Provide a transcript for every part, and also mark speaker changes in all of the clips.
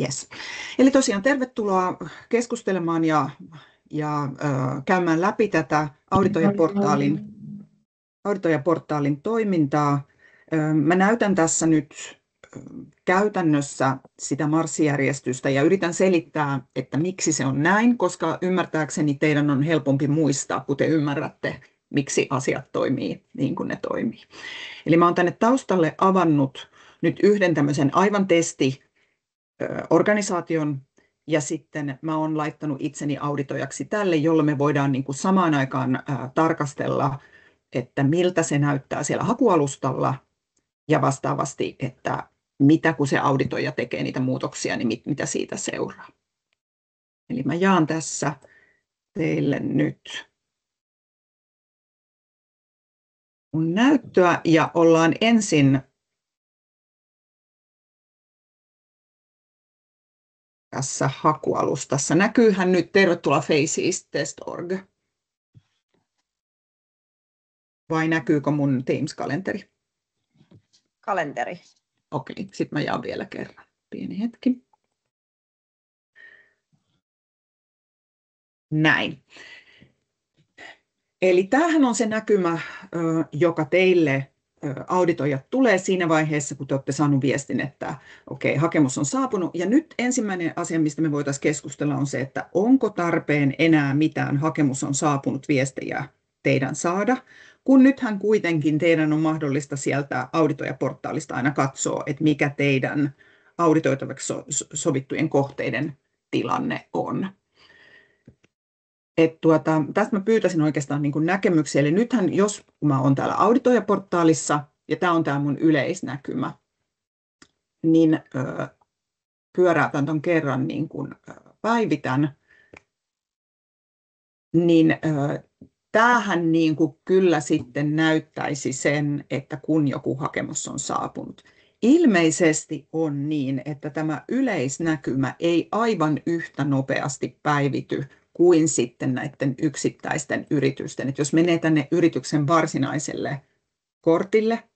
Speaker 1: Yes. Eli tosiaan tervetuloa keskustelemaan ja käymään läpi tätä Auditoija-portaalin toimintaa. Mä näytän tässä nyt käytännössä sitä marssijärjestystä ja yritän selittää, että miksi se on näin, koska ymmärtääkseni teidän on helpompi muistaa, kun te ymmärrätte, miksi asiat toimii niin kuin ne toimii. Eli mä oon tänne taustalle avannut nyt yhden tämmöisen aivan organisaation, ja sitten mä oon laittanut itseni auditoijaksi tälle, jolloin me voidaan niin kuin samaan aikaan tarkastella, että miltä se näyttää siellä hakualustalla, ja vastaavasti, että mitä kun se auditoija tekee niitä muutoksia, niin mitä siitä seuraa. Eli mä jaan tässä teille nyt mun näyttöä, ja ollaan ensin tässä hakualustassa. Näkyyhän nyt tervetuloa Faces.org. Vai näkyykö mun Teams-kalenteri?
Speaker 2: Kalenteri.
Speaker 1: Okei, sitten mä jaan vielä kerran. Pieni hetki. Näin. Eli tämähän on se näkymä, joka teille auditoijat tulee siinä vaiheessa, kun te olette saaneet viestin, että okei, hakemus on saapunut. Ja nyt ensimmäinen asia, mistä me voitaisiin keskustella, on se, että onko tarpeen enää mitään hakemus on saapunut viestejä teidän saada, kun nythän kuitenkin teidän on mahdollista sieltä auditoijaportaalista aina katsoa, että mikä teidän auditoitavaksi sovittujen kohteiden tilanne on. Tästä mä pyytäisin oikeastaan niin kuin näkemyksiä. Eli nythän, jos mä olen täällä auditoijaportaalissa, ja tämä on tämä mun yleisnäkymä, niin pyöräytän ton kerran niin kuin päivitän, niin tämähän niin kuin kyllä sitten näyttäisi sen, että kun joku hakemus on saapunut. Ilmeisesti on niin, että tämä yleisnäkymä ei aivan yhtä nopeasti päivity kuin sitten näiden yksittäisten yritysten. Että jos menee tänne yrityksen varsinaiselle kortille,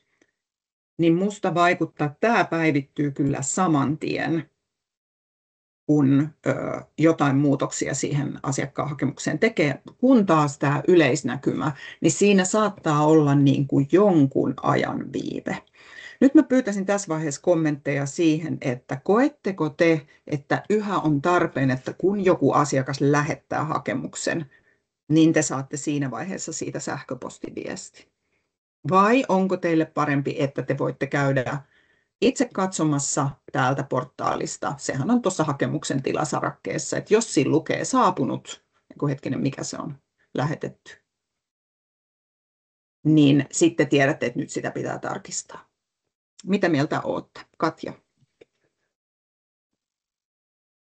Speaker 1: niin musta vaikuttaa, että tämä päivittyy kyllä saman tien, kun jotain muutoksia siihen asiakkaan hakemukseen tekee. Kun taas tämä yleisnäkymä, niin siinä saattaa olla niin kuin jonkun ajan viive. Nyt mä pyytäisin tässä vaiheessa kommentteja siihen, että koetteko te, että yhä on tarpeen, että kun joku asiakas lähettää hakemuksen, niin te saatte siinä vaiheessa siitä sähköpostiviesti. Vai onko teille parempi, että te voitte käydä itse katsomassa täältä portaalista, sehän on tuossa hakemuksen tilasarakkeessa, että jos siinä lukee saapunut, hetkinen mikä se on, lähetetty, niin sitten tiedätte, että nyt sitä pitää tarkistaa. Mitä mieltä olette, Katja?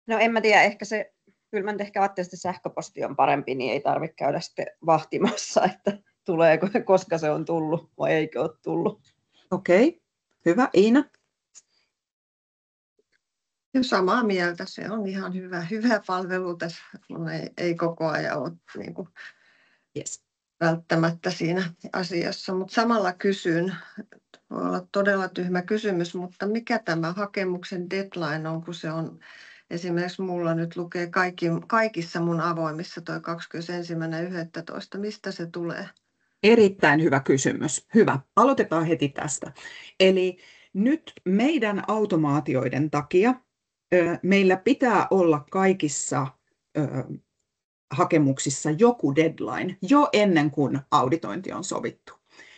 Speaker 2: No en mä tiedä, kyllä mä ehkä ajattelin, että sähköposti on parempi, niin ei tarvitse käydä sitten vahtimassa, että tuleeko, koska se on tullut vai eikö ole tullut.
Speaker 1: Okei, hyvä. Iina?
Speaker 3: Ja samaa mieltä, se on ihan hyvä palvelu tässä, kun ei koko ajan ole niin kuin välttämättä siinä asiassa. Mutta samalla kysyn, voi olla todella tyhmä kysymys, mutta mikä tämä hakemuksen deadline on, kun se on esimerkiksi mulla nyt lukee kaikissa mun avoimissa toi 21.11. Mistä se tulee?
Speaker 1: Erittäin hyvä kysymys. Hyvä. Aloitetaan heti tästä. Eli nyt meidän automaatioiden takia meillä pitää olla kaikissa hakemuksissa joku deadline jo ennen kuin auditointi on sovittu.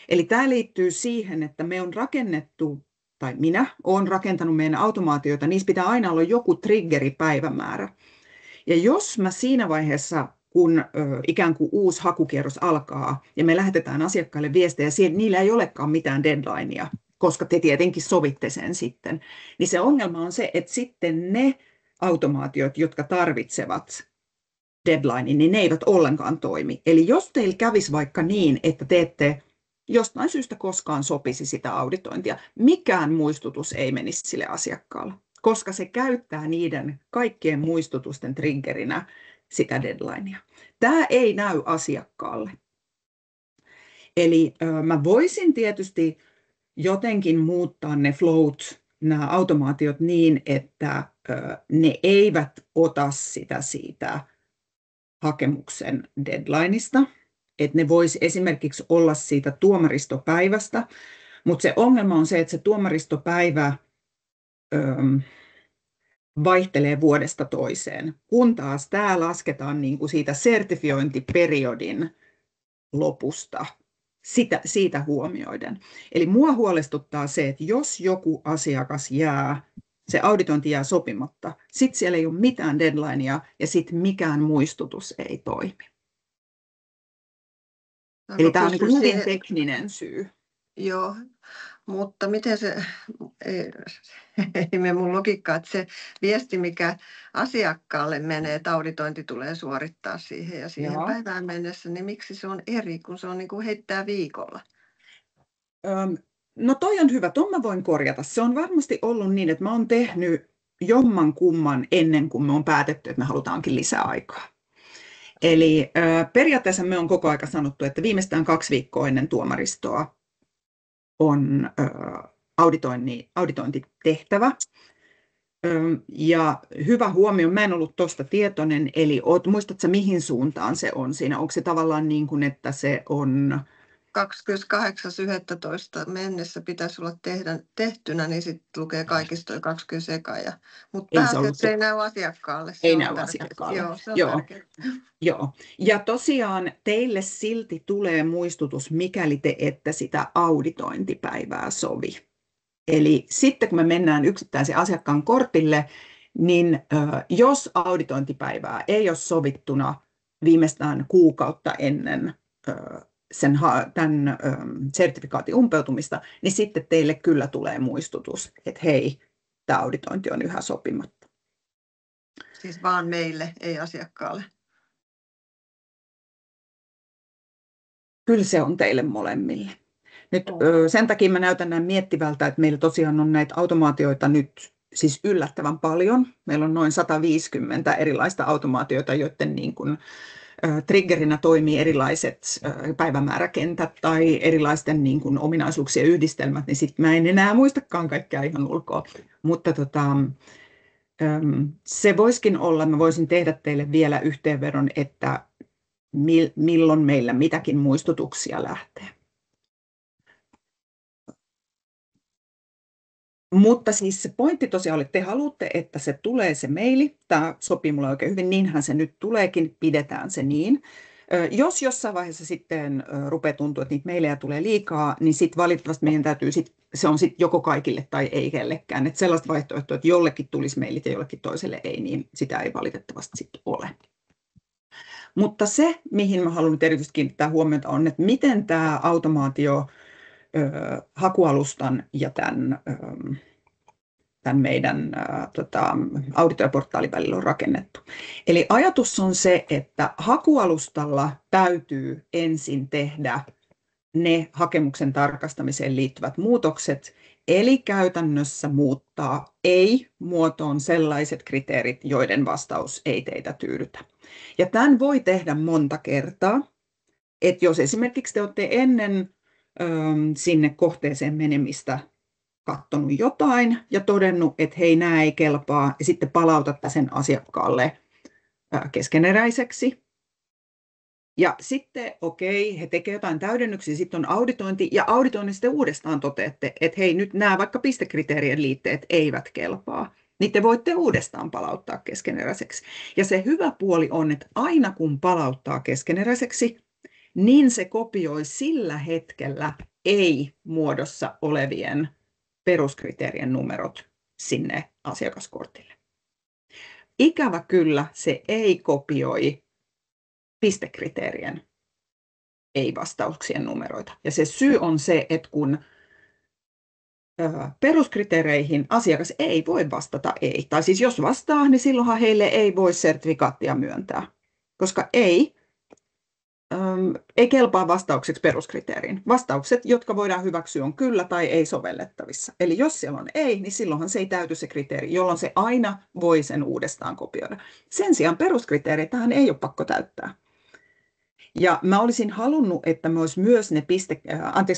Speaker 1: Eli tämä liittyy siihen, että me on rakennettu, tai minä olen rakentanut meidän automaatioita, niissä pitää aina olla joku triggeripäivämäärä. Ja jos mä siinä vaiheessa, kun ikään kuin uusi hakukierros alkaa ja me lähetetään asiakkaille viestejä, niillä ei olekaan mitään deadlinea, koska te tietenkin sovitte sen sitten, niin se ongelma on se, että sitten ne automaatiot, jotka tarvitsevat deadline, niin ne eivät ollenkaan toimi. Eli jos teillä kävisi vaikka niin, että te ette jostain syystä koskaan sopisi sitä auditointia, mikään muistutus ei menisi sille asiakkaalle, koska se käyttää niiden kaikkien muistutusten triggerinä sitä deadlinea. Tämä ei näy asiakkaalle. Eli mä voisin tietysti jotenkin muuttaa ne flowt nämä automaatiot niin, että ne eivät ota sitä siitä hakemuksen deadlineista, että ne voisi esimerkiksi olla siitä tuomaristopäivästä, mutta se ongelma on se, että se tuomaristopäivä vaihtelee vuodesta toiseen, kun taas tämä lasketaan niin kuin siitä sertifiointiperiodin lopusta siitä huomioiden. Eli mua huolestuttaa se, että jos joku asiakas se auditointi jää sopimatta, sitten siellä ei ole mitään deadlinea ja sitten mikään muistutus ei toimi. Eli tämä on niin kuin hyvin tekninen syy.
Speaker 3: Joo, mutta miten ei mene mun logiikkaa, että se viesti, mikä asiakkaalle menee, että auditointi tulee suorittaa siihen ja siihen päivään mennessä, niin miksi se on eri, kun se on niin kuin heittää viikolla?
Speaker 1: No toi on hyvä, ton mä voin korjata. Se on varmasti ollut niin, että mä oon tehnyt jomman kumman ennen kuin me on päätetty, että me halutaankin lisää aikaa. Eli periaatteessa me on koko aika sanottu, että viimeistään 2 viikkoa ennen tuomaristoa on auditointi tehtävä. Ja hyvä huomio, mä en ollut tuosta tietoinen, eli muistatko mihin suuntaan se on siinä? Onko se tavallaan niin kuin, että se on
Speaker 3: 28.11. mennessä pitäisi olla tehtynä, niin sitten lukee kaikista 20 eka. Mutta pääasiassa ei näy asiakkaalle.
Speaker 1: Ei näy asiakkaalle.
Speaker 3: Joo, se on tärkeää.
Speaker 1: Joo. Ja tosiaan teille silti tulee muistutus, mikäli te ette sitä auditointipäivää sovi. Eli sitten kun me mennään yksittäisen asiakkaan kortille, niin jos auditointipäivää ei ole sovittuna viimeistään kuukautta ennen tämän sertifikaatin umpeutumista, niin sitten teille kyllä tulee muistutus, että hei, tämä auditointi on yhä sopimatta.
Speaker 3: Siis vaan meille, ei asiakkaalle?
Speaker 1: Kyllä se on teille molemmille. Nyt sen takia mä näytän näin miettivältä, että meillä tosiaan on näitä automaatioita nyt siis yllättävän paljon. Meillä on noin 150 erilaista automaatioita, joiden niin kuin triggerinä toimii erilaiset päivämääräkentät tai erilaisten niin kuin ominaisuuksien yhdistelmät, niin sitten mä en enää muistakaan kaikkea ihan ulkoa. Mutta se voisikin olla, mä voisin tehdä teille vielä yhteenvedon, että milloin meillä mitäkin muistutuksia lähtee. Mutta siis se pointti tosiaan oli, että te haluatte, että se tulee se maili. Tämä sopii mulle oikein hyvin, niinhän se nyt tuleekin, pidetään se niin. Jos jossain vaiheessa sitten rupeaa tuntua, että niitä mailejä tulee liikaa, niin sitten valitettavasti meidän täytyy, se on sitten joko kaikille tai ei kellekään. Että sellaista vaihtoehtoa, että jollekin tulisi mailit ja jollekin toiselle ei, niin sitä ei valitettavasti sitten ole. Mutta se, mihin mä haluan nyt erityisesti kiinnittää huomiota, on, että miten tämä automaatio hakualustan ja tämän meidän auditoijaportaalin välillä on rakennettu. Eli ajatus on se, että hakualustalla täytyy ensin tehdä ne hakemuksen tarkastamiseen liittyvät muutokset, eli käytännössä muuttaa ei-muotoon sellaiset kriteerit, joiden vastaus ei teitä tyydytä. Ja tämän voi tehdä monta kertaa, että jos esimerkiksi te olette ennen sinne kohteeseen menemistä katsonut jotain ja todennut, että hei, nämä ei kelpaa, ja sitten palautatte sen asiakkaalle keskeneräiseksi. Ja sitten, okei, he tekevät jotain täydennyksiä, sitten on auditointi, ja auditoinnin sitten uudestaan toteatte, että hei, nyt nämä vaikka pistekriteerien liitteet eivät kelpaa, niin te voitte uudestaan palauttaa keskeneräiseksi. Ja se hyvä puoli on, että aina kun palauttaa keskeneräiseksi, niin se kopioi sillä hetkellä ei-muodossa olevien peruskriteerien numerot sinne asiakaskortille. Ikävä kyllä se ei kopioi pistekriteerien ei-vastauksien numeroita. Ja se syy on se, että kun peruskriteereihin asiakas ei voi vastata ei. Tai siis jos vastaa, niin silloinhan heille ei voi sertifikaattia myöntää, koska ei kelpaa vastaukseksi peruskriteeriin. Vastaukset, jotka voidaan hyväksyä, on kyllä tai ei sovellettavissa. Eli jos siellä on ei, niin silloinhan se ei täyty se kriteeri, jolloin se aina voi sen uudestaan kopioida. Sen sijaan peruskriteereitähän ei ole pakko täyttää. Ja mä olisin halunnut, että me olisi myös ne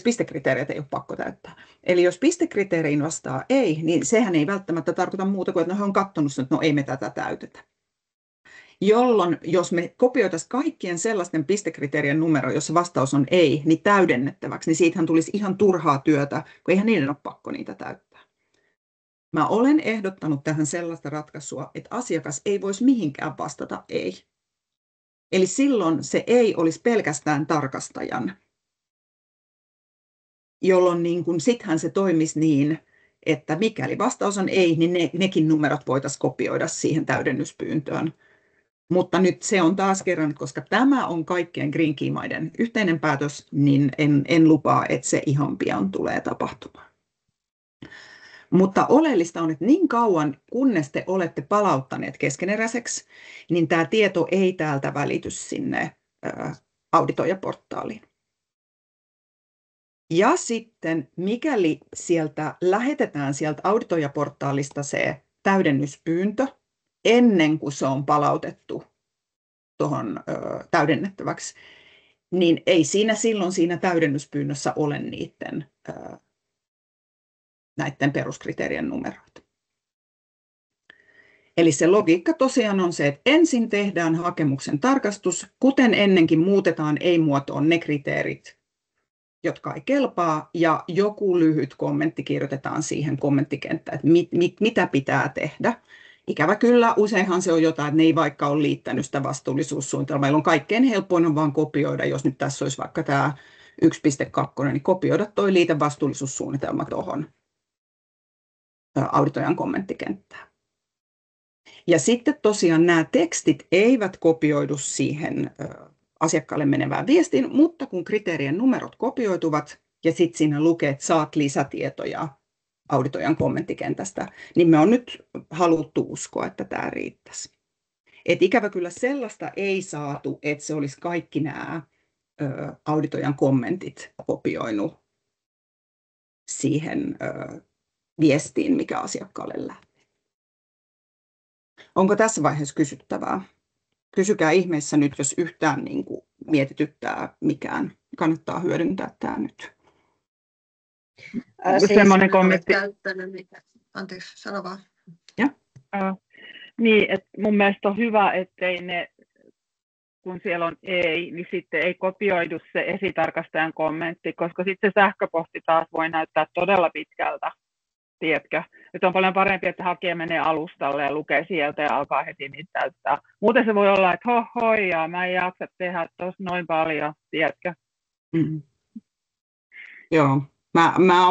Speaker 1: pistekriteerit ei ole pakko täyttää. Eli jos pistekriteeriin vastaa ei, niin sehän ei välttämättä tarkoita muuta kuin, että he on katsonut, että no ei me tätä täytetä. Jolloin, jos me kopioitaisiin kaikkien sellaisten pistekriteerien numero, jossa vastaus on ei, niin täydennettäväksi, niin siitähän tulisi ihan turhaa työtä, kun eihän niiden ole pakko niitä täyttää. Mä olen ehdottanut tähän sellaista ratkaisua, että asiakas ei voisi mihinkään vastata ei. Eli silloin se ei olisi pelkästään tarkastajan, jolloin sittenhän se toimisi niin, että mikäli vastaus on ei, niin nekin numerot voitaisiin kopioida siihen täydennyspyyntöön. Mutta nyt se on taas kerran, koska tämä on kaikkien Green Key-maiden yhteinen päätös, niin en lupaa, että se ihan pian tulee tapahtumaan. Mutta oleellista on, että niin kauan, kunnes te olette palauttaneet keskeneräiseksi, niin tämä tieto ei täältä välity sinne auditoijaportaaliin. Ja sitten, mikäli lähetetään sieltä auditoijaportaalista se täydennyspyyntö, ennen kuin se on palautettu tuohon täydennettäväksi, niin ei silloin siinä täydennyspyynnössä ole näiden peruskriteerien numeroita. Eli se logiikka tosiaan on se, että ensin tehdään hakemuksen tarkastus, kuten ennenkin muutetaan ei-muotoon ne kriteerit, jotka ei kelpaa, ja joku lyhyt kommentti kirjoitetaan siihen kommenttikenttään, että mitä pitää tehdä. Ikävä kyllä, useinhan se on jotain, että ne ei vaikka ole liittänyt sitä vastuullisuussuunnitelmaa. Meillä on kaikkein helpoin on vaan kopioida, jos nyt tässä olisi vaikka tämä 1.2, niin kopioida tuo liitevastuullisuussuunnitelma tuohon auditoijan kommenttikenttään. Ja sitten tosiaan nämä tekstit eivät kopioidu siihen asiakkaalle menevään viestiin, mutta kun kriteerien numerot kopioituvat ja sitten siinä lukee, että saat lisätietoja auditoijan kommenttikentästä, niin me on nyt haluttu uskoa, että tämä riittäisi. Et ikävä kyllä sellaista ei saatu, että se olisi kaikki nämä auditoijan kommentit kopioinut siihen viestiin, mikä asiakkaalle lähtee. Onko tässä vaiheessa kysyttävää? Kysykää ihmeessä nyt, jos yhtään mietityttää mikään. Kannattaa hyödyntää tämä nyt.
Speaker 4: Semmoinen kommentti.
Speaker 3: Anteeksi, sano vaan.
Speaker 4: Niin, että mun mielestä on hyvä, ettei ne, kun siellä on ei, niin sitten ei kopioidu se esitarkastajan kommentti, koska sitten se sähköposti taas voi näyttää todella pitkältä, tiedätkö? Että on paljon parempi, että hakija menee alustalle ja lukee sieltä ja alkaa heti niitä täyttää. Muuten se voi olla, että hohoi, mä en jaksa tehdä tuossa noin paljon, tiedätkö?
Speaker 1: Mm. Joo.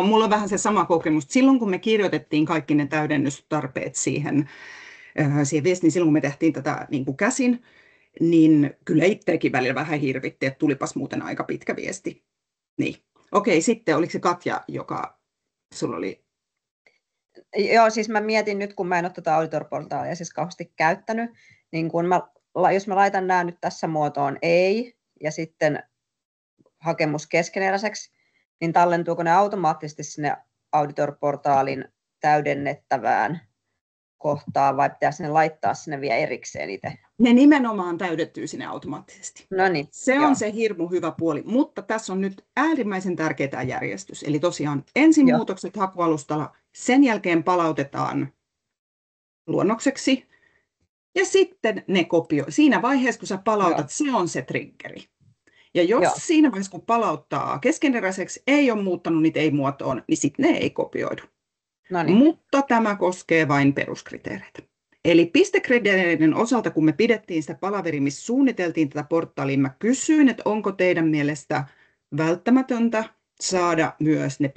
Speaker 1: Mulla on vähän se sama kokemus. Silloin kun me kirjoitettiin kaikki ne täydennystarpeet siihen viestiin, silloin kun me tehtiin tätä käsin, niin kyllä itseäkin välillä vähän hirvitti, että tulipas muuten aika pitkä viesti. Niin. Okei, sitten oliko se Katja, joka sulla oli?
Speaker 2: Joo, siis mä mietin nyt, kun mä en ole tätä Auditor-portaalia siis kauheasti käyttänyt, niin jos mä laitan nämä nyt tässä muotoon ei, ja sitten hakemus keskeneräiseksi, niin tallentuuko ne automaattisesti sinne Auditor-portaalin täydennettävään kohtaan, vai pitäisi ne laittaa sinne vielä erikseen itse?
Speaker 1: Ne nimenomaan täydettyy sinne automaattisesti.
Speaker 2: Noniin,
Speaker 1: se on se hirmu hyvä puoli, mutta tässä on nyt äärimmäisen tärkeä tämä järjestys. Eli tosiaan ensin muutokset hakualustalla, sen jälkeen palautetaan luonnokseksi, ja sitten ne kopioi. Siinä vaiheessa, kun sä palautat, se on se triggeri. Ja jos siinä vaiheessa, kun palauttaa keskeneräiseksi, ei ole muuttanut niitä ei-muotoon, niin sitten ne ei kopioidu.
Speaker 2: Noniin.
Speaker 1: Mutta tämä koskee vain peruskriteereitä. Eli pistekriteereiden osalta, kun me pidettiin sitä palaveria, missä suunniteltiin tätä portaalia, mä kysyin, että onko teidän mielestä välttämätöntä saada myös ne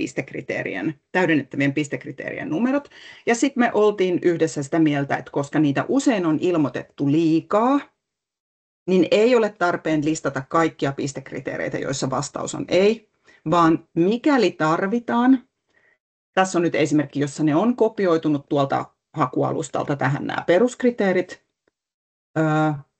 Speaker 1: täydennettävien pistekriteerien numerot. Ja sitten me oltiin yhdessä sitä mieltä, että koska niitä usein on ilmoitettu liikaa, niin ei ole tarpeen listata kaikkia pistekriteereitä, joissa vastaus on ei, vaan mikäli tarvitaan, tässä on nyt esimerkki, jossa ne on kopioitunut tuolta hakualustalta tähän nämä peruskriteerit,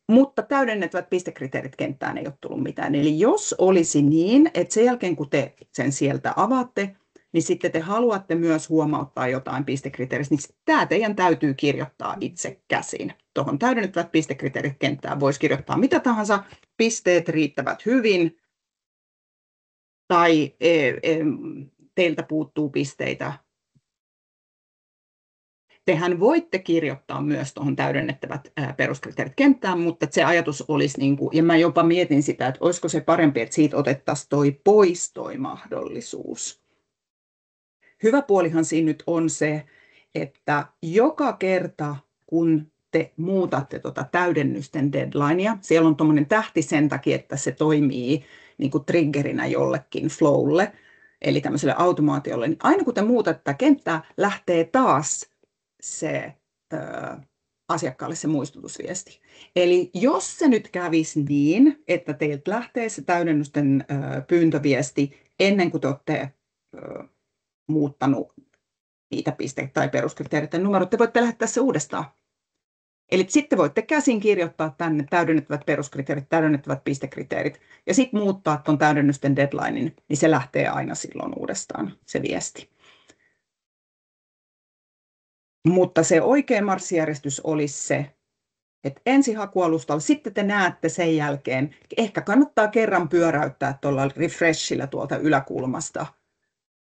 Speaker 1: mutta täydennettävät pistekriteerit kenttään ei ole tullut mitään. Eli jos olisi niin, että sen jälkeen kun te sen sieltä avaatte, niin sitten te haluatte myös huomauttaa jotain pistekriteeristä, niin tämä teidän täytyy kirjoittaa itse käsin. Tuohon täydennettävät pistekriteerit kenttään voisi kirjoittaa mitä tahansa, pisteet riittävät hyvin, tai teiltä puuttuu pisteitä. Tehän voitte kirjoittaa myös tuohon täydennettävät peruskriteerit kenttään, mutta se ajatus olisi, ja mä jopa mietin sitä, että olisiko se parempi, että siitä otettaisiin toi mahdollisuus. Hyvä puolihan siinä nyt on se, että joka kerta, kun te muutatte täydennysten deadlinea, siellä on tuommoinen tähti sen takia, että se toimii niin kuin triggerinä jollekin flowlle, eli tämmöiselle automaatiolle, niin aina kun te muutatte tätä kenttää, lähtee taas se asiakkaalle se muistutusviesti. Eli jos se nyt kävisi niin, että teiltä lähtee se täydennysten pyyntöviesti ennen kuin te olette muuttanut niitä pisteitä tai peruskriteereiden numerot, te voitte lähettää se uudestaan. Eli sitten voitte käsin kirjoittaa tänne täydennettävät peruskriteerit, täydennettävät pistekriteerit ja sitten muuttaa tuon täydennysten deadlinein, niin se lähtee aina silloin uudestaan se viesti. Mutta se oikea marssijärjestys olisi se, että ensin hakualustalla, sitten te näette sen jälkeen, ehkä kannattaa kerran pyöräyttää tuolla refreshillä tuolta yläkulmasta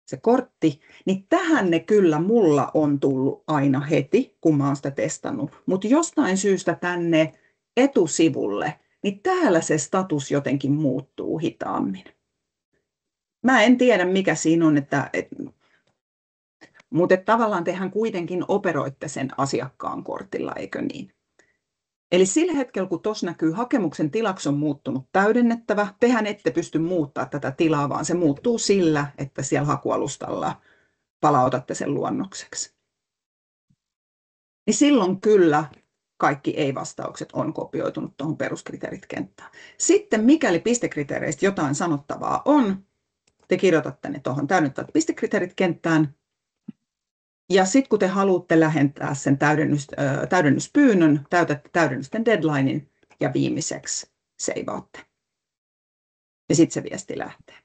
Speaker 1: se kortti, niin tähän ne kyllä mulla on tullut aina heti, kun mä oon sitä testannut. Mutta jostain syystä tänne etusivulle, niin täällä se status jotenkin muuttuu hitaammin. Mä en tiedä, mikä siinä on, mutta tavallaan tehän kuitenkin operoitte sen asiakkaan kortilla, eikö niin? Eli sillä hetkellä, kun tuossa näkyy hakemuksen tilaksi on muuttunut täydennettävä, tehän ette pysty muuttaa tätä tilaa, vaan se muuttuu sillä, että siellä hakualustalla palautatte sen luonnokseksi. Niin silloin kyllä kaikki ei-vastaukset on kopioitunut tuohon peruskriteerit-kenttään. Sitten mikäli pistekriteereistä jotain sanottavaa on, te kirjoitatte ne tuohon täydennettävät pistekriteerit-kenttään. Ja sitten kun te haluatte lähentää sen täydennyspyynnön, täytätte täydennysten deadlinein ja viimeiseksi seivaatte. Ja sitten se viesti lähtee.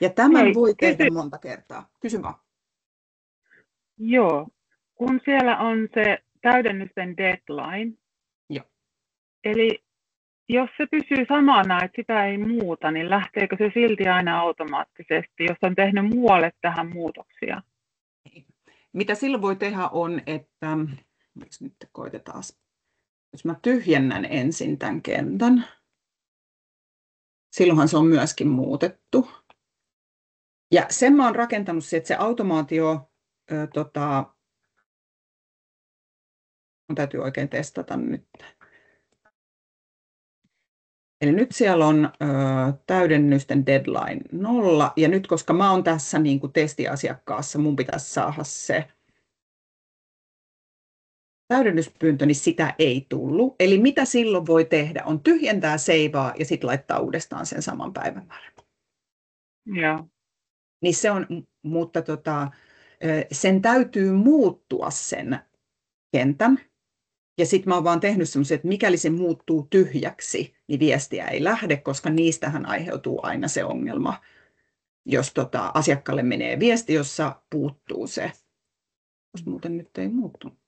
Speaker 1: Ja tämän voi tehdä monta kertaa. Kysy vaan.
Speaker 4: Joo, kun siellä on se täydennysten deadline,
Speaker 1: Joo.
Speaker 4: Eli jos se pysyy samana, että sitä ei muuta, niin lähteekö se silti aina automaattisesti, jos on tehnyt muualle tähän muutoksia?
Speaker 1: Mitä silloin voi tehdä on, että nyt koitetaan, jos mä tyhjennän ensin tämän kentän, silloinhan se on myöskin muutettu. Ja sen mä oon rakentanut että se automaatio, mun täytyy oikein testata nyt. Eli nyt siellä on täydennysten deadline 0, ja nyt koska mä oon tässä niin kuin testiasiakkaassa, mun pitäisi saada se täydennyspyyntö, niin sitä ei tullut. Eli mitä silloin voi tehdä, on tyhjentää seivaa ja sitten laittaa uudestaan sen saman päivämäärän.
Speaker 4: Joo.
Speaker 1: Niin se on, mutta sen täytyy muuttua sen kentän. Ja sitten mä oon vaan tehnyt semmoisen, että mikäli se muuttuu tyhjäksi, niin viestiä ei lähde, koska niistähän aiheutuu aina se ongelma, jos asiakkaalle menee viesti, jossa puuttuu se. Jos muuten nyt ei muuttunut.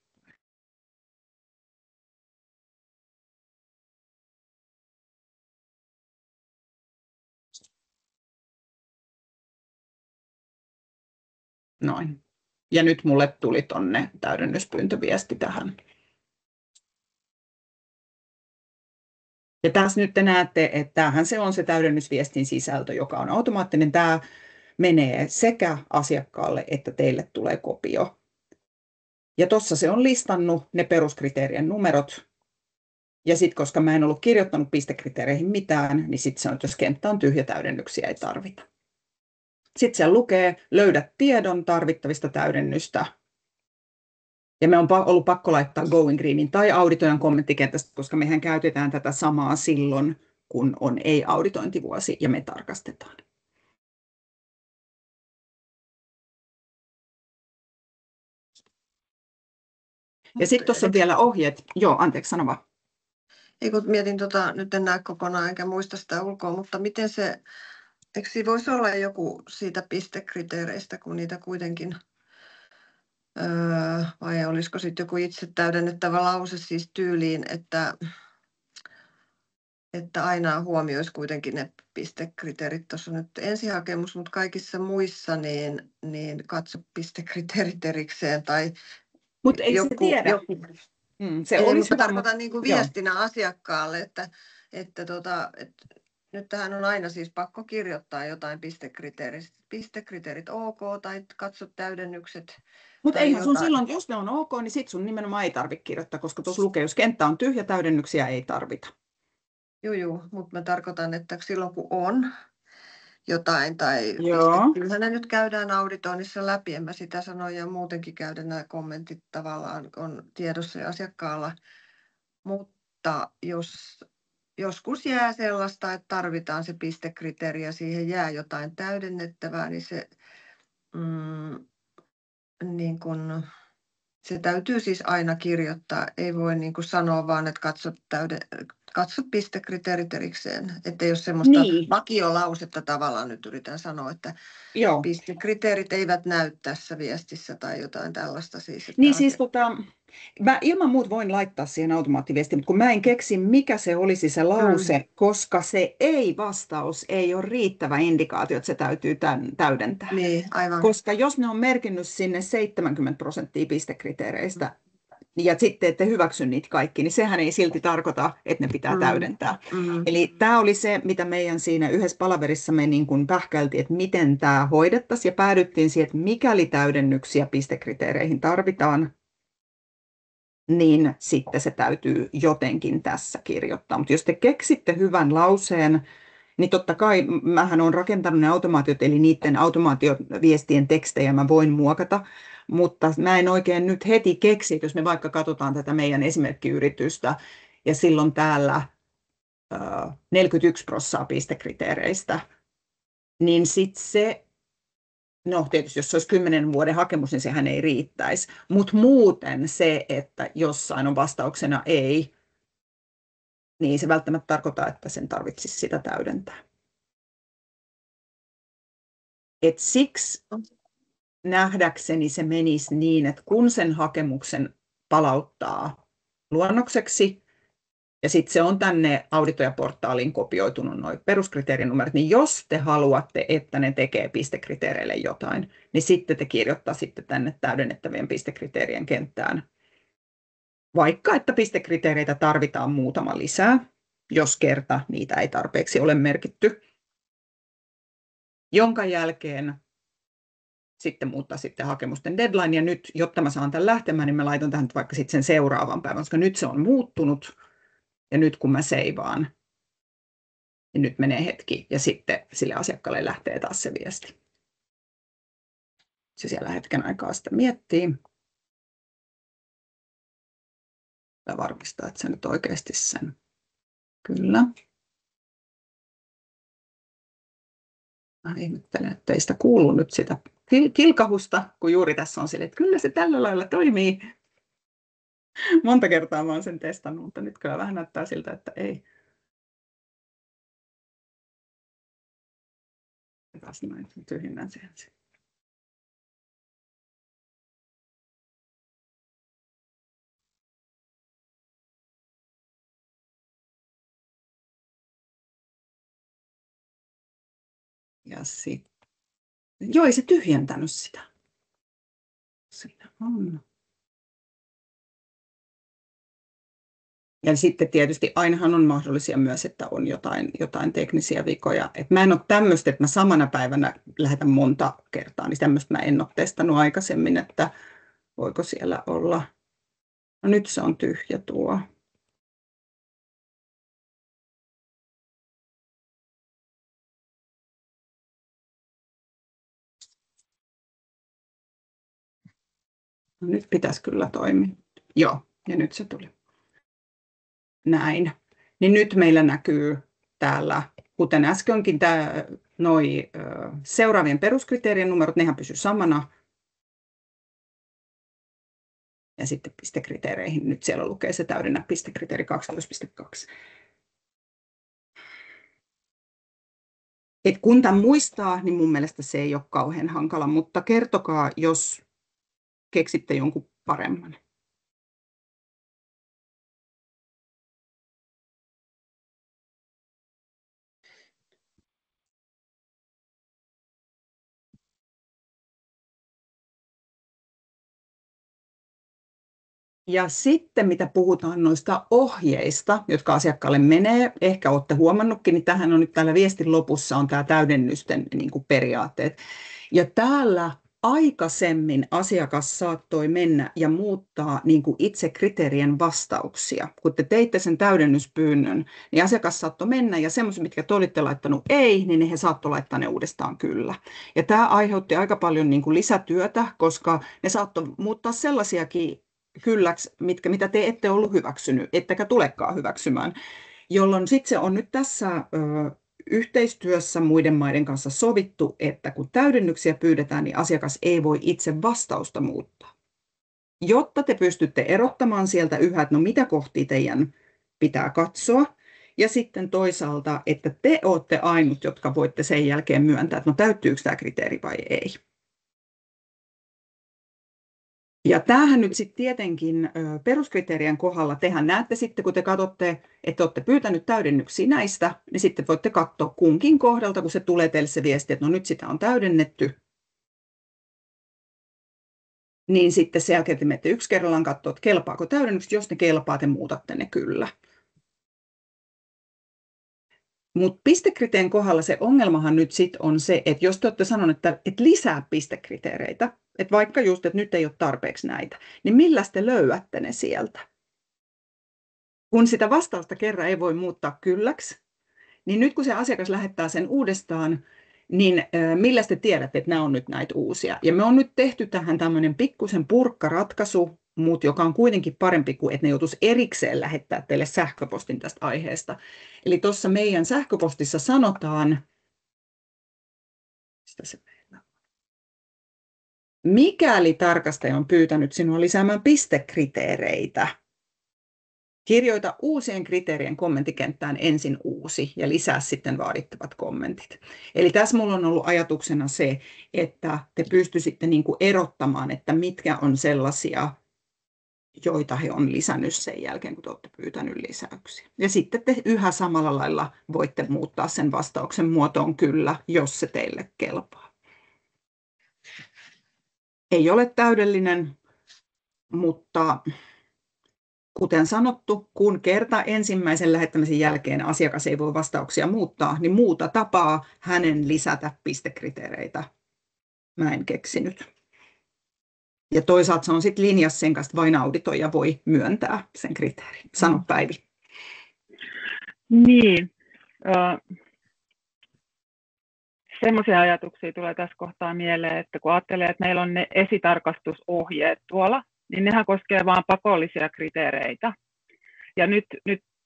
Speaker 1: Noin. Ja nyt mulle tuli tonne täydennyspyyntöviesti tähän. Ja tässä nyt te näette, että tämähän se on se täydennysviestin sisältö, joka on automaattinen. Tämä menee sekä asiakkaalle että teille tulee kopio. Ja tuossa se on listannut ne peruskriteerien numerot. Ja sitten koska mä en ollut kirjoittanut pistekriteereihin mitään, niin sitten se on, että jos kenttä on tyhjä, täydennyksiä ei tarvita. Sitten siellä lukee, löydät tiedon tarvittavista täydennystä. Ja me on ollut pakko laittaa Going Greenin tai auditoijan kommenttikentästä, koska mehän käytetään tätä samaa silloin, kun on ei-auditointivuosi ja me tarkastetaan. Ja sitten tuossa on vielä ohjeet. Joo, anteeksi, sano vaan.
Speaker 3: Ei kun mietin, nyt en näe kokonaan enkä muista sitä ulkoa, mutta miten se Eikö siinä voisi olla joku siitä pistekriteereistä, kun niitä kuitenkin, vai olisiko sitten joku itse täydennettävä lause siis tyyliin, että aina huomioisi kuitenkin ne pistekriteerit. Tuossa on nyt ensihakemus, mutta kaikissa muissa niin katso pistekriteerit erikseen tai
Speaker 1: Mutta ei se tiedä. Se
Speaker 3: ei,
Speaker 1: olisi
Speaker 3: mutta
Speaker 1: hyvä,
Speaker 3: tarkoitan niin kuin viestinä asiakkaalle, että nyt tähän on aina siis pakko kirjoittaa jotain pistekriteerit ok tai katso täydennykset.
Speaker 1: Mutta
Speaker 3: tai
Speaker 1: eihän sun
Speaker 3: jotain.
Speaker 1: silloin, jos ne on ok, niin sit sun nimenomaan ei tarvitse kirjoittaa, koska tuossa lukee, jos kenttä on tyhjä, täydennyksiä ei tarvita.
Speaker 3: Joo, mutta mä tarkoitan, että silloin kun on jotain tai
Speaker 1: Joo.
Speaker 3: kyllähän ne nyt käydään auditoinnissa läpi, en mä sitä sano, ja muutenkin käydä nämä kommentit tavallaan on tiedossa ja asiakkaalla, mutta joskus jää sellaista, että tarvitaan se pistekriteeri ja siihen jää jotain täydennettävää, niin se, niin kun, se täytyy siis aina kirjoittaa. Ei voi niin kuin sanoa vaan, että katso pistekriteerit erikseen. Että ei ole semmoista vakiolausetta tavallaan, nyt yritän sanoa, että
Speaker 1: Joo.
Speaker 3: pistekriteerit eivät näy tässä viestissä tai jotain tällaista. Siis, että
Speaker 1: Niin siis mä ilman muuta voin laittaa siihen automaattiviestiin, mutta kun mä en keksi, mikä se olisi se lause, koska se ei-vastaus ei ole riittävä indikaatio, että se täytyy täydentää.
Speaker 3: Niin, aivan.
Speaker 1: Koska jos ne on merkinnyt sinne 70% pistekriteereistä, ja sitten ette hyväksy niitä kaikki, niin sehän ei silti tarkoita, että ne pitää täydentää. Eli tämä oli se, mitä meidän siinä yhdessä palaverissa me niin kuin pähkäiltiin, että miten tämä hoidettaisiin, ja päädyttiin siihen, että mikäli täydennyksiä pistekriteereihin tarvitaan, niin sitten se täytyy jotenkin tässä kirjoittaa. Mutta jos te keksitte hyvän lauseen, niin totta kai mähän olen rakentanut ne automaatiot, eli niiden automaatioviestien tekstejä mä voin muokata, mutta mä en oikein nyt heti keksi, jos me vaikka katsotaan tätä meidän esimerkkiyritystä, ja silloin täällä 41% pistekriteereistä, niin sitten se, no tietysti jos se olisi 10 vuoden hakemus, niin sehän ei riittäisi, mutta muuten se, että jossain on vastauksena ei, niin se välttämättä tarkoittaa, että sen tarvitsisi sitä täydentää. Et siksi nähdäkseni se menisi niin, että kun sen hakemuksen palauttaa luonnokseksi, ja sitten se on tänne auditoijaportaaliin kopioitunut nuo peruskriteerinumerot, niin jos te haluatte, että ne tekee pistekriteereille jotain, niin sitten te kirjoittaisitte tänne täydennettävien pistekriteerien kenttään. Vaikka että pistekriteereitä tarvitaan muutama lisää, jos kerta niitä ei tarpeeksi ole merkitty, jonka jälkeen sitten muuttaa sitten hakemusten deadline. Ja nyt, jotta mä saan tämän lähtemään, niin mä laitan tähän vaikka sitten sen seuraavan päivän, koska nyt se on muuttunut. Ja nyt kun mä seivaan, niin nyt menee hetki ja sitten sille asiakkaalle lähtee taas se viesti. Se siellä hetken aikaa sitä miettii. Ja varmistaa, että se nyt oikeasti sen. Kyllä. Mä ihmettelen, että ei sitä kuulu nyt sitä kilkahusta, kun juuri tässä on sille, että kyllä se tällä lailla toimii. Monta kertaa mä oon sen testannut, mutta nyt kyllä vähän näyttää siltä, että ei. Taas noin tyhjennän sen. Ja sitten, joo, ei se tyhjentänyt sitä. Siinä on. Ja sitten tietysti ainahan on mahdollisia myös, että on jotain teknisiä vikoja. Et mä en ole tämmöistä, että mä samana päivänä lähetän monta kertaa, niin tämmöistä mä en ole testannut aikaisemmin, että voiko siellä olla. No nyt se on tyhjä tuo. No nyt pitäisi kyllä toimia. Joo, ja nyt se tuli. Näin. Niin nyt meillä näkyy täällä, kuten äskenkin, noi seuraavien peruskriteerien numerot, nehän pysyy samana. Ja sitten pistekriteereihin, nyt siellä lukee se täydennä pistekriteeri 12.2. Et kun tämän muistaa, niin mun mielestä se ei ole kauhean hankala, mutta kertokaa, jos keksitte jonkun paremman. Ja sitten mitä puhutaan noista ohjeista, jotka asiakkaalle menee, ehkä olette huomannutkin, niin tähän on nyt täällä viestin lopussa on tämä täydennysten niin kuin periaatteet. Ja täällä aikaisemmin asiakas saattoi mennä ja muuttaa niin kuin itse kriteerien vastauksia. Kun te teitte sen täydennyspyynnön, niin asiakas saattoi mennä ja semmoiset, mitkä te olitte laittanut ei, niin he saattoi laittaa ne uudestaan kyllä. Ja tämä aiheutti aika paljon niin kuin lisätyötä, koska ne saattoi muuttaa sellaisiakin kylläksi, mitä te ette ollut hyväksynyt, ettekä tulekaan hyväksymään, jolloin sitten se on nyt tässä yhteistyössä muiden maiden kanssa sovittu, että kun täydennyksiä pyydetään, niin asiakas ei voi itse vastausta muuttaa. Jotta te pystytte erottamaan sieltä yhä, että no mitä kohtia teidän pitää katsoa, ja sitten toisaalta, että te olette ainut, jotka voitte sen jälkeen myöntää, että no täyttyykö tämä kriteeri vai ei. Ja tämähän nyt sitten tietenkin peruskriteerien kohdalla tehän näette sitten, kun te katsotte, että olette pyytänyt täydennyksiä näistä, niin sitten voitte katsoa kunkin kohdalta, kun se tulee teille se viesti, että no nyt sitä on täydennetty. Niin sitten sen jälkeen te menette yksi kerrallaan katsoa, että kelpaako täydennykset, jos ne kelpaa, te muutatte ne kyllä. Mutta pistekriteerien kohdalla se ongelmahan nyt sitten on se, että jos te olette sanoneet, että lisää pistekriteereitä, että vaikka just, että nyt ei ole tarpeeksi näitä, niin millä te löydätte ne sieltä? Kun sitä vastausta kerran ei voi muuttaa kylläksi, niin nyt kun se asiakas lähettää sen uudestaan, niin millä te tiedätte, että nämä on nyt näitä uusia? Ja me on nyt tehty tähän tämmöinen pikkusen purkkaratkaisu, mutta joka on kuitenkin parempi kuin, että ne joutuisi erikseen lähettää teille sähköpostin tästä aiheesta. Eli tuossa meidän sähköpostissa sanotaan, mikäli tarkastaja on pyytänyt sinua lisäämään pistekriteereitä, kirjoita uusien kriteerien kommenttikenttään ensin uusi ja lisää sitten vaadittavat kommentit. Eli tässä minulla on ollut ajatuksena se, että te pystyisitte niin kuin erottamaan, että mitkä on sellaisia, joita he on lisännyt sen jälkeen, kun te olette pyytänyt lisäyksiä. Ja sitten te yhä samalla lailla voitte muuttaa sen vastauksen muotoon kyllä, jos se teille kelpaa. Ei ole täydellinen, mutta kuten sanottu, kun kerta ensimmäisen lähettämisen jälkeen asiakas ei voi vastauksia muuttaa, niin muuta tapaa hänen lisätä pistekriteereitä mä en keksinyt. Ja toisaalta se on sitten linjassa sen kanssa, että vain auditoija voi myöntää sen kriteerin. Sano Päivi.
Speaker 4: Niin. Semmoisia ajatuksia tulee tässä kohtaa mieleen, että kun ajattelee, että meillä on ne esitarkastusohjeet tuolla, niin nehän koskee vain pakollisia kriteereitä. Ja nyt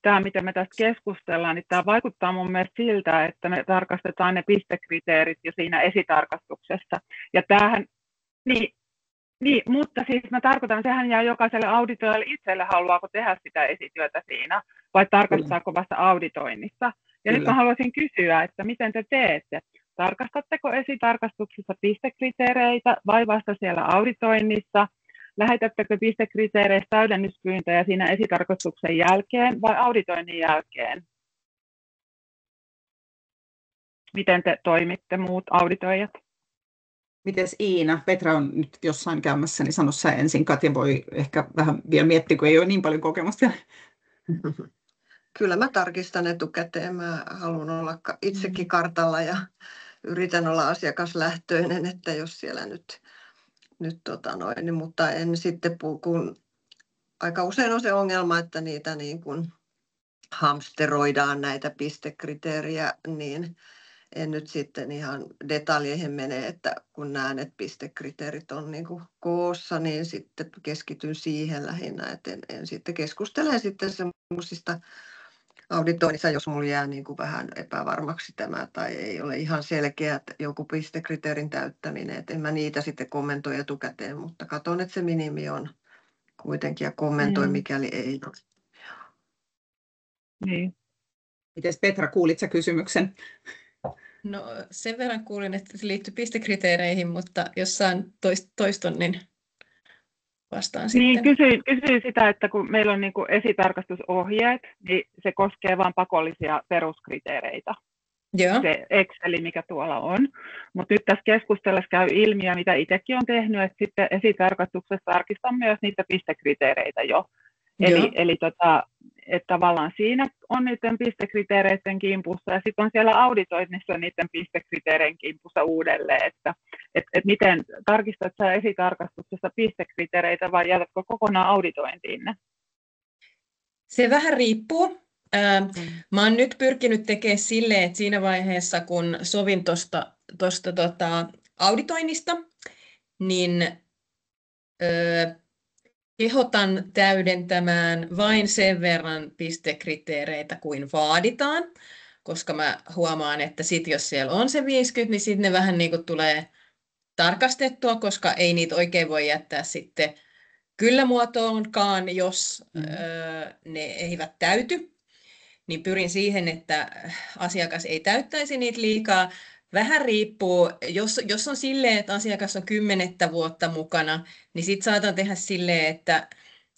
Speaker 4: tämä, mitä me tästä keskustellaan, niin tämä vaikuttaa mun mielestä siltä, että me tarkastetaan ne pistekriteerit jo siinä esitarkastuksessa. Ja tämähän, niin, mutta siis mä tarkoitan, sehän jää jokaiselle auditoijalle itselle, haluaako tehdä sitä esityötä siinä, vai tarkastaako vasta auditoinnissa. Ja nyt mä haluaisin kysyä, että miten te teette? Tarkastatteko esitarkastuksessa pistekriteereitä vai vasta siellä auditoinnissa? Lähetättekö pistekriteereistä täydennyspyyntöjä siinä esitarkastuksen jälkeen vai auditoinnin jälkeen? Miten te toimitte, muut auditoijat?
Speaker 1: Mites Iina? Petra on nyt jossain käymässä, niin sano sä ensin. Katja voi ehkä vähän vielä miettiä, kun ei ole niin paljon kokemusta.
Speaker 3: Kyllä mä tarkistan etukäteen. Mä haluan olla itsekin kartalla ja yritän olla asiakaslähtöinen, että jos siellä nyt niin, mutta en sitten, kun aika usein on se ongelma, että niitä niin kuin hamsteroidaan näitä pistekriteeriä, niin en nyt sitten ihan detaljeihin mene, että kun näen, että pistekriteerit on niin kuin koossa, niin sitten keskityn siihen lähinnä, että en sitten keskustele sitten semmoisista auditoinnissa, jos mulla jää niin kuin vähän epävarmaksi tämä tai ei ole ihan selkeä joku pistekriteerin täyttäminen, että en mä niitä sitten kommentoi etukäteen, mutta katson, että se minimi on kuitenkin ja kommentoin, mikäli ei ole.
Speaker 4: Niin.
Speaker 1: Mites Petra, kuulit sä kysymyksen?
Speaker 5: No sen verran kuulin, että se liittyy pistekriteereihin, mutta jos saan toiston, niin vastaan
Speaker 4: Niin,
Speaker 5: sitten.
Speaker 4: kysyin sitä, että kun meillä on niin kuin esitarkastusohjeet, niin se koskee vain pakollisia peruskriteereitä.
Speaker 5: Joo.
Speaker 4: Se Exceli, mikä tuolla on. Mutta nyt tässä keskustelussa käy ilmi, ja mitä itsekin olen tehnyt, että sitten esitarkastuksessa tarkistan myös niitä pistekriteereitä jo. Eli että tavallaan siinä on niiden pistekriteereiden kimpussa, ja sitten on siellä auditoinnissa niiden pistekriteereiden kimpussa uudelleen, että miten tarkistat sä esitarkastuksessa pistekriteereitä vai jätätkö kokonaan auditointiin ne?
Speaker 5: Se vähän riippuu. Mä oon nyt pyrkinyt tekemään silleen, että siinä vaiheessa, kun sovin tuosta auditoinnista, niin kehotan täydentämään vain sen verran pistekriteereitä kuin vaaditaan, koska mä huomaan, että jos siellä on se 50, niin sitten ne vähän niin kuin tulee tarkastettua, koska ei niitä oikein voi jättää sitten kyllä muotoonkaan, jos ne eivät täyty. Niin pyrin siihen, että asiakas ei täyttäisi niitä liikaa. Vähän riippuu, jos on silleen, että asiakas on 10 vuotta mukana, niin sitten saatan tehdä silleen, että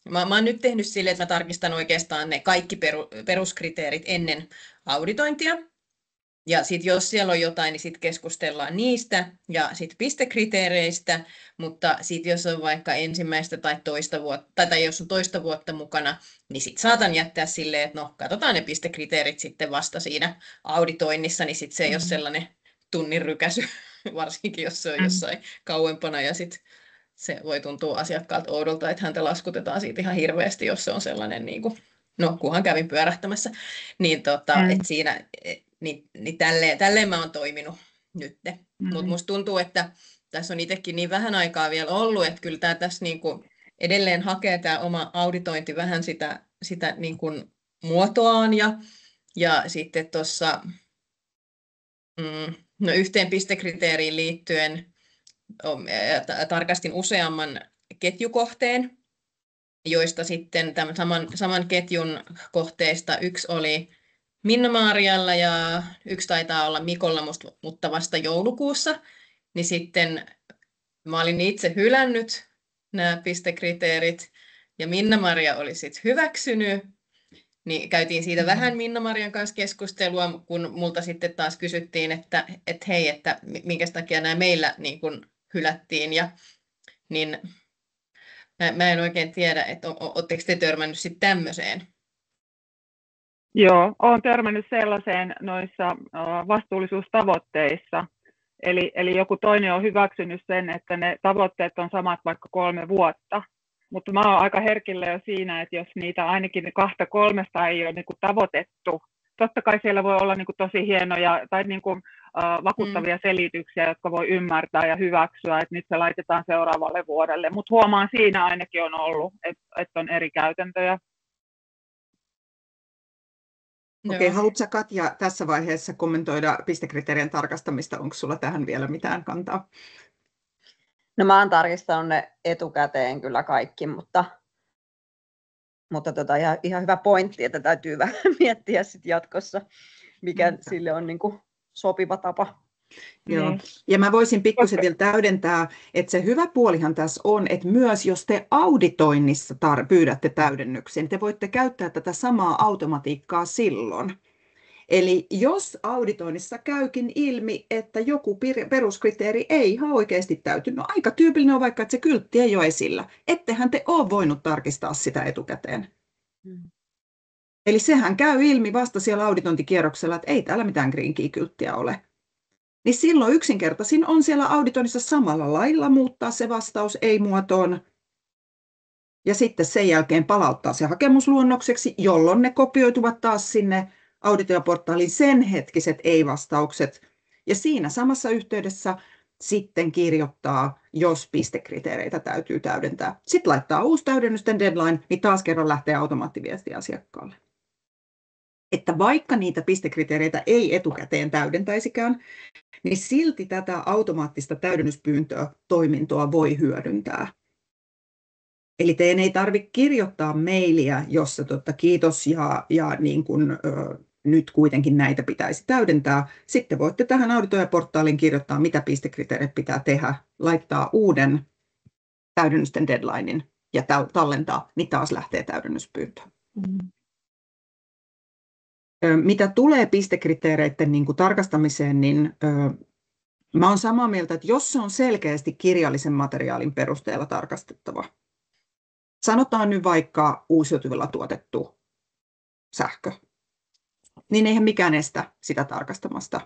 Speaker 5: mä oon nyt tehnyt silleen, että mä tarkistan oikeastaan ne kaikki peruskriteerit ennen auditointia. Ja sitten jos siellä on jotain, niin sitten keskustellaan niistä ja sitten pistekriteereistä, mutta sitten jos on vaikka ensimmäistä tai toista vuotta, tai jos on toista vuotta mukana, niin sitten saatan jättää silleen, että no katsotaan ne pistekriteerit sitten vasta siinä auditoinnissa, niin sitten se ei ole sellainen tunnin rykäsy, varsinkin jos se on jossain kauempana ja sitten se voi tuntua asiakkaalta oudolta, että häntä laskutetaan siitä ihan hirveästi, jos se on sellainen, niin kuin, no kunhan kävin pyörähtämässä, niin että siinä... Niin tälleen mä oon toiminut nyt. Mutta musta tuntuu, että tässä on itsekin niin vähän aikaa vielä ollut, että kyllä tämä tässä niinku edelleen hakee tämä oma auditointi vähän sitä niinku muotoaan. Ja sitten tuossa yhteen pistekriteeriin liittyen tarkastin useamman ketjukohteen, joista sitten tämän saman ketjun kohteista yksi oli Minna-Maarialla ja yksi taitaa olla Mikolla, mutta vasta joulukuussa, niin sitten mä olin itse hylännyt nämä pistekriteerit ja Minna-Maria oli sitten hyväksynyt, niin käytiin siitä vähän Minna-Marian kanssa keskustelua, kun multa sitten taas kysyttiin, että hei, että minkä takia nämä meillä niin kun hylättiin, niin mä en oikein tiedä, että oletteko te törmännyt sitten tämmöiseen?
Speaker 4: Joo, olen törmännyt sellaiseen noissa vastuullisuustavoitteissa. Eli joku toinen on hyväksynyt sen, että ne tavoitteet on samat vaikka 3 vuotta. Mutta mä olen aika herkillä jo siinä, että jos niitä ainakin 2-3 ei ole niin kuin tavoitettu. Totta kai siellä voi olla niin kuin tosi hienoja tai niin kuin, vakuuttavia selityksiä, jotka voi ymmärtää ja hyväksyä, että nyt se laitetaan seuraavalle vuodelle. Mutta huomaan siinä ainakin on ollut, että on eri käytäntöjä.
Speaker 1: Okei, haluatko Katja tässä vaiheessa kommentoida pistekriteerien tarkastamista? Onko sulla tähän vielä mitään kantaa?
Speaker 2: No mä oon tarkistanut ne etukäteen kyllä kaikki, mutta ihan hyvä pointti, että täytyy vähän miettiä sit jatkossa, mikä sille on niin kuin sopiva tapa.
Speaker 1: Joo. Ja mä voisin pikkusen vielä täydentää, että se hyvä puolihan tässä on, että myös jos te auditoinnissa pyydätte täydennyksen, te voitte käyttää tätä samaa automatiikkaa silloin. Eli jos auditoinnissa käykin ilmi, että joku peruskriteeri ei ihan oikeasti täyty, no aika tyypillinen on vaikka, että se kyltti ei ole esillä. Ettehän te ole voinut tarkistaa sitä etukäteen. Eli sehän käy ilmi vasta siellä auditointikierroksella, että ei täällä mitään green key-kylttiä ole. Niin silloin yksinkertaisin on siellä auditoinnissa samalla lailla muuttaa se vastaus ei-muotoon ja sitten sen jälkeen palauttaa se hakemusluonnokseksi, jolloin ne kopioituvat taas sinne auditoijaportaaliin sen hetkiset ei-vastaukset. Ja siinä samassa yhteydessä sitten kirjoittaa, jos pistekriteereitä täytyy täydentää. Sitten laittaa uusi täydennysten deadline, niin taas kerran lähtee automaattiviesti asiakkaalle. Että vaikka niitä pistekriteereitä ei etukäteen täydentäisikään, niin silti tätä automaattista täydennyspyyntöä toimintoa voi hyödyntää. Eli teidän ei tarvitse kirjoittaa mailia, jossa kiitos ja niin kuin, nyt kuitenkin näitä pitäisi täydentää. Sitten voitte tähän auditoijaportaaliin kirjoittaa, mitä pistekriteerit pitää tehdä, laittaa uuden täydennysten deadlinein ja tallentaa, niin taas lähtee täydennyspyyntö. Mitä tulee pistekriteereiden niin kuin tarkastamiseen, niin mä olen samaa mieltä, että jos se on selkeästi kirjallisen materiaalin perusteella tarkastettava, sanotaan nyt vaikka uusiutuvilla tuotettu sähkö, niin eihän mikään estä sitä tarkastamasta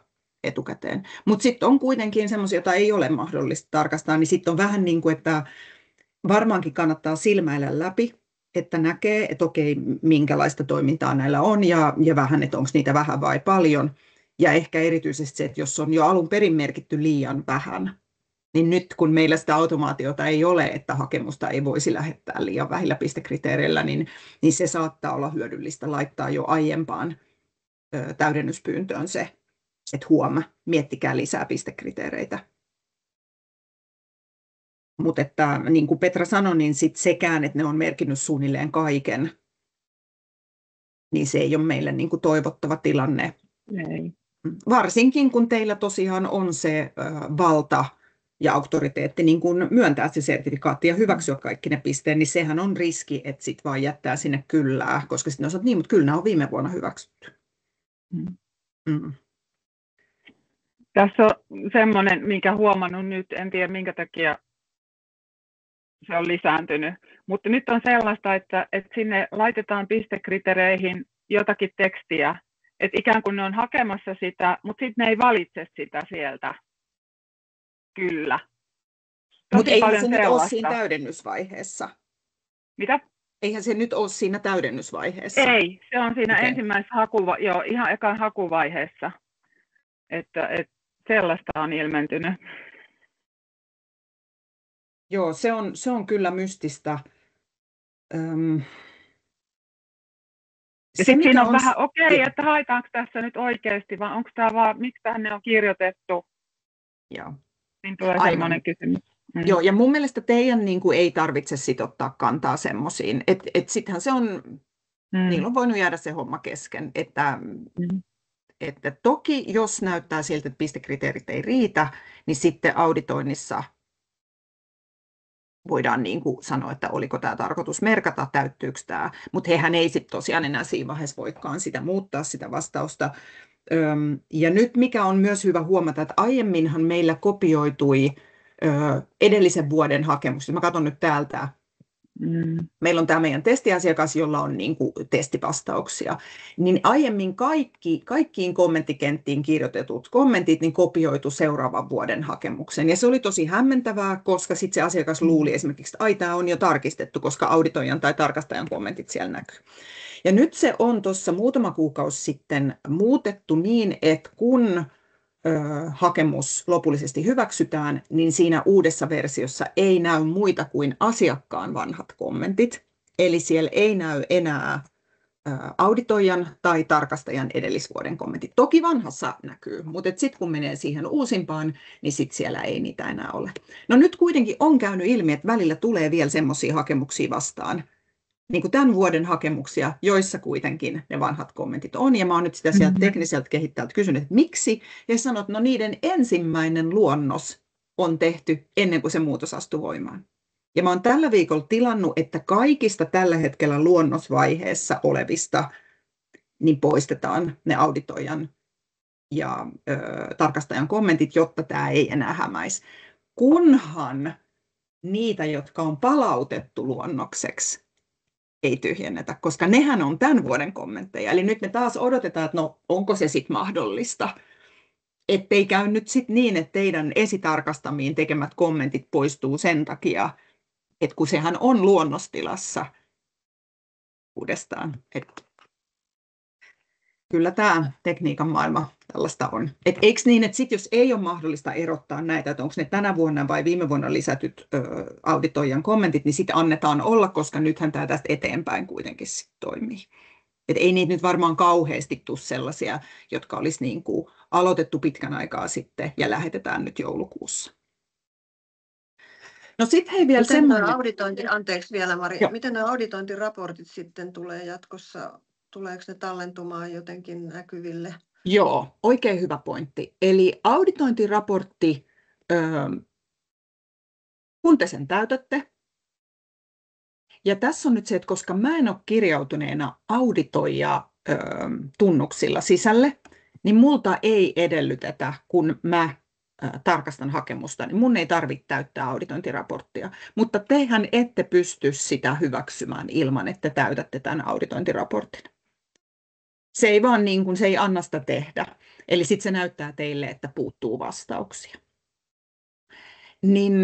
Speaker 1: etukäteen. Mutta sitten on kuitenkin semmoisia, joita ei ole mahdollista tarkastaa, niin sitten on vähän niin kuin, että varmaankin kannattaa silmäillä läpi, että näkee, että okei, minkälaista toimintaa näillä on ja vähän, että onko niitä vähän vai paljon. Ja ehkä erityisesti se, että jos on jo alun perin merkitty liian vähän, niin nyt kun meillä sitä automaatiota ei ole, että hakemusta ei voisi lähettää liian vähillä pistekriteereillä, niin se saattaa olla hyödyllistä laittaa jo aiempaan täydennyspyyntöön se, että miettikää lisää pistekriteereitä. Mutta että niin kuin Petra sanoi, niin sit sekään, että ne on merkinnyt suunnilleen kaiken, niin se ei ole meille niin kuin toivottava tilanne.
Speaker 4: Ei.
Speaker 1: Varsinkin kun teillä tosiaan on se valta ja auktoriteetti niin kuin myöntää se sertifikaatti ja hyväksyä kaikki ne pisteet, niin sehän on riski, että sitten vaan jättää sinne kyllää, koska sitten on sanonut, niin, mutta kyllä nämä on viime vuonna hyväksytty.
Speaker 4: Tässä on semmoinen, minkä huomannut nyt, en tiedä minkä takia se on lisääntynyt, mutta nyt on sellaista, että sinne laitetaan pistekriteereihin jotakin tekstiä, että ikään kuin ne on hakemassa sitä, mutta sitten ne ei valitse sitä sieltä. Kyllä.
Speaker 1: Mutta eihän se nyt ole siinä täydennysvaiheessa.
Speaker 4: Mitä?
Speaker 1: Eihän se nyt ole siinä täydennysvaiheessa.
Speaker 4: Ei, se on siinä ensimmäisessä ihan ekan hakuvaiheessa. Että sellaista on ilmentynyt.
Speaker 1: Joo, se on kyllä mystistä.
Speaker 4: Ja sitten siinä on vähän, että haetaanko tässä nyt oikeasti, vai onko tämä vaan, miksi tähän ne on kirjoitettu?
Speaker 1: Joo.
Speaker 4: Niin tulee semmoinen kysymys.
Speaker 1: Joo, ja mun mielestä teidän niin kuin ei tarvitse sit ottaa kantaa semmoisiin. Et sittenhän se on, niillä on voinut jäädä se homma kesken. Että toki jos näyttää siltä, että pistekriteerit ei riitä, niin sitten auditoinnissa voidaan niin kuin sanoa, että oliko tämä tarkoitus merkata, täyttyykö tämä. Mutta hehän ei sitten tosiaan enää siinä vaiheessa voikaan sitä muuttaa sitä vastausta. Ja nyt mikä on myös hyvä huomata, että aiemminhan meillä kopioitui edellisen vuoden hakemus. Mä katson nyt täältä. Meillä on tämä meidän testiasiakas, jolla on niin kuin testivastauksia. Niin aiemmin kaikkiin kommenttikenttiin kirjoitetut kommentit niin kopioitu seuraavan vuoden hakemuksen. Ja se oli tosi hämmentävää, koska sitten se asiakas luuli esimerkiksi, että tämä on jo tarkistettu, koska auditoijan tai tarkastajan kommentit siellä näkyy. Ja nyt se on tuossa muutama kuukausi sitten muutettu niin, että kun hakemus lopullisesti hyväksytään, niin siinä uudessa versiossa ei näy muita kuin asiakkaan vanhat kommentit. Eli siellä ei näy enää auditoijan tai tarkastajan edellisvuoden kommentit. Toki vanhassa näkyy, mutta sitten kun menee siihen uusimpaan, niin sitten siellä ei niitä enää ole. No nyt kuitenkin on käynyt ilmi, että välillä tulee vielä semmoisia hakemuksia vastaan, niin kuin tämän vuoden hakemuksia, joissa kuitenkin ne vanhat kommentit on. Ja mä oon nyt sitä sieltä tekniseltä kehittäjältä kysynyt, että miksi. Ja sanot, että no niiden ensimmäinen luonnos on tehty ennen kuin se muutos astui voimaan. Ja mä oon tällä viikolla tilannut, että kaikista tällä hetkellä luonnosvaiheessa olevista niin poistetaan ne auditoijan ja tarkastajan kommentit, jotta tämä ei enää hämäisi. Kunhan niitä, jotka on palautettu luonnokseksi, ei tyhjennetä, koska nehän on tämän vuoden kommentteja. Eli nyt me taas odotetaan, että no onko se sitten mahdollista. Ettei käy nyt sitten niin, että teidän esitarkastamiin tekemät kommentit poistuu sen takia, että kun sehän on luonnostilassa uudestaan. Kyllä tämä tekniikan maailma tällaista on. Eikö niin, että sitten jos ei ole mahdollista erottaa näitä, että onko ne tänä vuonna vai viime vuonna lisätyt auditoijan kommentit, niin sitten annetaan olla, koska nythän tämä tästä eteenpäin kuitenkin sit toimii. Et ei niitä nyt varmaan kauheasti tule sellaisia, jotka olisi niin kuin aloitettu pitkän aikaa sitten ja lähetetään nyt joulukuussa. No sitten hei vielä
Speaker 3: semmoinen. Anteeksi vielä Mari, miten nämä auditointiraportit sitten tulee jatkossa tuleeko ne tallentumaan jotenkin näkyville?
Speaker 1: Joo, oikein hyvä pointti. Eli auditointiraportti, kun te sen täytätte, ja tässä on nyt se, että koska mä en ole kirjautuneena auditoija-tunnuksilla sisälle, niin multa ei edellytetä, kun mä tarkastan hakemusta, niin mun ei tarvitse täyttää auditointiraporttia. Mutta tehän ette pysty sitä hyväksymään ilman, että täytätte tämän auditointiraportin. Se ei vaan niin kuin, se ei anna sitä tehdä. Eli sitten se näyttää teille, että puuttuu vastauksia. Niin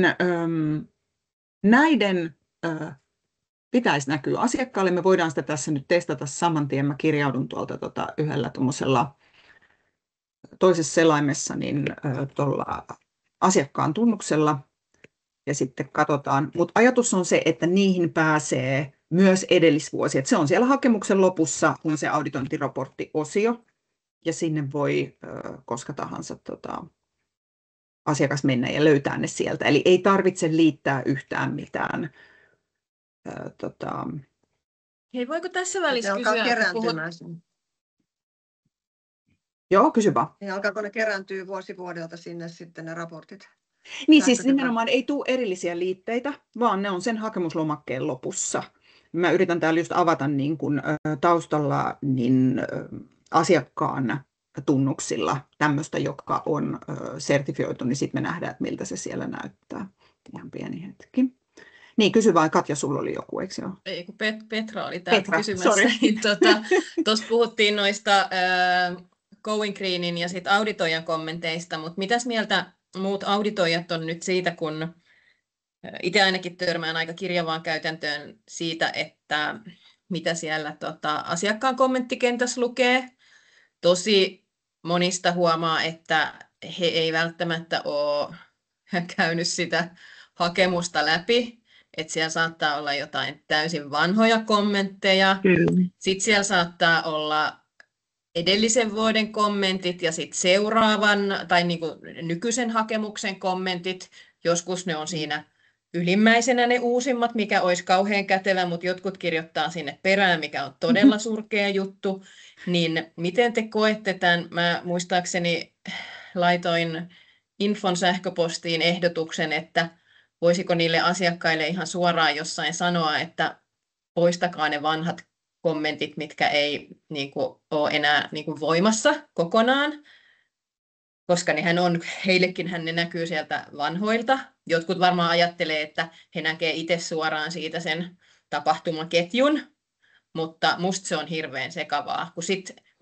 Speaker 1: näiden pitäisi näkyä asiakkaalle. Me voidaan sitä tässä nyt testata saman tien. Mä kirjaudun tuolta yhdellä tuommoisella toisessa selaimessa niin tuolla asiakkaan tunnuksella ja sitten katsotaan. Mutta ajatus on se, että niihin pääsee myös edellisvuosi. Et se on siellä hakemuksen lopussa, kun se auditointiraportti-osio ja sinne voi koska tahansa asiakas mennä ja löytää ne sieltä. Eli ei tarvitse liittää yhtään mitään.
Speaker 5: Hei, voiko tässä välissä
Speaker 3: alkaa
Speaker 5: kysyä,
Speaker 3: kerääntymään.
Speaker 1: Joo, kysy vaan.
Speaker 3: Ja alkaako ne kerääntyy vuosi vuodelta sinne sitten ne raportit?
Speaker 1: Niin siis nimenomaan ei tule erillisiä liitteitä, vaan ne on sen hakemuslomakkeen lopussa. Mä yritän täällä just avata niin kuin, taustalla niin, asiakkaan tunnuksilla tämmöistä, joka on sertifioitu, niin sitten me nähdään, että miltä se siellä näyttää. Ihan pieni hetki. Niin, kysy vaan, Katja, sulla oli joku, eikö joo?
Speaker 5: Ei, kun Petra oli täällä kysymässä. Tuossa puhuttiin noista Going Greenin ja sit auditoijan kommenteista, mutta mitäs mieltä muut auditoijat on nyt siitä, kun itse ainakin törmään aika kirjavaan käytäntöön siitä, että mitä siellä asiakkaan kommenttikentässä lukee. Tosi monista huomaa, että he ei välttämättä ole käynyt sitä hakemusta läpi, että siellä saattaa olla jotain täysin vanhoja kommentteja. Sitten siellä saattaa olla edellisen vuoden kommentit ja sitten seuraavan tai niinku nykyisen hakemuksen kommentit. Joskus ne on siinä ylimmäisenä ne uusimmat, mikä olisi kauhean kätevä, mutta jotkut kirjoittaa sinne perään, mikä on todella surkea juttu. Niin miten te koette tämän? Mä muistaakseni laitoin Infon sähköpostiin ehdotuksen, että voisiko niille asiakkaille ihan suoraan jossain sanoa, että poistakaa ne vanhat kommentit, mitkä ei ole enää voimassa kokonaan, koska heillekin ne näkyy sieltä vanhoilta. Jotkut varmaan ajattelee, että he näkee itse suoraan siitä sen tapahtumaketjun, mutta musta se on hirveän sekavaa, kun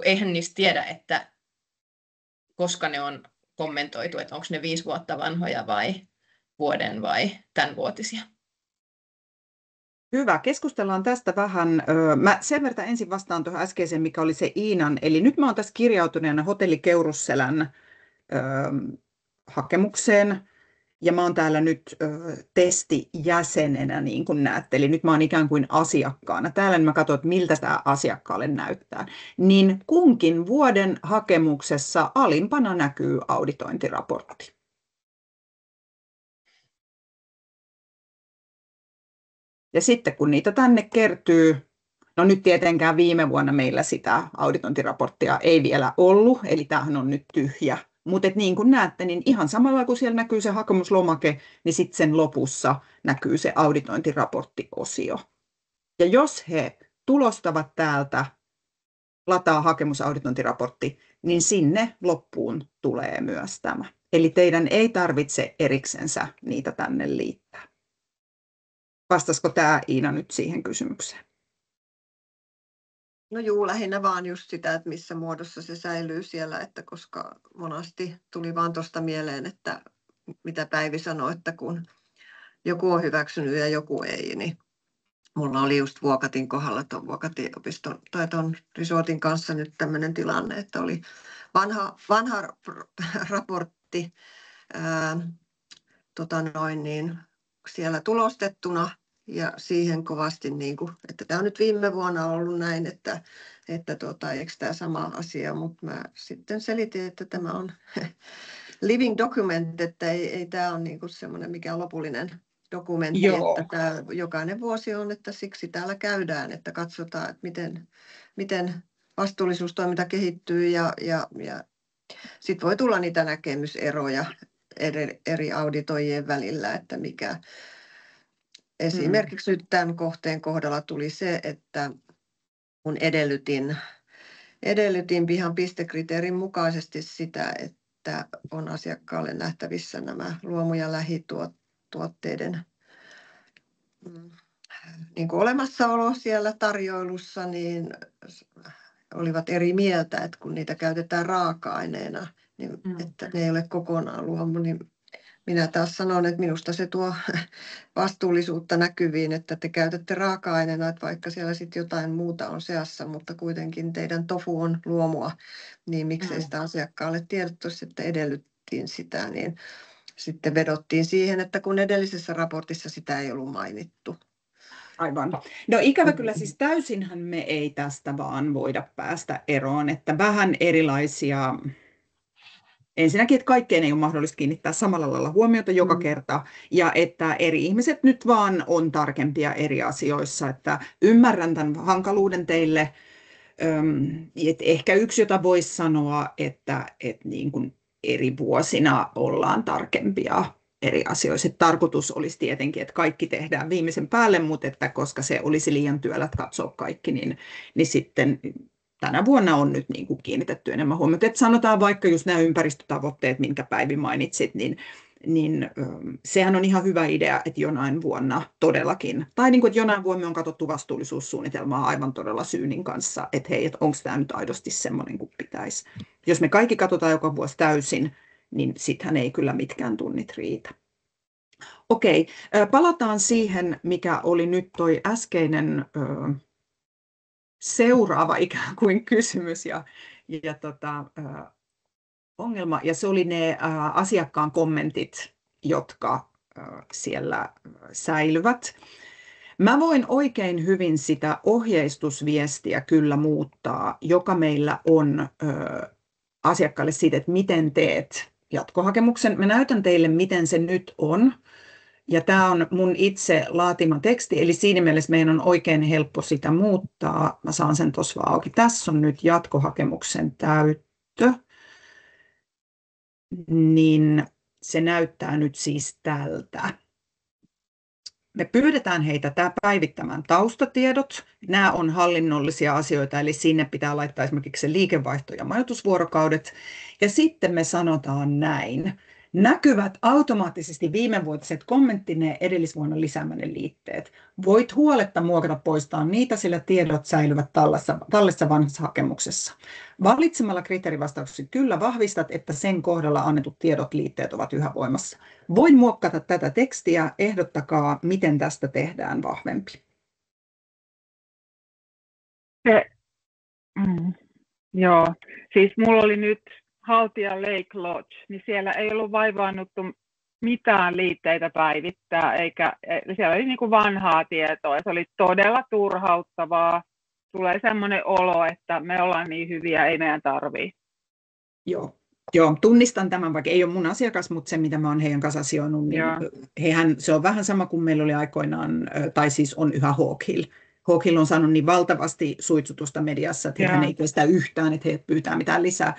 Speaker 5: eihän niistä tiedä, että koska ne on kommentoitu, että onko ne 5 vuotta vanhoja vai vuoden vai tämänvuotisia.
Speaker 1: Hyvä, keskustellaan tästä vähän. Mä sen verran ensin vastaan tuohon äskeiseen, mikä oli se Iinan. Eli nyt mä oon tässä kirjautuneena Hotelli Keurusselän hakemukseen. Ja mä oon täällä nyt testijäsenenä, niin kuin näette. Eli nyt mä oon ikään kuin asiakkaana. Täällä mä katson, että miltä tämä asiakkaalle näyttää. Niin kunkin vuoden hakemuksessa alimpana näkyy auditointiraportti. Ja sitten kun niitä tänne kertyy, no nyt tietenkään viime vuonna meillä sitä auditointiraporttia ei vielä ollut, eli tämähän on nyt tyhjä. Mutta niin kuin näette, niin ihan samalla kun siellä näkyy se hakemuslomake, niin sitten sen lopussa näkyy se auditointiraporttiosio. Ja jos he tulostavat täältä, lataa hakemusauditointiraportti, niin sinne loppuun tulee myös tämä. Eli teidän ei tarvitse eriksensä niitä tänne liittää. Vastasiko tämä Iina nyt siihen kysymykseen?
Speaker 3: No juu, lähinnä vaan just sitä, että missä muodossa se säilyy siellä, että koska monasti tuli vaan tuosta mieleen, että mitä Päivi sanoi, että kun joku on hyväksynyt ja joku ei, niin mulla oli just Vuokatin kohdalla tuon Vuokatin opiston tai tuon resortin kanssa nyt tämmöinen tilanne, että oli vanha raportti siellä tulostettuna. Ja siihen kovasti, että tämä on nyt viime vuonna ollut näin, että eikö tämä sama asia, mutta mä sitten selitin, että tämä on living document, että ei tämä ole semmoinen mikään lopullinen dokumentti,
Speaker 1: Joo.
Speaker 3: että tämä jokainen vuosi on, että siksi täällä käydään, että katsotaan, että miten vastuullisuustoiminta kehittyy ja sitten voi tulla niitä näkemyseroja eri auditoijien välillä, että mikä esimerkiksi nyt tämän kohteen kohdalla tuli se, että kun edellytin pihan pistekriteerin mukaisesti sitä, että on asiakkaalle nähtävissä nämä luomu- ja lähituotteiden niin kuin olemassaolo siellä tarjoilussa, niin olivat eri mieltä, että kun niitä käytetään raaka-aineena, niin että ne ei ole kokonaan luomu, niin minä taas sanon, että minusta se tuo vastuullisuutta näkyviin, että te käytätte raaka-aineena, että vaikka siellä sitten jotain muuta on seassa, mutta kuitenkin teidän tofu on luomua, niin miksei sitä asiakkaalle tiedottaisi, että edellyttiin sitä, niin sitten vedottiin siihen, että kun edellisessä raportissa sitä ei ollut mainittu.
Speaker 1: Aivan. No ikävä kyllä siis täysinhän me ei tästä vaan voida päästä eroon, että vähän erilaisia. Ensinnäkin, että kaikkeen ei ole mahdollista kiinnittää samalla lailla huomiota joka kerta, ja että eri ihmiset nyt vaan on tarkempia eri asioissa, että ymmärrän tämän hankaluuden teille. Että ehkä yksi, jota voisi sanoa, että niin kuin eri vuosina ollaan tarkempia eri asioissa. Että tarkoitus olisi tietenkin, että kaikki tehdään viimeisen päälle, mutta että koska se olisi liian työläs katsoa kaikki, niin sitten tänä vuonna on nyt niin kuin kiinnitetty enemmän huomiota. Että sanotaan vaikka just nämä ympäristötavoitteet, minkä Päivi mainitsit, niin sehän on ihan hyvä idea, että jonain vuonna todellakin, tai niin kuin, että jonain vuonna on katsottu vastuullisuussuunnitelmaa aivan todella syynin kanssa, että hei, että onko tämä nyt aidosti semmoinen kuin pitäisi. Jos me kaikki katsotaan joka vuosi täysin, niin sittenhän ei kyllä mitkään tunnit riitä. Okei, palataan siihen, mikä oli nyt toi äskeinen seuraava ikään kuin kysymys ja ongelma, ja se oli ne asiakkaan kommentit, jotka siellä säilyvät. Mä voin oikein hyvin sitä ohjeistusviestiä kyllä muuttaa, joka meillä on asiakkaalle siitä, että miten teet jatkohakemuksen. Mä näytän teille, miten se nyt on. Ja tämä on mun itse laatima teksti, eli siinä mielessä meidän on oikein helppo sitä muuttaa. Mä saan sen tuossa vaan auki. Tässä on nyt jatkohakemuksen täyttö. Niin se näyttää nyt siis tältä. Me pyydetään heitä päivittämään taustatiedot. Nämä on hallinnollisia asioita, eli sinne pitää laittaa esimerkiksi se liikevaihto- ja majoitusvuorokaudet. Ja sitten me sanotaan näin. Näkyvät automaattisesti viimevuotiset kommenttineen edellisvuonna lisäämänne liitteet. Voit huoletta muokata poistaa niitä, sillä tiedot säilyvät tallessa vanhassa hakemuksessa. Valitsemalla kriteerivastaukset kyllä vahvistat, että sen kohdalla annetut tiedot liitteet ovat yhä voimassa. Voin muokata tätä tekstiä, ehdottakaa, miten tästä tehdään vahvempi.
Speaker 4: Joo, siis mulla oli nyt Haltia Lake Lodge, niin siellä ei ollut vaivaannuttu mitään liitteitä päivittää, eikä siellä oli niin kuin vanhaa tietoa, ja se oli todella turhauttavaa. Tulee semmoinen olo, että me ollaan niin hyviä, ei meidän tarvitse.
Speaker 1: Joo, tunnistan tämän, vaikka ei ole mun asiakas, mutta se, mitä mä oon heidän kanssa asioinut, niin se on vähän sama kuin meillä oli aikoinaan, tai siis on yhä Hawk Hill. Hawk Hill on saanut niin valtavasti suitsutusta mediassa, että hän ei kestä yhtään, että he pyytää mitään lisää.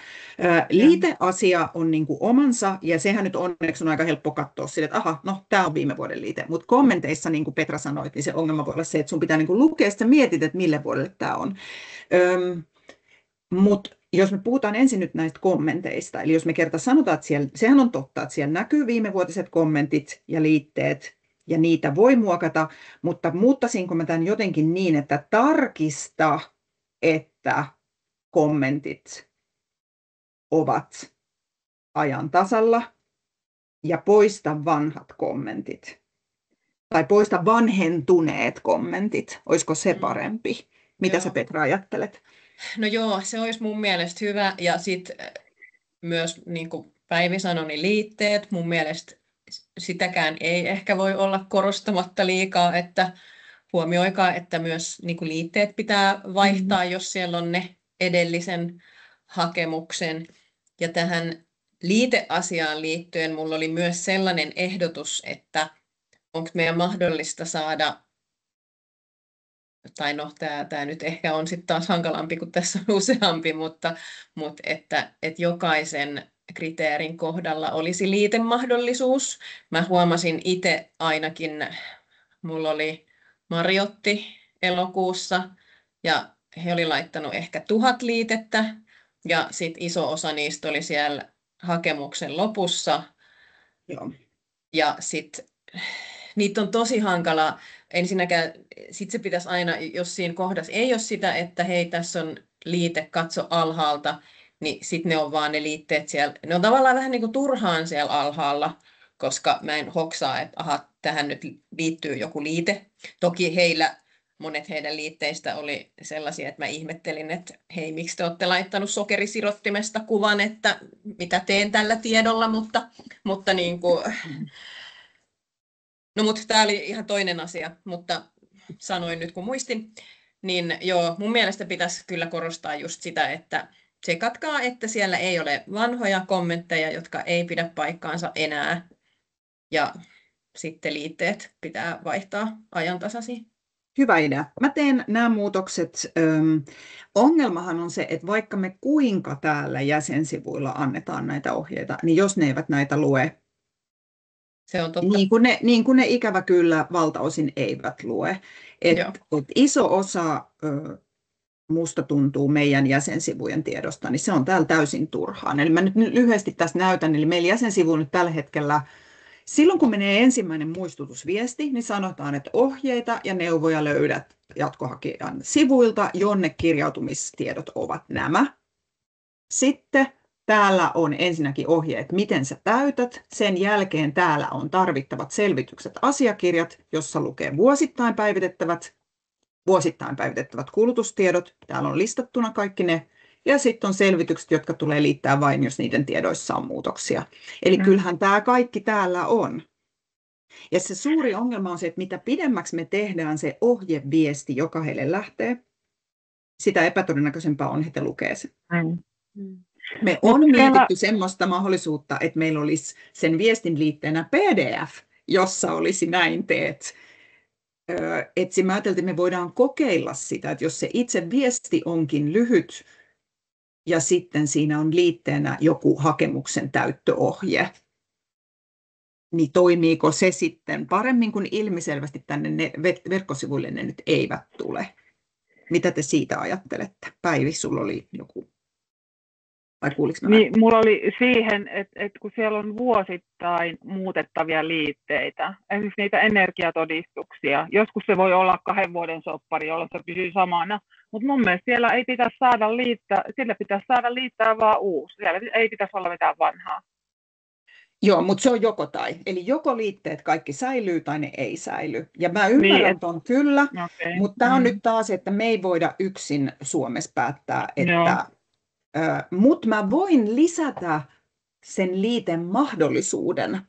Speaker 1: Liiteasia on niin kuin omansa, ja sehän nyt onneksi on aika helppo katsoa sille, että aha, no tämä on viime vuoden liite. Mutta kommenteissa, niin kuin Petra sanoi, niin se ongelma voi olla se, että sun pitää niin kuin lukea, että sä mietit, että mille vuodelle tämä on. Mutta jos me puhutaan ensin nyt näistä kommenteista, eli jos me kerta sanotaan, että sehän on totta, että siellä näkyy viimevuotiset kommentit ja liitteet, ja niitä voi muokata, mutta muuttaisinko mä tämän jotenkin niin, että tarkista, että kommentit ovat ajan tasalla, ja poista vanhat kommentit, tai poista vanhentuneet kommentit. Olisiko se parempi? Mitä sä, Petra, ajattelet?
Speaker 5: No joo, se olisi mun mielestä hyvä, ja sitten myös, niin kuin Päivi sanoi, niin liitteet, mun mielestä sitäkään ei ehkä voi olla korostamatta liikaa, että huomioikaa, että myös niin kuin liitteet pitää vaihtaa, jos siellä on ne edellisen hakemuksen. Ja tähän liiteasiaan liittyen mulla oli myös sellainen ehdotus, että onko meidän mahdollista saada, tai no tämä nyt ehkä on sitten taas hankalampi, kun tässä on useampi, mutta että jokaisen kriteerin kohdalla olisi liitemahdollisuus. Mä huomasin itse ainakin, mulla oli Mariotti elokuussa, ja he oli laittanut ehkä 1000 liitettä, ja sitten iso osa niistä oli siellä hakemuksen lopussa.
Speaker 1: Joo.
Speaker 5: Ja sitten niitä on tosi hankala. Ensinnäkään sit se pitäisi aina, jos siinä kohdassa ei ole sitä, että hei, tässä on liite, katso alhaalta, niin sitten ne on vaan ne liitteet siellä. Ne on tavallaan vähän niin kuin turhaan siellä alhaalla, koska mä en hoksaa, että aha, tähän nyt liittyy joku liite. Toki monet heidän liitteistä oli sellaisia, että mä ihmettelin, että hei, miksi te olette laittanut sokerisirottimesta kuvan, että mitä teen tällä tiedolla, mutta niin kuin, no mutta tämä oli ihan toinen asia, mutta sanoin nyt kun muistin, niin joo, mun mielestä pitäisi kyllä korostaa just sitä, että tsekatkaa, että siellä ei ole vanhoja kommentteja, jotka ei pidä paikkaansa enää, ja sitten liitteet pitää vaihtaa ajantasaisiin.
Speaker 1: Hyvä idea. Mä teen nämä muutokset. Ongelmahan on se, että vaikka me kuinka täällä jäsensivuilla annetaan näitä ohjeita, niin jos ne eivät näitä lue,
Speaker 5: Se on totta.
Speaker 1: niin kuin ne ikävä kyllä valtaosin eivät lue. Et iso osa musta tuntuu meidän jäsensivujen tiedosta, niin se on täällä täysin turhaan. Eli mä nyt lyhyesti tässä näytän, eli meillä jäsensivu nyt tällä hetkellä, silloin kun menee ensimmäinen muistutusviesti, niin sanotaan, että ohjeita ja neuvoja löydät jatkohakijan sivuilta, jonne kirjautumistiedot ovat nämä. Sitten täällä on ensinnäkin ohjeet, miten sä täytät. Sen jälkeen täällä on tarvittavat selvitykset, asiakirjat, jossa lukee vuosittain päivitettävät kulutustiedot. Täällä on listattuna kaikki ne. Ja sitten on selvitykset, jotka tulee liittää vain, jos niiden tiedoissa on muutoksia. Eli kyllähän tämä kaikki täällä on. Ja se suuri ongelma on se, että mitä pidemmäksi me tehdään se ohjeviesti, joka heille lähtee, sitä epätodennäköisempää on, että lukee sen. Me on mietitty semmoista mahdollisuutta, että meillä olisi sen viestin liitteenä PDF, jossa olisi näin teet. Että mä ajattelin, että me voidaan kokeilla sitä, että jos se itse viesti onkin lyhyt ja sitten siinä on liitteenä joku hakemuksen täyttöohje, niin toimiiko se sitten paremmin kuin ilmiselvästi tänne verkkosivuille ne nyt eivät tule. Mitä te siitä ajattelette? Päivi, sulla oli joku. Vai kuuliko mä?
Speaker 4: Niin, mulla oli siihen, että kun siellä on vuosittain muutettavia liitteitä, esimerkiksi niitä energiatodistuksia, joskus se voi olla 2 vuoden soppari, jolloin se pysyy samana, mutta mun mielestä siellä ei pitäisi saada liittää, sillä pitäisi saada liittää vaan uusi, siellä ei pitäisi olla mitään vanhaa.
Speaker 1: Joo, mutta se on joko tai. Eli joko liitteet kaikki säilyy tai ne ei säily. Ja mä ymmärrän ton kyllä, mutta tämä on nyt taas, että me ei voida yksin Suomessa päättää, että mutta mä voin lisätä sen liiteen mahdollisuuden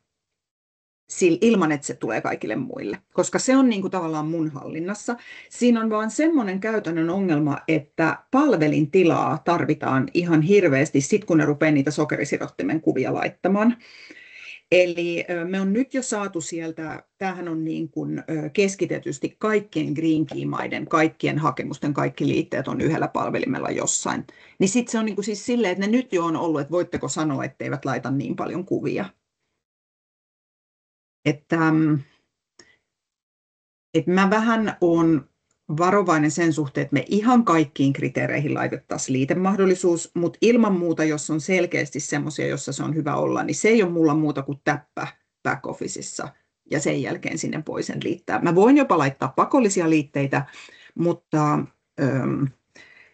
Speaker 1: ilman, että se tulee kaikille muille, koska se on niin kuin tavallaan mun hallinnassa. Siinä on vaan semmoinen käytännön ongelma, että palvelintilaa tarvitaan ihan hirveästi sit, kun ne rupeaa niitä sokerisirottimen kuvia laittamaan. Eli me on nyt jo saatu sieltä, tämähän on niin kuin keskitetysti kaikkien Green Key-maiden, kaikkien hakemusten, kaikki liitteet on yhdellä palvelimella jossain. Niin sitten se on niin kuin siis silleen, että ne nyt jo on ollut, että voitteko sanoa, etteivät laita niin paljon kuvia. Että mä vähän olen varovainen sen suhteen, että me ihan kaikkiin kriteereihin laitettaisiin liitemahdollisuus, mutta ilman muuta, jos on selkeästi semmoisia, jossa se on hyvä olla, niin se ei ole mulla muuta kuin täppä back-officeissa ja sen jälkeen sinne voi sen liittää. Mä voin jopa laittaa pakollisia liitteitä, mutta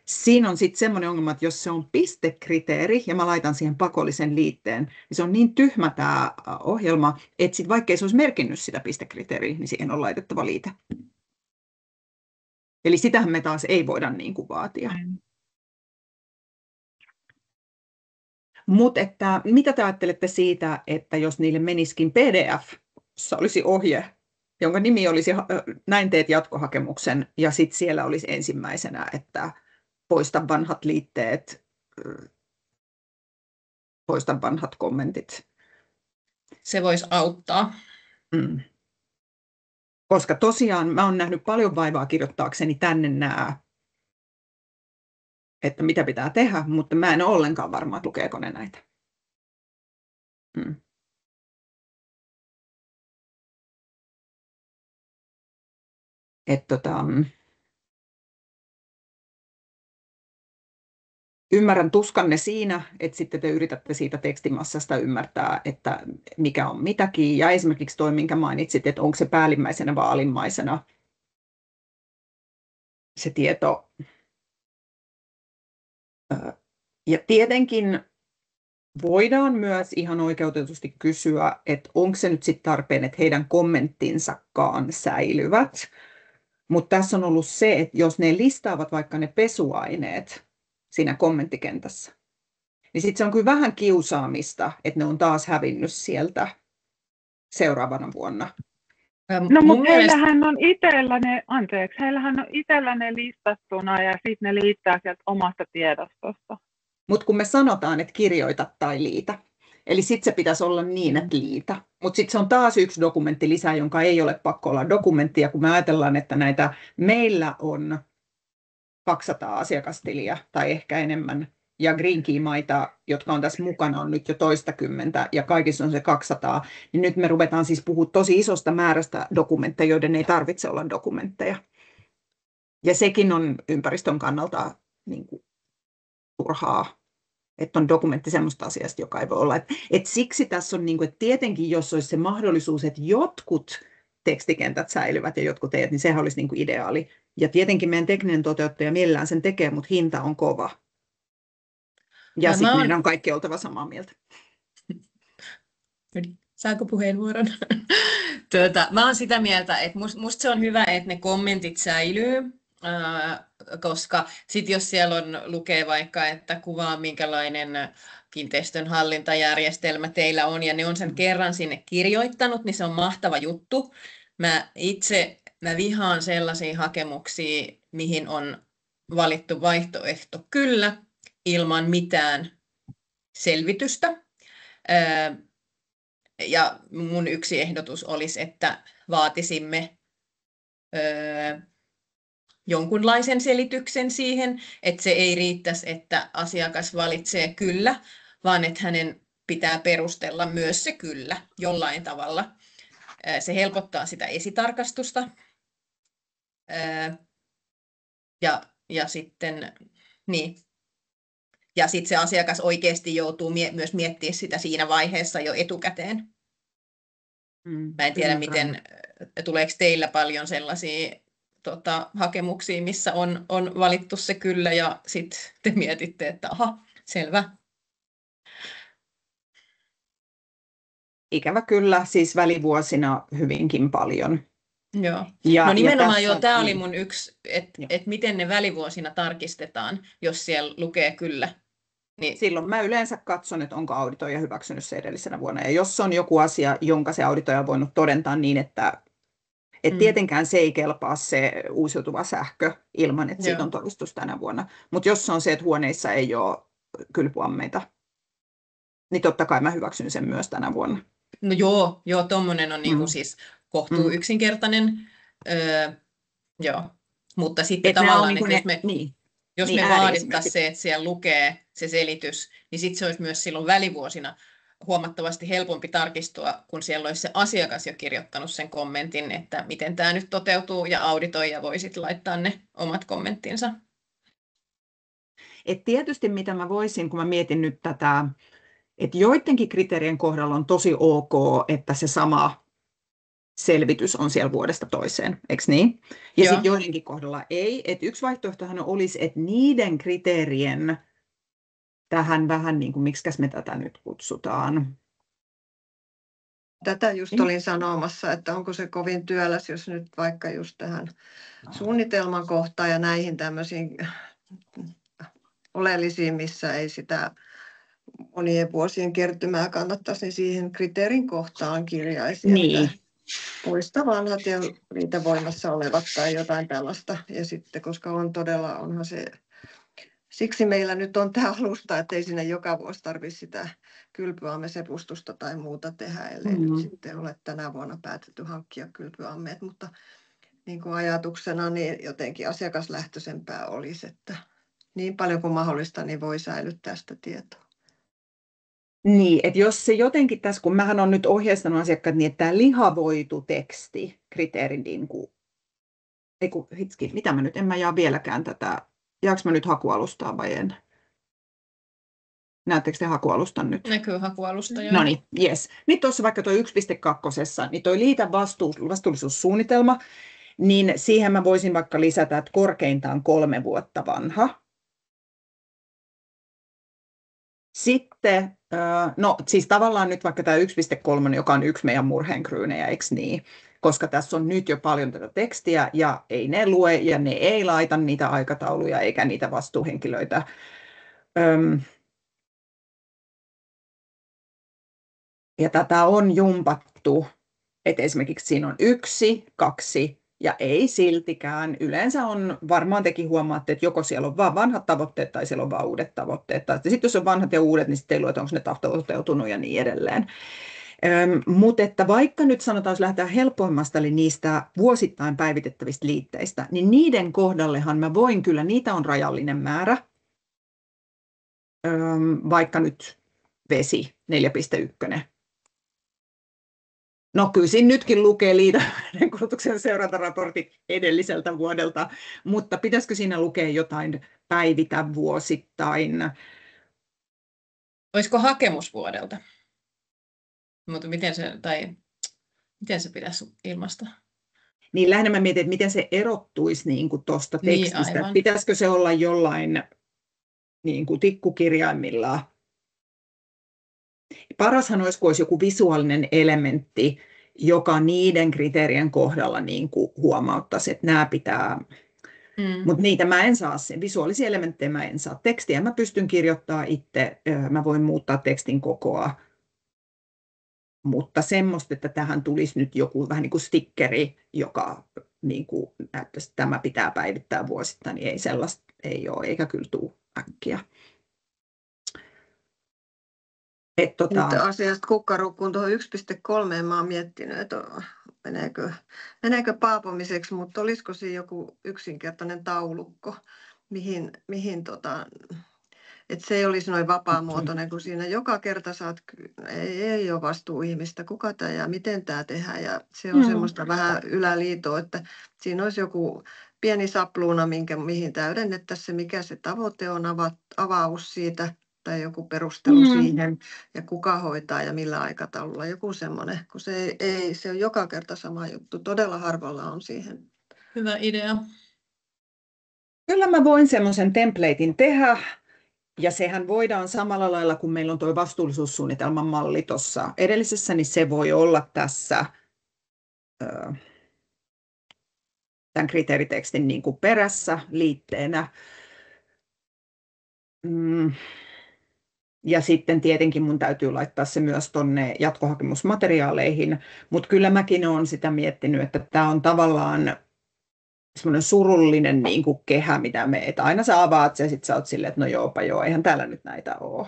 Speaker 1: siinä on sitten semmoinen ongelma, että jos se on pistekriteeri ja mä laitan siihen pakollisen liitteen, niin se on niin tyhmä tämä ohjelma, että sit vaikka ei se olisi merkinnyt sitä pistekriteeriä, niin siihen on laitettava liite. Eli sitähän me taas ei voida niin kuin vaatia. Mutta mitä te ajattelette siitä, että jos niille menisikin PDF, jossa olisi ohje, jonka nimi olisi näin teet jatkohakemuksen, ja sitten siellä olisi ensimmäisenä, että poista vanhat liitteet, poista vanhat kommentit.
Speaker 5: Se voisi auttaa.
Speaker 1: Koska tosiaan mä oon nähnyt paljon vaivaa kirjoittaakseni tänne nämä, että mitä pitää tehdä, mutta mä en ole ollenkaan varma, että lukeeko ne näitä. Ymmärrän tuskanne siinä, että sitten te yritätte siitä tekstimassasta ymmärtää, että mikä on mitäkin. Ja esimerkiksi toi, minkä mainitsit, että onko se päällimmäisenä vai alimmaisena se tieto. Ja tietenkin voidaan myös ihan oikeutetusti kysyä, että onko se nyt sitten tarpeen, että heidän kommenttinsakaan säilyvät. Mutta tässä on ollut se, että jos ne listaavat vaikka ne pesuaineet siinä kommenttikentässä, niin sitten se on kyllä vähän kiusaamista, että ne on taas hävinnyt sieltä seuraavana vuonna.
Speaker 4: No mutta heillähän on itsellä ne listattuna ja sitten ne liittää sieltä omasta tiedostosta.
Speaker 1: Mutta kun me sanotaan, että kirjoita tai liitä, eli sitten se pitäisi olla niin, että liitä. Mutta sitten se on taas yksi dokumentti lisää, jonka ei ole pakko olla dokumentti. Ja kun me ajatellaan, että näitä meillä on 200 asiakastiliä tai ehkä enemmän, ja Green Key-maita, jotka on tässä mukana, on nyt jo toistakymmentä, ja kaikissa on se 200, niin nyt me ruvetaan siis puhumaan tosi isosta määrästä dokumentteja, joiden ei tarvitse olla dokumentteja. Ja sekin on ympäristön kannalta niin kuin turhaa, että on dokumentti semmoista asiasta, joka ei voi olla. Et siksi tässä on, niin kuin, että tietenkin jos olisi se mahdollisuus, että jotkut tekstikentät säilyvät ja jotkut eivät, niin sehän olisi niin kuin ideaali. Ja tietenkin meidän tekninen toteuttaja mielellään sen tekee, mutta hinta on kova. Ja sitten meidän on kaikki oltava samaa mieltä.
Speaker 5: Saanko puheenvuoron? Mä oon sitä mieltä, että musta se on hyvä, että ne kommentit säilyy, koska sit jos siellä lukee vaikka, että kuvaa minkälainen kiinteistön hallintajärjestelmä teillä on, ja ne on sen kerran sinne kirjoittanut, niin se on mahtava juttu. Mä vihaan sellaisia hakemuksia, mihin on valittu vaihtoehto kyllä, ilman mitään selvitystä. Ja mun yksi ehdotus olisi, että vaatisimme jonkunlaisen selityksen siihen, että se ei riittäisi, että asiakas valitsee kyllä, vaan että hänen pitää perustella myös se kyllä jollain tavalla. Se helpottaa sitä esitarkastusta. Ja sitten niin. Ja sitten se asiakas oikeasti joutuu myös miettimään sitä siinä vaiheessa jo etukäteen. Mä en tiedä, tuleeko teillä paljon sellaisia hakemuksia, missä on valittu se kyllä ja sitten te mietitte, että aha, selvä.
Speaker 1: Ikävä kyllä, siis välivuosina hyvinkin paljon.
Speaker 5: Joo. No nimenomaan tämä oli mun yksi, että miten ne välivuosina tarkistetaan, jos siellä lukee kyllä.
Speaker 1: Niin silloin mä yleensä katson, että onko auditoija hyväksynyt se edellisenä vuonna. Ja jos on joku asia, jonka se auditoija on voinut todentaa niin, että tietenkään se ei kelpaa se uusiutuva sähkö ilman, että siitä on todistus tänä vuonna. Mutta jos on se, että huoneissa ei ole kylpyammeita, niin totta kai mä hyväksyn sen myös tänä vuonna.
Speaker 5: No joo, tommonen on niinku siis kohtuu yksinkertainen. Joo. Mutta sitten tavallaan, että jos me vaadittaisiin se, että siellä lukee se selitys, niin sitten se olisi myös silloin välivuosina huomattavasti helpompi tarkistua, kun siellä olisi se asiakas jo kirjoittanut sen kommentin, että miten tämä nyt toteutuu, ja auditoija voi sitten laittaa ne omat kommenttinsa.
Speaker 1: Et tietysti mitä mä voisin, kun mä mietin nyt tätä, että joidenkin kriteerien kohdalla on tosi ok, että se sama selvitys on siellä vuodesta toiseen, eikö niin? Ja sitten joidenkin kohdalla ei. Et yksi vaihtoehtohan olisi, että niiden kriteerien tähän vähän niin kuin, miksikäs me tätä nyt kutsutaan?
Speaker 3: Tätä just olin sanomassa, että onko se kovin työläs, jos nyt vaikka just tähän suunnitelman kohtaan ja näihin tämmöisiin oleellisiin, missä ei sitä monien vuosien kertymää kannattaisi, niin siihen kriteerin kohtaan kirjaisi.
Speaker 1: Niin.
Speaker 3: Muista vanhat ja niitä voimassa olevat tai jotain tällaista. Ja sitten, koska onhan siksi meillä nyt on tämä alusta, että ei sinne joka vuosi tarvitse sitä kylpyammesepustusta tai muuta tehdä, ellei nyt sitten ole tänä vuonna päätetty hankkia kylpyammeet, mutta niin kuin ajatuksena niin jotenkin asiakaslähtöisempää olisi, että niin paljon kuin mahdollista niin voi säilyttää sitä tietoa.
Speaker 1: Niin, että jos se jotenkin tässä, kun mähän on nyt ohjeistanut asiakkaat niin, että tämä lihavoitu teksti kriteeri, niin kuin, mitä mä nyt, en mä jaa vieläkään tätä, jaanko mä nyt hakualustaa vai en? Näettekö te hakualustan nyt?
Speaker 5: Näkyy hakualusta, joo.
Speaker 1: No niin, jes. Nyt tuossa vaikka tuo 1.2, niin toi liitä vastuullisuussuunnitelma, niin siihen mä voisin vaikka lisätä, että korkeintaan 3 vuotta vanha. Sitten, no siis tavallaan nyt vaikka tämä 1.3, joka on yksi meidän murheenkryynejä, eikö niin? Koska tässä on nyt jo paljon tätä tekstiä ja ei ne lue ja ne ei laita niitä aikatauluja eikä niitä vastuuhenkilöitä. Ja tätä on jumpattu, että esimerkiksi siinä on 1, 2 ja ei siltikään. Yleensä on, varmaan tekin huomaatte, että joko siellä on vain vanhat tavoitteet tai siellä on vain uudet tavoitteet. Sitten jos on vanhat ja uudet, niin sitten ei lue, että onko ne toteutunut ja niin edelleen. Mutta että vaikka nyt sanotaan, jos lähdetään helpoimmasta, eli niistä vuosittain päivitettävistä liitteistä, niin niiden kohdallehan mä voin kyllä, niitä on rajallinen määrä, vaikka nyt vesi 4.1. No kyllä siinä nytkin lukee liitännäinen kulutuksen seurantaraportit edelliseltä vuodelta, mutta pitäisikö siinä lukea jotain päivitä vuosittain?
Speaker 5: Olisiko hakemusvuodelta? Mutta miten se pitäisi ilmaista?
Speaker 1: Niin lähinnä mä mietin, että miten se erottuisi niin kuin tuosta tekstistä.
Speaker 5: Niin,
Speaker 1: pitäisikö se olla jollain niin kuin tikkukirjaimilla? Parashan olisi, kun olisi joku visuaalinen elementti, joka niiden kriteerien kohdalla niin kuin huomauttaisi, että nämä pitää. Mutta niitä mä en saa, visuaalisia elementtejä mä en saa. Tekstiä mä pystyn kirjoittamaan itse, mä voin muuttaa tekstin kokoa. Mutta semmoista, että tähän tulisi nyt joku vähän niin kuin stickeri, joka niin kuin näyttäisi, että tämä pitää päivittää vuosittain, niin ei sellaista ei ole, eikä kyllä tule äkkiä.
Speaker 3: Mutta asiasta kukkarukkuun tuohon 1.3 mä oon miettinyt, että meneekö paapomiseksi, mutta olisiko siinä joku yksinkertainen taulukko, mihin että se ei olisi noin vapaamuotoinen, kun siinä joka kerta ei ole vastuuihmistä, kuka tämä ja miten tämä tehdään. Ja se on semmoista vähän yläliitoa, että siinä olisi joku pieni sapluuna, mihin täydennettäisiin se, mikä se tavoite on, avaus siitä tai joku perustelu siihen ja kuka hoitaa ja millä aikataululla. Joku semmoinen, kun se on joka kerta sama juttu. Todella harvalla on siihen.
Speaker 5: Hyvä idea.
Speaker 1: Kyllä mä voin semmoisen templatein tehdä. Ja sehän voidaan samalla lailla, kun meillä on tuo vastuullisuussuunnitelman malli tuossa edellisessä, niin se voi olla tässä tämän kriteeritekstin niin kuin perässä liitteenä. Ja sitten tietenkin mun täytyy laittaa se myös tuonne jatkohakemusmateriaaleihin, mutta kyllä mäkin olen sitä miettinyt, että tämä on tavallaan semmoinen surullinen niin kuin kehä, mitä että aina sä avaat ja sitten sä oot silleen, että no joo, eihän täällä nyt näitä ole.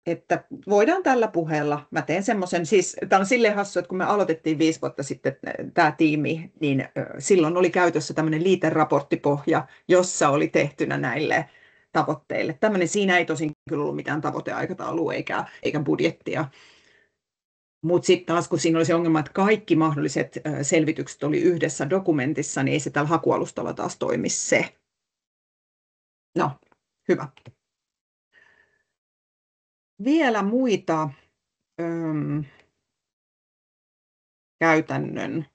Speaker 1: Että voidaan tällä puheella, mä teen semmoisen, siis tämä on silleen hassu, että kun me aloitettiin 5 vuotta sitten tämä tiimi, niin silloin oli käytössä tämmöinen liiteraporttipohja, jossa oli tehtynä näille tavoitteille. Tämmöinen, siinä ei tosin kyllä ollut mitään tavoiteaikataulua eikä budjettia. Mutta sitten taas, kun siinä oli se ongelma, että kaikki mahdolliset selvitykset oli yhdessä dokumentissa, niin ei se tällä hakualustalla taas toimi se. No, hyvä. Vielä muita käytännön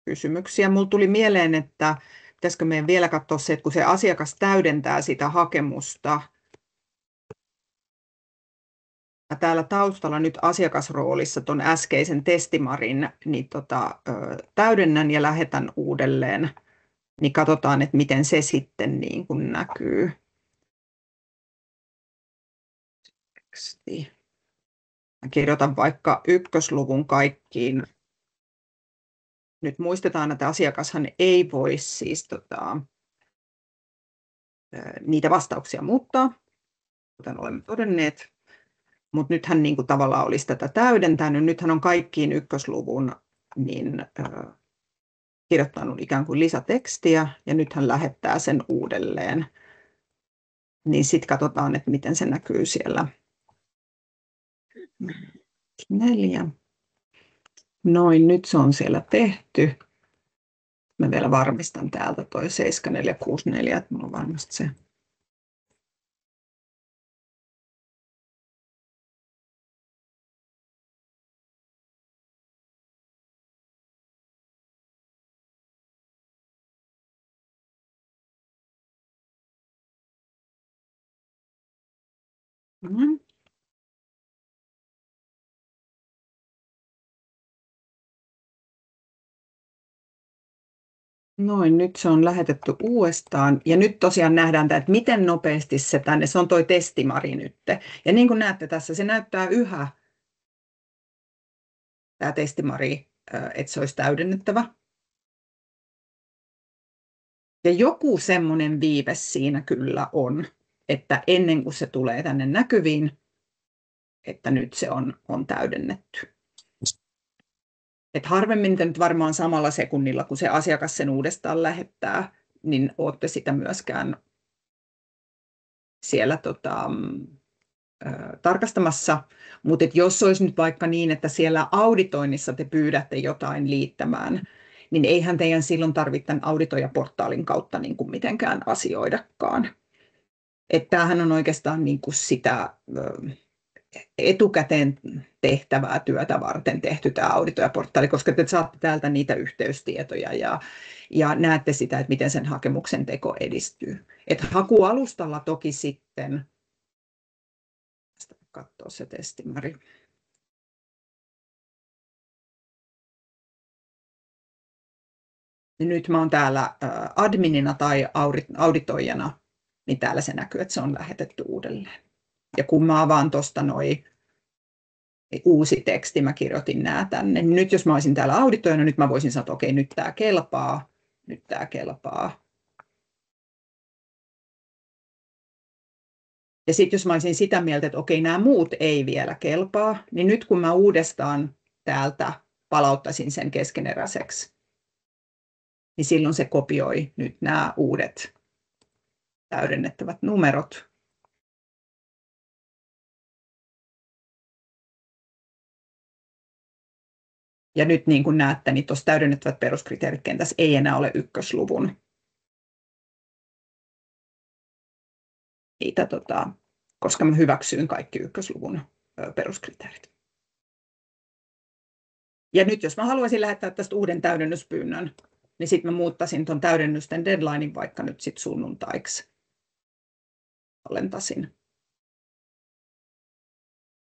Speaker 1: kysymyksiä. Mulla tuli mieleen, että pitäisikö meidän vielä katsoa se, että kun se asiakas täydentää sitä hakemusta, täällä taustalla nyt asiakasroolissa tuon äskeisen testimarin niin täydennän ja lähetän uudelleen, niin katsotaan, että miten se sitten niin kuin näkyy. Mä kirjoitan vaikka 1-luvun kaikkiin. Nyt muistetaan, että asiakashan ei voi siis niitä vastauksia muuttaa, kuten olemme todenneet. Mutta nyt hän niin kuin tavallaan olisi tätä täydentänyt. Nyt hän on kaikkiin ykkösluvun niin, kirjoittanut ikään kuin lisätekstiä, ja nyt hän lähettää sen uudelleen. Niin sitten katsotaan, että miten se näkyy siellä. 4. Noin, nyt se on siellä tehty. Mä vielä varmistan täältä toi 7464, että mulla on varmasti se. Noin, nyt se on lähetetty uudestaan. Ja nyt tosiaan nähdään, että miten nopeasti se tänne, se on toi testimari nyt. Ja niin kuin näette tässä, se näyttää yhä, tämä testimari, että se olisi täydennettävä. Ja joku semmoinen viive siinä kyllä on, että ennen kuin se tulee tänne näkyviin, että nyt se on täydennetty. Et harvemmin te nyt varmaan samalla sekunnilla, kun se asiakas sen uudestaan lähettää, niin olette sitä myöskään siellä tarkastamassa. Mutta jos olisi nyt vaikka niin, että siellä auditoinnissa te pyydätte jotain liittämään, niin eihän teidän silloin tarvitse tämän auditoijaportaalin kautta niin kuin mitenkään asioidakaan. Että tämähän on oikeastaan niin kuin sitä etukäteen tehtävää työtä varten tehty tämä auditoijaportaali, koska te saatte täältä niitä yhteystietoja ja näette sitä, että miten sen hakemuksen teko edistyy. Et hakualustalla toki sitten, katsoa se testimari. Ja nyt mä oon täällä adminina tai auditoijana, niin täällä se näkyy, että se on lähetetty uudelleen. Ja kun mä avaan tuosta uusi teksti, mä kirjoitin nämä tänne. Niin nyt jos mä olisin täällä auditoijana, nyt mä voisin sanoa, että okei, nyt tämä kelpaa, nyt tämä kelpaa. Ja sitten jos mä olisin sitä mieltä, että okei, nämä muut ei vielä kelpaa, niin nyt kun mä uudestaan täältä palauttaisin sen keskeneräiseksi, niin silloin se kopioi nyt nämä uudet täydennettävät numerot. Ja nyt niin kuin näette, niin tuossa täydennettävät peruskriteerit kentässä ei enää ole ykkösluvun. Niitä, koska mä hyväksyin kaikki ykkösluvun peruskriteerit. Ja nyt jos mä haluaisin lähettää tästä uuden täydennyspyynnön, niin sitten mä muuttaisin tuon täydennysten deadlinein vaikka nyt sitten sunnuntaiksi. Tallentasin.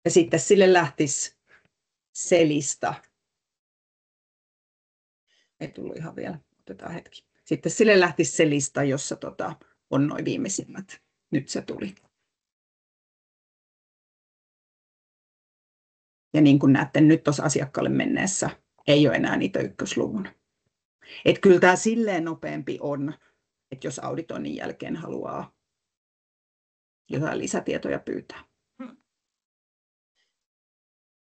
Speaker 1: Ja sitten sille lähtisi se lista. Ei tullut ihan vielä, otetaan hetki. Sitten sille lähtisi se lista, jossa on noin viimeisimmät. Nyt se tuli. Ja niin kuin näette, nyt tuossa asiakkaalle menneessä ei ole enää niitä ykkösluvun. Että kyllä tämä silleen nopeampi on, että jos auditoinnin jälkeen haluaa jotain lisätietoja pyytää.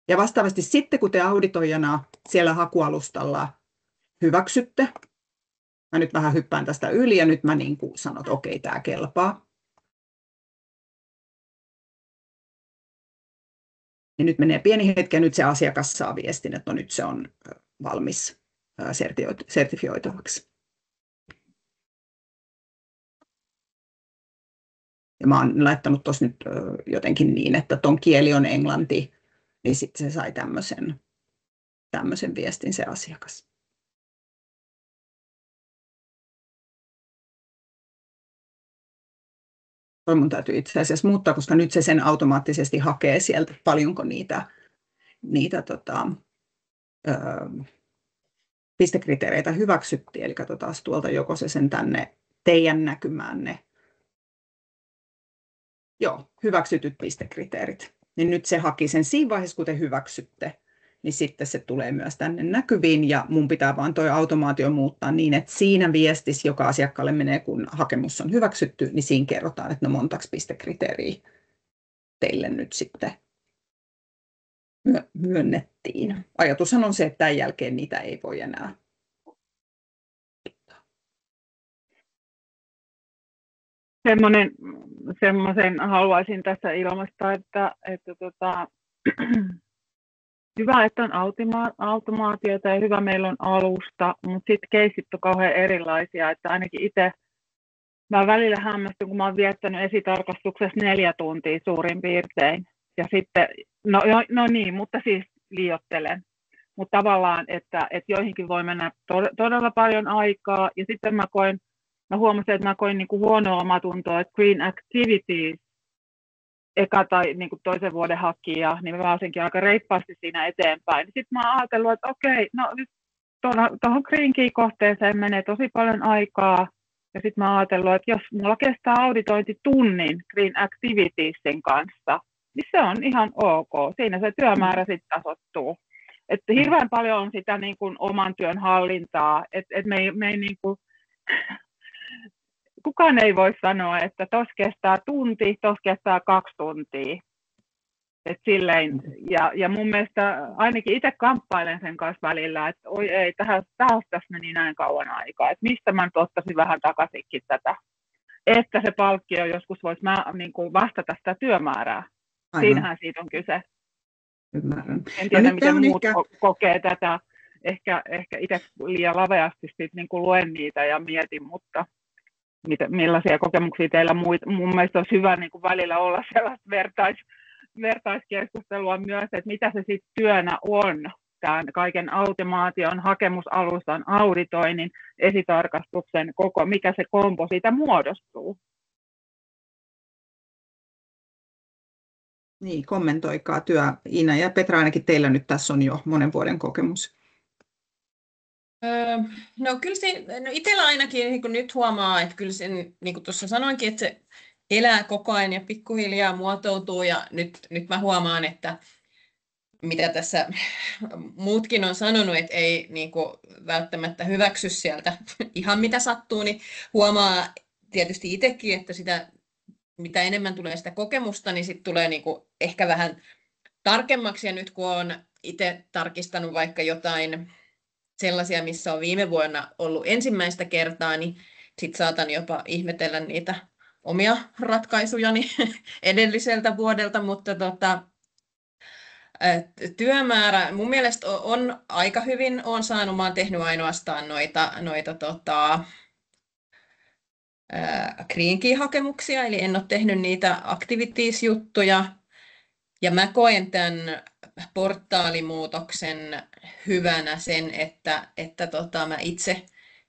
Speaker 1: Ja vastaavasti sitten, kun te auditoijana siellä hakualustalla hyväksytte, mä nyt vähän hyppään tästä yli ja nyt mä niin kuin sanon, että okei, tämä kelpaa. Ja nyt menee pieni hetki ja nyt se asiakas saa viestin, että no nyt se on valmis sertifioitavaksi. Ja mä oon laittanut tuossa nyt jotenkin niin, että ton kieli on englanti, niin sitten se sai tämmöisen viestin se asiakas. Toi mun täytyy itse asiassa muuttaa, koska nyt se sen automaattisesti hakee sieltä, paljonko niitä pistekriteereitä hyväksyttiin. Eli katsotaan tuolta, joko se sen tänne teidän näkymäänne. Joo, hyväksytyt pistekriteerit. Niin nyt se haki sen siinä vaiheessa, kun te hyväksytte. niin sitten se tulee myös tänne näkyviin ja mun pitää vaan toi automaatio muuttaa niin, että siinä viestissä, joka asiakkaalle menee, kun hakemus on hyväksytty, niin siinä kerrotaan, että no montaks pistekriteeriä teille nyt sitten myönnettiin. Ajatushan on se, että tämän jälkeen niitä ei voi enää.
Speaker 4: Semmoisen haluaisin tässä ilmaista, että hyvä, että on automaatiota ja hyvä, meillä on alusta, mutta sitten keissit on kauhean erilaisia, että ainakin itse mä välillä hämmästyn, kun mä oon viettänyt esitarkastuksessa 4 tuntia suurin piirtein. Ja sitten, no niin, mutta siis liioittelen. Mutta tavallaan, että joihinkin voi mennä todella paljon aikaa. Ja sitten mä huomasin, että mä koin niinku huonoa omatuntoa, että Green Activities, eka tai niinku toisen vuoden hakija, niin mä pääsinkin aika reippaasti siinä eteenpäin. Sitten mä oon ajatellut, että okei, no nyt tuohon Green Key-kohteeseen menee tosi paljon aikaa. Ja sitten mä oon ajatellut, että jos mulla kestää auditointi tunnin Green Activitiesin kanssa, niin se on ihan ok. Siinä se työmäärä sitten tasoittuu. Että hirveän paljon on sitä niin kuin oman työn hallintaa. Et me ei niin kuin, kukaan ei voi sanoa, että tuossa kestää tunti, tuossa kestää 2 tuntia. Et silleen, ja mun mielestä ainakin itse kamppailen sen kanssa välillä, että oi ei, tässä meni näin kauan aikaa, että mistä mä nyt ottaisin vähän takaisinkin tätä, että se palkkio joskus voisi niin kuin vastata sitä työmäärää. Aivan. Siinähän siitä on kyse.
Speaker 1: Ymmärrän.
Speaker 4: En tiedä, miten muut kokee tätä. Ehkä itse liian laveasti niin kuin luen niitä ja mietin, mutta millaisia kokemuksia teillä mun mielestä olisi hyvä niin kuin välillä olla sellaista vertaiskeskustelua myös, että mitä se sitten työnä on, tämän kaiken automaation, hakemusalustan, auditoinnin, esitarkastuksen koko, mikä se kompo siitä muodostuu.
Speaker 1: Niin, kommentoikaa Iina ja Petra, ainakin teillä nyt tässä on jo monen vuoden kokemus.
Speaker 5: No kyllä itsellä ainakin niin kuin nyt huomaa, että kyllä sen, niin kuin tuossa sanoinkin, että se elää koko ajan ja pikkuhiljaa muotoutuu ja nyt mä huomaan, että mitä tässä muutkin on sanonut, että ei niin kuin välttämättä hyväksy sieltä ihan mitä sattuu, niin huomaa tietysti itsekin, että sitä, mitä enemmän tulee sitä kokemusta, niin sitten tulee niin kuin ehkä vähän tarkemmaksi ja nyt kun olen itse tarkistanut vaikka jotain sellaisia, missä on viime vuonna ollut ensimmäistä kertaa, niin sitten saatan jopa ihmetellä niitä omia ratkaisujani edelliseltä vuodelta, mutta työmäärä mun mielestä on aika hyvin, mä oon tehnyt ainoastaan noita Green Key-hakemuksia, eli en ole tehnyt niitä activities-juttuja, ja mä koen tämän portaalimuutoksen hyvänä sen, että mä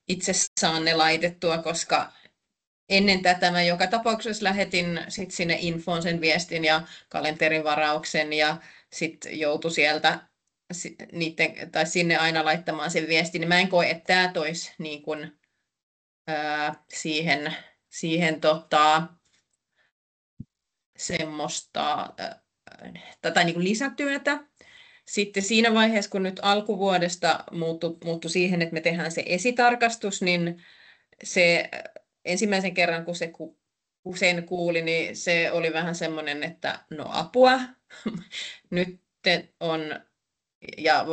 Speaker 5: itse saan ne laitettua, koska ennen tätä mä joka tapauksessa lähetin sit sinne infoon sen viestin ja kalenterin varauksen ja sitten joutui sieltä sinne aina laittamaan sen viestin, niin mä en koe, että tämä toisi niin kun, siihen semmoista tai niin kuin lisätyötä. Sitten siinä vaiheessa, kun nyt alkuvuodesta muuttui siihen, että me tehdään se esitarkastus, niin se ensimmäisen kerran, kun sen kuuli, niin se oli vähän semmoinen, että no apua, nyt on, ja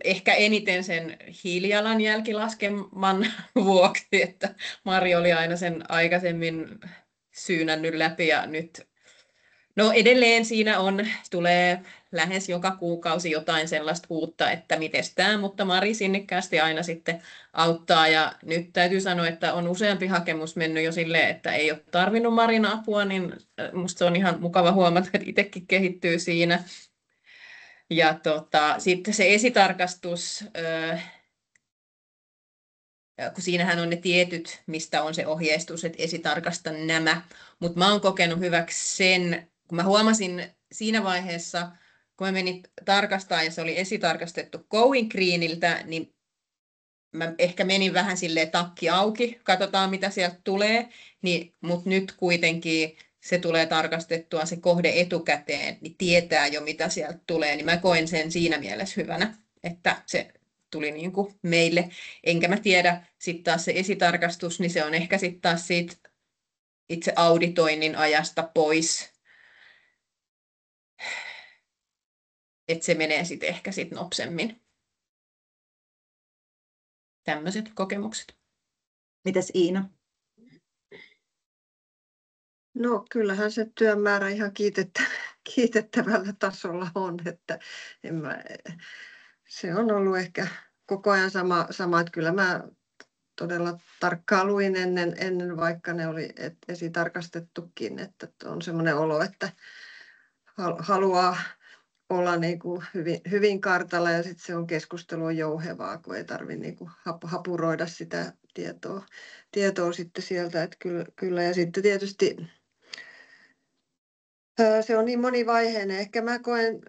Speaker 5: ehkä eniten sen hiilijalanjälkilaskelman vuoksi, että Mari oli aina sen aikaisemmin syynännyt läpi ja nyt no edelleen siinä tulee lähes joka kuukausi jotain sellaista uutta, että mites tämä, mutta Mari sinnikkäästi aina sitten auttaa ja nyt täytyy sanoa, että on useampi hakemus mennyt jo silleen, että ei ole tarvinnut Marin apua, niin musta se on ihan mukava huomata, että itsekin kehittyy siinä. Ja sitten se esitarkastus, kun siinähän on ne tietyt, mistä on se ohjeistus, että esitarkasta nämä, mutta mä oon kokenut hyväksi sen, kun mä huomasin siinä vaiheessa, kun mä menin tarkastamaan ja se oli esitarkastettu Going Greeniltä, niin mä ehkä menin vähän silleen takki auki, katsotaan mitä sieltä tulee, mutta nyt kuitenkin se tulee tarkastettua se kohde etukäteen, niin tietää jo mitä sieltä tulee, niin mä koen sen siinä mielessä hyvänä, että se tuli niin kuin meille. Enkä mä tiedä, sitten taas se esitarkastus, niin se on ehkä sitten taas siitä itse auditoinnin ajasta pois. Että se menee sitten ehkä sitten nopsemmin. Tämmöiset kokemukset.
Speaker 1: Mitäs Iina?
Speaker 3: No kyllähän se työmäärä ihan kiitettävällä tasolla on, että se on ollut ehkä koko ajan sama, että kyllä mä todella tarkkaan luin ennen vaikka ne oli esitarkastettukin, että on semmoinen olo, että haluaa olla niin kuin hyvin kartalla ja sitten se on keskustelu jouhevaa, kun ei tarvitse niin kuin hapuroida sitä tietoa sitten sieltä, että kyllä. Ja sitten tietysti se on niin monivaiheinen. Ehkä mä koen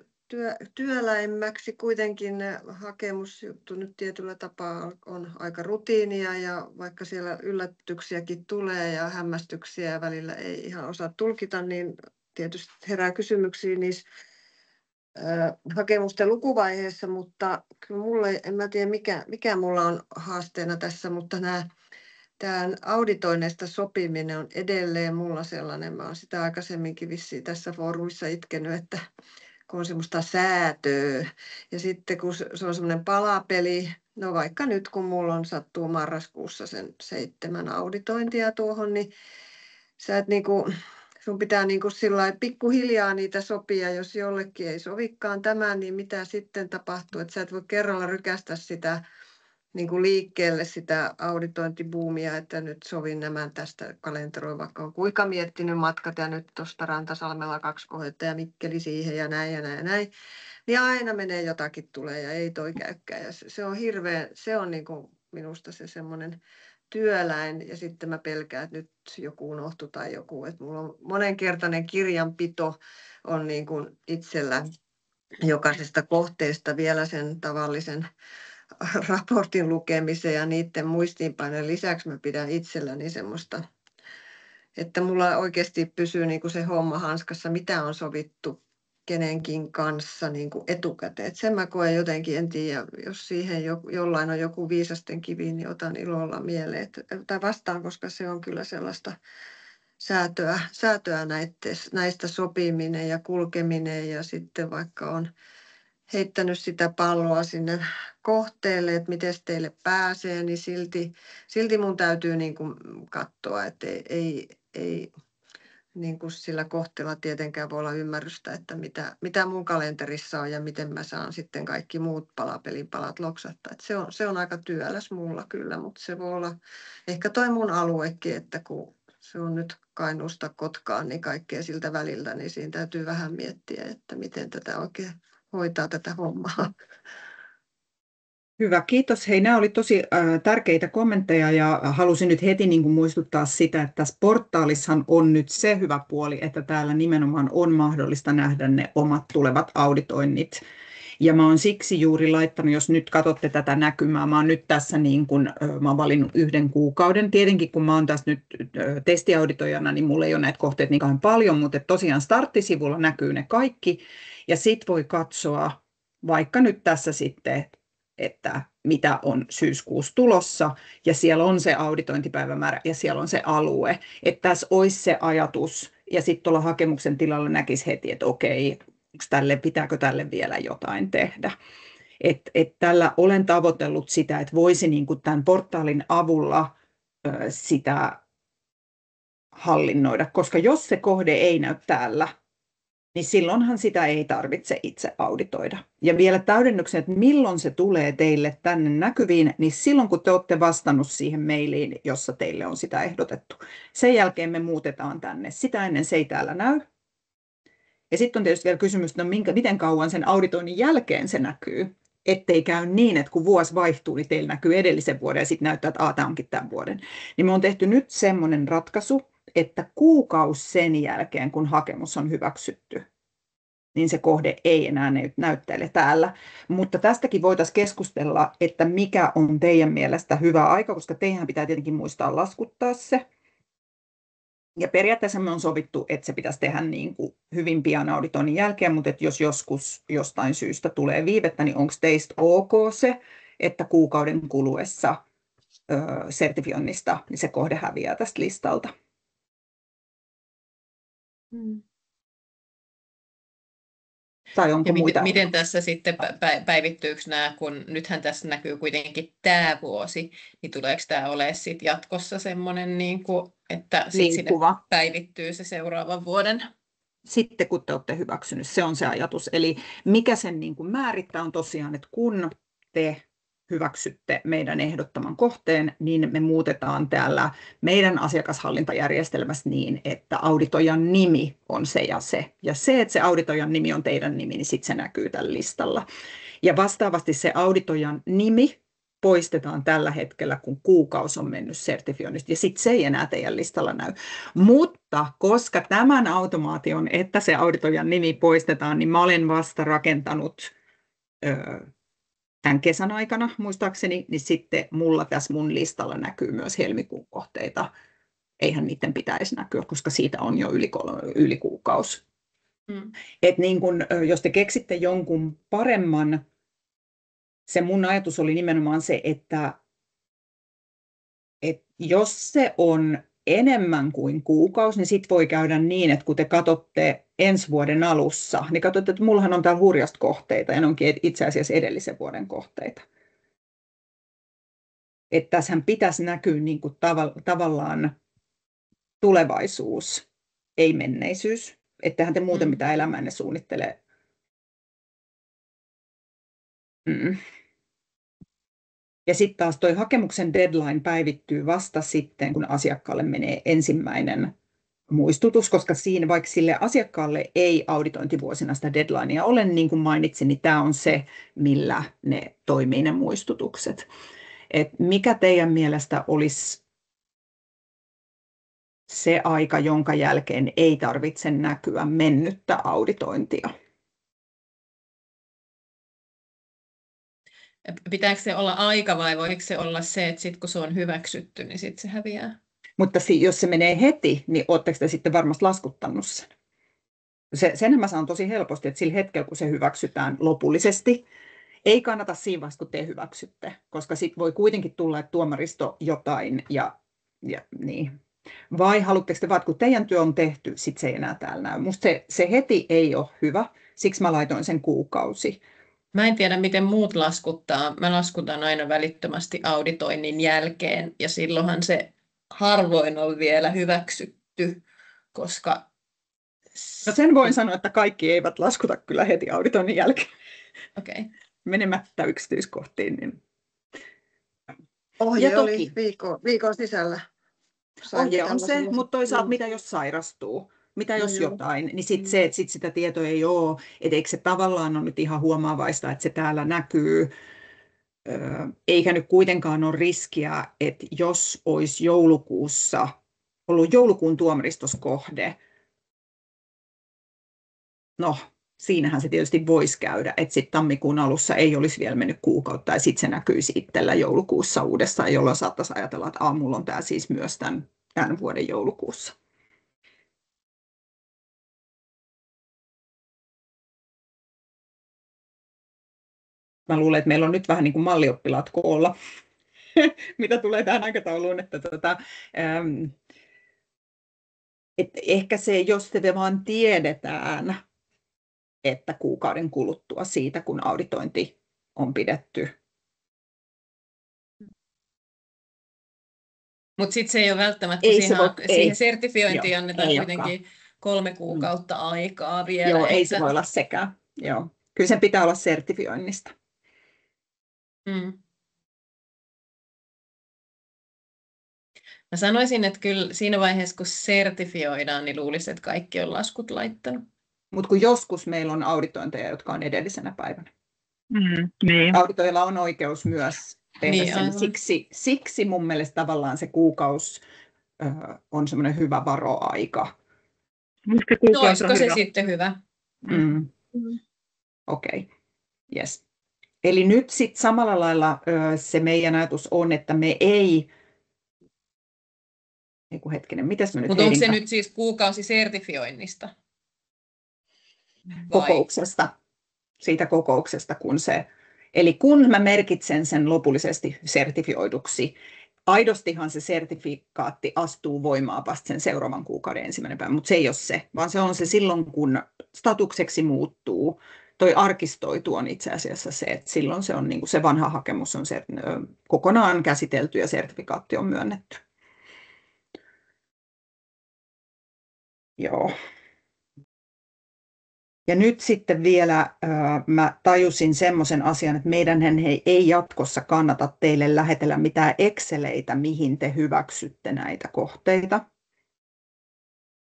Speaker 3: työläimmäksi kuitenkin hakemusjuttu nyt tietyllä tapaa on aika rutiinia ja vaikka siellä yllätyksiäkin tulee ja hämmästyksiä ja välillä ei ihan osaa tulkita, niin tietysti herää kysymyksiä niissä hakemusten lukuvaiheessa, mutta kyllä mulle, en mä tiedä mikä mulla on haasteena tässä, mutta tämä auditoinneista sopiminen on edelleen mulla sellainen, mä oon sitä aikaisemminkin vissiin tässä foorumissa itkenyt, että kun on semmoista säätöä ja sitten kun se on semmoinen palapeli, no vaikka nyt kun mulla on sattuu marraskuussa sen 7 auditointia tuohon, niin sä et niinku, sun pitää niinku sillä pikkuhiljaa niitä sopia, jos jollekin ei sovikaan tämä, niin mitä sitten tapahtuu, että sä et voi kerralla rykästä sitä niin kuin liikkeelle sitä auditointibuumia, että nyt sovin nämä tästä kalenteroin, vaikka on kuinka miettinyt matkat ja nyt tuosta Rantasalmella 2 kohdetta ja Mikkeli siihen ja näin ja näin ja näin, niin aina menee jotakin tulee ja ei toi käykään. Ja se on hirveä, se on niin kuin minusta se semmoinen työläin ja sitten mä pelkään, että nyt joku unohtui tai joku, että mulla on monenkertainen kirjanpito on niin kuin itsellä jokaisesta kohteesta vielä sen tavallisen raportin lukemisen ja niiden muistiinpanojen lisäksi mä pidän itselläni semmoista, että mulla oikeasti pysyy niin kuin se homma hanskassa, mitä on sovittu kenenkin kanssa niin kuin etukäteen. Että sen mä koen jotenkin, en tiedä, jos siihen jollain on joku viisasten kivi, niin otan ilolla mieleen tai vastaan, koska se on kyllä sellaista säätöä näistä sopiminen ja kulkeminen ja sitten vaikka on heittänyt sitä palloa sinne kohteelle, että miten teille pääsee, niin silti mun täytyy niin kuin katsoa, että ei niin kuin sillä kohteella tietenkään voi olla ymmärrystä, että mitä mun kalenterissa on ja miten mä saan sitten kaikki muut palapelin palat loksattaa. Että se on aika työläs mulla kyllä, mutta se voi olla ehkä toi mun aluekin, että kun se on nyt Kainuusta Kotkaan, niin kaikkea siltä väliltä, niin siinä täytyy vähän miettiä, että miten tätä oikein hoitaa tätä hommaa.
Speaker 1: Hyvä, kiitos. Hei, nämä oli tosi tärkeitä kommentteja ja halusin nyt heti niin kuin muistuttaa sitä, että tässä portaalissahan on nyt se hyvä puoli, että täällä nimenomaan on mahdollista nähdä ne omat tulevat auditoinnit. Ja mä oon siksi juuri laittanut, jos nyt katsotte tätä näkymää, mä oon nyt tässä niin kuin, mä oon valinnut 1 kuukauden. Tietenkin kun mä oon tässä nyt testiauditoijana, niin mulla ei ole näitä kohteita niin paljon, mutta tosiaan starttisivulla näkyy ne kaikki. Ja sit voi katsoa vaikka nyt tässä sitten, että mitä on syyskuussa tulossa, ja siellä on se auditointipäivämäärä, ja siellä on se alue. Että tässä olisi se ajatus, ja sitten tuolla hakemuksen tilalla näkisi heti, että okei, pitääkö tälle vielä jotain tehdä. Tällä olen tavoitellut sitä, että voisi niin kuin tämän portaalin avulla sitä hallinnoida, koska jos se kohde ei näy täällä, niin silloinhan sitä ei tarvitse itse auditoida. Ja vielä täydennyksen, että milloin se tulee teille tänne näkyviin, niin silloin kun te olette vastannut siihen mailiin, jossa teille on sitä ehdotettu. Sen jälkeen me muutetaan tänne. Sitä ennen se ei täällä näy. Ja sitten on tietysti vielä kysymys, että miten kauan sen auditoinnin jälkeen se näkyy, ettei käy niin, että kun vuosi vaihtuu, niin teillä näkyy edellisen vuoden ja sitten näyttää, että tämä onkin tämän vuoden. Niin me on tehty nyt semmoinen ratkaisu, että kuukausi sen jälkeen, kun hakemus on hyväksytty, niin se kohde ei enää näyttäile täällä. Mutta tästäkin voitaisiin keskustella, että mikä on teidän mielestä hyvä aika, koska teidän pitää tietenkin muistaa laskuttaa se. Ja periaatteessa me on sovittu, että se pitäisi tehdä niin kuin hyvin pian auditoinnin jälkeen, mutta että jos joskus jostain syystä tulee viivettä, niin onko teistä ok se, että kuukauden kuluessa sertifioinnista niin se kohde häviää tästä listalta? Tai onko
Speaker 5: Ja
Speaker 1: muita?
Speaker 5: miten tässä sitten päivittyykö nämä, kun nythän tässä näkyy kuitenkin tämä vuosi, niin tuleeko tämä olemaan sitten jatkossa semmoinen, niin kuin, että sitten sinne
Speaker 1: Liikkuva.
Speaker 5: päivittyy se seuraavan vuoden?
Speaker 1: Sitten kun te olette hyväksynyt, se on se ajatus. Eli mikä sen niin kuin määrittää on tosiaan, että kun te hyväksytte meidän ehdottaman kohteen, niin me muutetaan täällä meidän asiakashallintajärjestelmässä niin, että auditoijan nimi on se ja se. Ja se, että se auditoijan nimi on teidän nimi, niin sitten se näkyy tällä listalla. Ja vastaavasti se auditoijan nimi poistetaan tällä hetkellä, kun kuukausi on mennyt sertifioinnista, ja sitten se ei enää teidän listalla näy. Mutta koska tämän automaation, että se auditoijan nimi poistetaan, niin mä olen vasta rakentanut tämän kesän aikana, muistaakseni, niin sitten mulla tässä mun listalla näkyy myös helmikuun kohteita. Eihän niiden pitäisi näkyä, koska siitä on jo yli kuukausi. Et niin kun, jos te keksitte jonkun paremman, se mun ajatus oli nimenomaan se, että jos se on enemmän kuin kuukausi, niin sitten voi käydä niin, että kun te katsotte ensi vuoden alussa, niin katsotte, että mullahan on täällä hurjasti kohteita, ja ne onkin itse asiassa edellisen vuoden kohteita. Että tässähän pitäisi näkyä niin kuin tavallaan tulevaisuus, ei menneisyys. Ettehän te muuten mitä elämänne suunnittelee. Ja sitten taas toi hakemuksen deadline päivittyy vasta sitten, kun asiakkaalle menee ensimmäinen muistutus, koska siinä vaikka sille asiakkaalle ei auditointivuosina sitä deadlinea ole, niin kuin mainitsin, niin tämä on se, millä ne toimii ne muistutukset. Et mikä teidän mielestä olisi se aika, jonka jälkeen ei tarvitse näkyä mennyttä auditointia?
Speaker 5: Pitääkö se olla aika vai voiko se olla se, että sit kun se on hyväksytty, niin sitten se häviää?
Speaker 1: Mutta jos se menee heti, niin oletteko te sitten varmasti laskuttanut sen? Senhän mä saan tosi helposti, että sillä hetkellä, kun se hyväksytään lopullisesti, ei kannata siinä vaiheessa, kun te hyväksytte, koska sitten voi kuitenkin tulla, että tuomaristo jotain ja niin. Vai haluatteko te vaan, että kun teidän työ on tehty, sitten se ei enää täällä näy. Musta se heti ei ole hyvä, siksi mä laitoin sen kuukausi.
Speaker 5: Mä en tiedä, miten muut laskuttaa. Mä laskutan aina välittömästi auditoinnin jälkeen, ja silloinhan se harvoin on vielä hyväksytty, koska...
Speaker 1: No sen voin sanoa, että kaikki eivät laskuta kyllä heti auditoinnin jälkeen.
Speaker 5: Okay.
Speaker 1: Menemättä yksityiskohtiin. Niin...
Speaker 3: Ohje oli viikon sisällä.
Speaker 1: Ohje on se, mutta toisaalta mitä jos sairastuu, mitä jos jotain, niin sitten se, että sitä tietoa ei ole, että eikö se tavallaan ole nyt ihan huomaavaista, että se täällä näkyy, eikä nyt kuitenkaan ole riskiä, että jos olisi joulukuussa ollut joulukuun tuomaristoskohde, no siinähän se tietysti voisi käydä, että sitten tammikuun alussa ei olisi vielä mennyt kuukautta ja sitten se näkyisi itsellä joulukuussa uudestaan, jolloin saattaisi ajatella, että mulla on tämä siis myös tämän vuoden joulukuussa. Mä luulen, että meillä on nyt vähän niin kuin mallioppilaat koolla, mitä tulee tähän aikatauluun, että ehkä se, jos se vaan tiedetään, että kuukauden kuluttua siitä, kun auditointi on pidetty.
Speaker 5: Mutta sitten se ei ole välttämättä, siihen sertifiointiin annetaan kuitenkin 3 kuukautta aikaa vielä.
Speaker 1: Joo, ei se voi olla sekään. Joo. Kyllä sen pitää olla sertifioinnista.
Speaker 5: Mä sanoisin, että kyllä siinä vaiheessa, kun sertifioidaan, niin luulisin, että kaikki on laskut laittanut.
Speaker 1: Mutta kun joskus meillä on auditointeja, jotka on edellisenä päivänä.
Speaker 4: Niin.
Speaker 1: Auditoilla on oikeus myös tehdä sen. Siksi mun mielestä tavallaan se kuukausi on semmoinen hyvä varoaika.
Speaker 5: Olisiko se sitten hyvä?
Speaker 1: Okei. Yes. Eli nyt sitten samalla lailla se meidän ajatus on, että me ei mitäs mä nyt
Speaker 5: Mutta onko se
Speaker 1: heidin
Speaker 5: nyt siis kuukausi sertifioinnista?
Speaker 1: kokouksesta, siitä kokouksesta, eli kun mä merkitsen sen lopullisesti sertifioiduksi, aidostihan se sertifikaatti astuu voimaan vasta sen seuraavan kuukauden 1. päivä, mutta se ei ole se, vaan se on se silloin, kun statukseksi muuttuu. Toi arkistoitu on itse asiassa se, että silloin se on niin kuin se vanha hakemus on kokonaan käsitelty ja sertifikaatti on myönnetty. Joo. Ja nyt sitten vielä mä tajusin semmoisen asian, että meidän ei jatkossa kannata teille lähetellä mitään Exceleitä, mihin te hyväksytte näitä kohteita.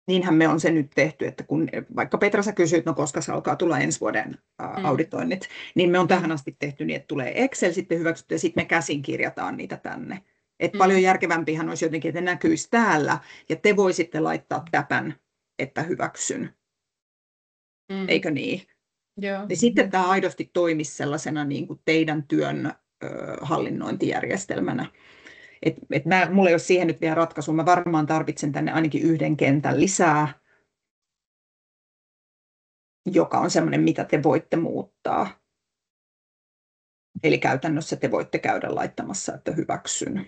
Speaker 1: Niinhän me on se nyt tehty, että kun vaikka Petra sä kysyt, no koska se alkaa tulla ensi vuoden auditoinnit, niin me on tähän asti tehty niin, että tulee Excel, sitten hyväksytty ja sitten me käsin kirjataan niitä tänne. Et paljon järkevämpihän olisi jotenkin, että ne näkyisi täällä ja te voisitte laittaa täpän, että hyväksyn. Eikö niin?
Speaker 5: Joo.
Speaker 1: Ja sitten tämä aidosti toimisi sellaisena niin kuin teidän työn hallinnointijärjestelmänä. Mulla ei ole siihen nyt vielä ratkaisua. Mä varmaan tarvitsen tänne ainakin yhden kentän lisää, joka on sellainen, mitä te voitte muuttaa. Eli käytännössä te voitte käydä laittamassa, että hyväksyn.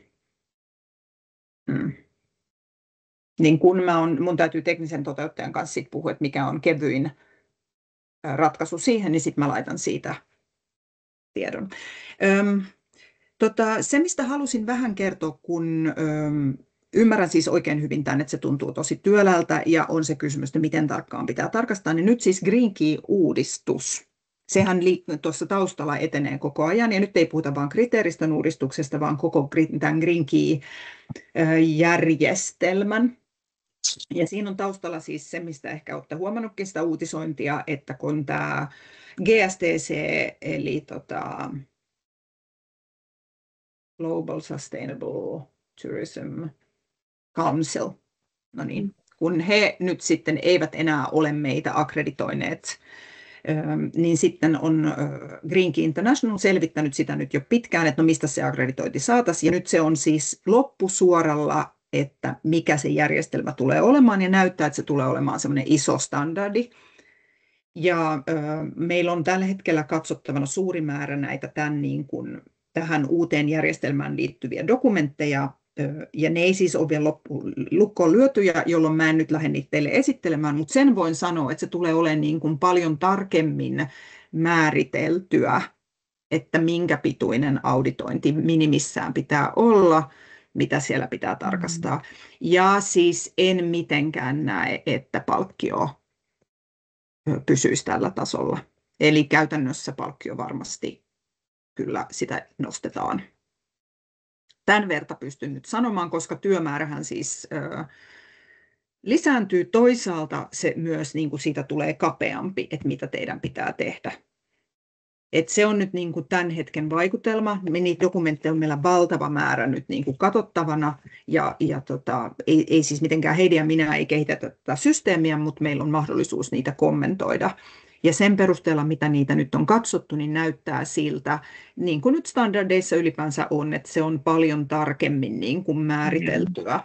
Speaker 1: Niin kun mun täytyy teknisen toteuttajan kanssa sit puhua, että mikä on kevyin ratkaisu siihen, niin sitten mä laitan siitä tiedon. Se, mistä halusin vähän kertoa, kun ymmärrän siis oikein hyvin tämän, että se tuntuu tosi työlältä ja on se kysymys, että miten tarkkaan pitää tarkastaa, niin nyt siis Green Key-uudistus. Sehän tuossa taustalla etenee koko ajan ja nyt ei puhuta vain kriteeristön uudistuksesta, vaan koko tämän Green Key-järjestelmän. Ja siinä on taustalla siis se, mistä ehkä olette huomannutkin sitä uutisointia, että kun tämä GSTC, eli Global Sustainable Tourism Council, no niin, kun he nyt sitten eivät enää ole meitä akkreditoineet, niin sitten on Green Key International selvittänyt sitä nyt jo pitkään, että no mistä se akkreditointi saataisiin, ja nyt se on siis loppusuoralla, että mikä se järjestelmä tulee olemaan, ja näyttää, että se tulee olemaan semmoinen iso standardi. Ja meillä on tällä hetkellä katsottavana suuri määrä näitä tähän uuteen järjestelmään liittyviä dokumentteja, ja ne ei siis ole vielä lukkoon lyötyjä, jolloin mä en nyt lähde niitä teille esittelemään, mutta sen voin sanoa, että se tulee olemaan niin kuin paljon tarkemmin määriteltyä, että minkä pituinen auditointi minimissään pitää olla, mitä siellä pitää tarkastaa. Ja siis en mitenkään näe, että palkkio pysyisi tällä tasolla. Eli käytännössä palkkio varmasti kyllä sitä nostetaan. Tämän verta pystyn nyt sanomaan, koska työmäärähän siis lisääntyy. Toisaalta se myös niin kuin siitä tulee kapeampi, että mitä teidän pitää tehdä. Et se on nyt niin kuin tämän hetken vaikutelma. Niitä dokumentteja on meillä valtava määrä nyt niin kuin katsottavana. Ei siis mitenkään Heidi ja minä ei kehitetä tätä systeemiä, mutta meillä on mahdollisuus niitä kommentoida. Ja sen perusteella, mitä niitä nyt on katsottu, niin näyttää siltä, niin kuin nyt standardeissa ylipäänsä on, että se on paljon tarkemmin niin kuin määriteltyä.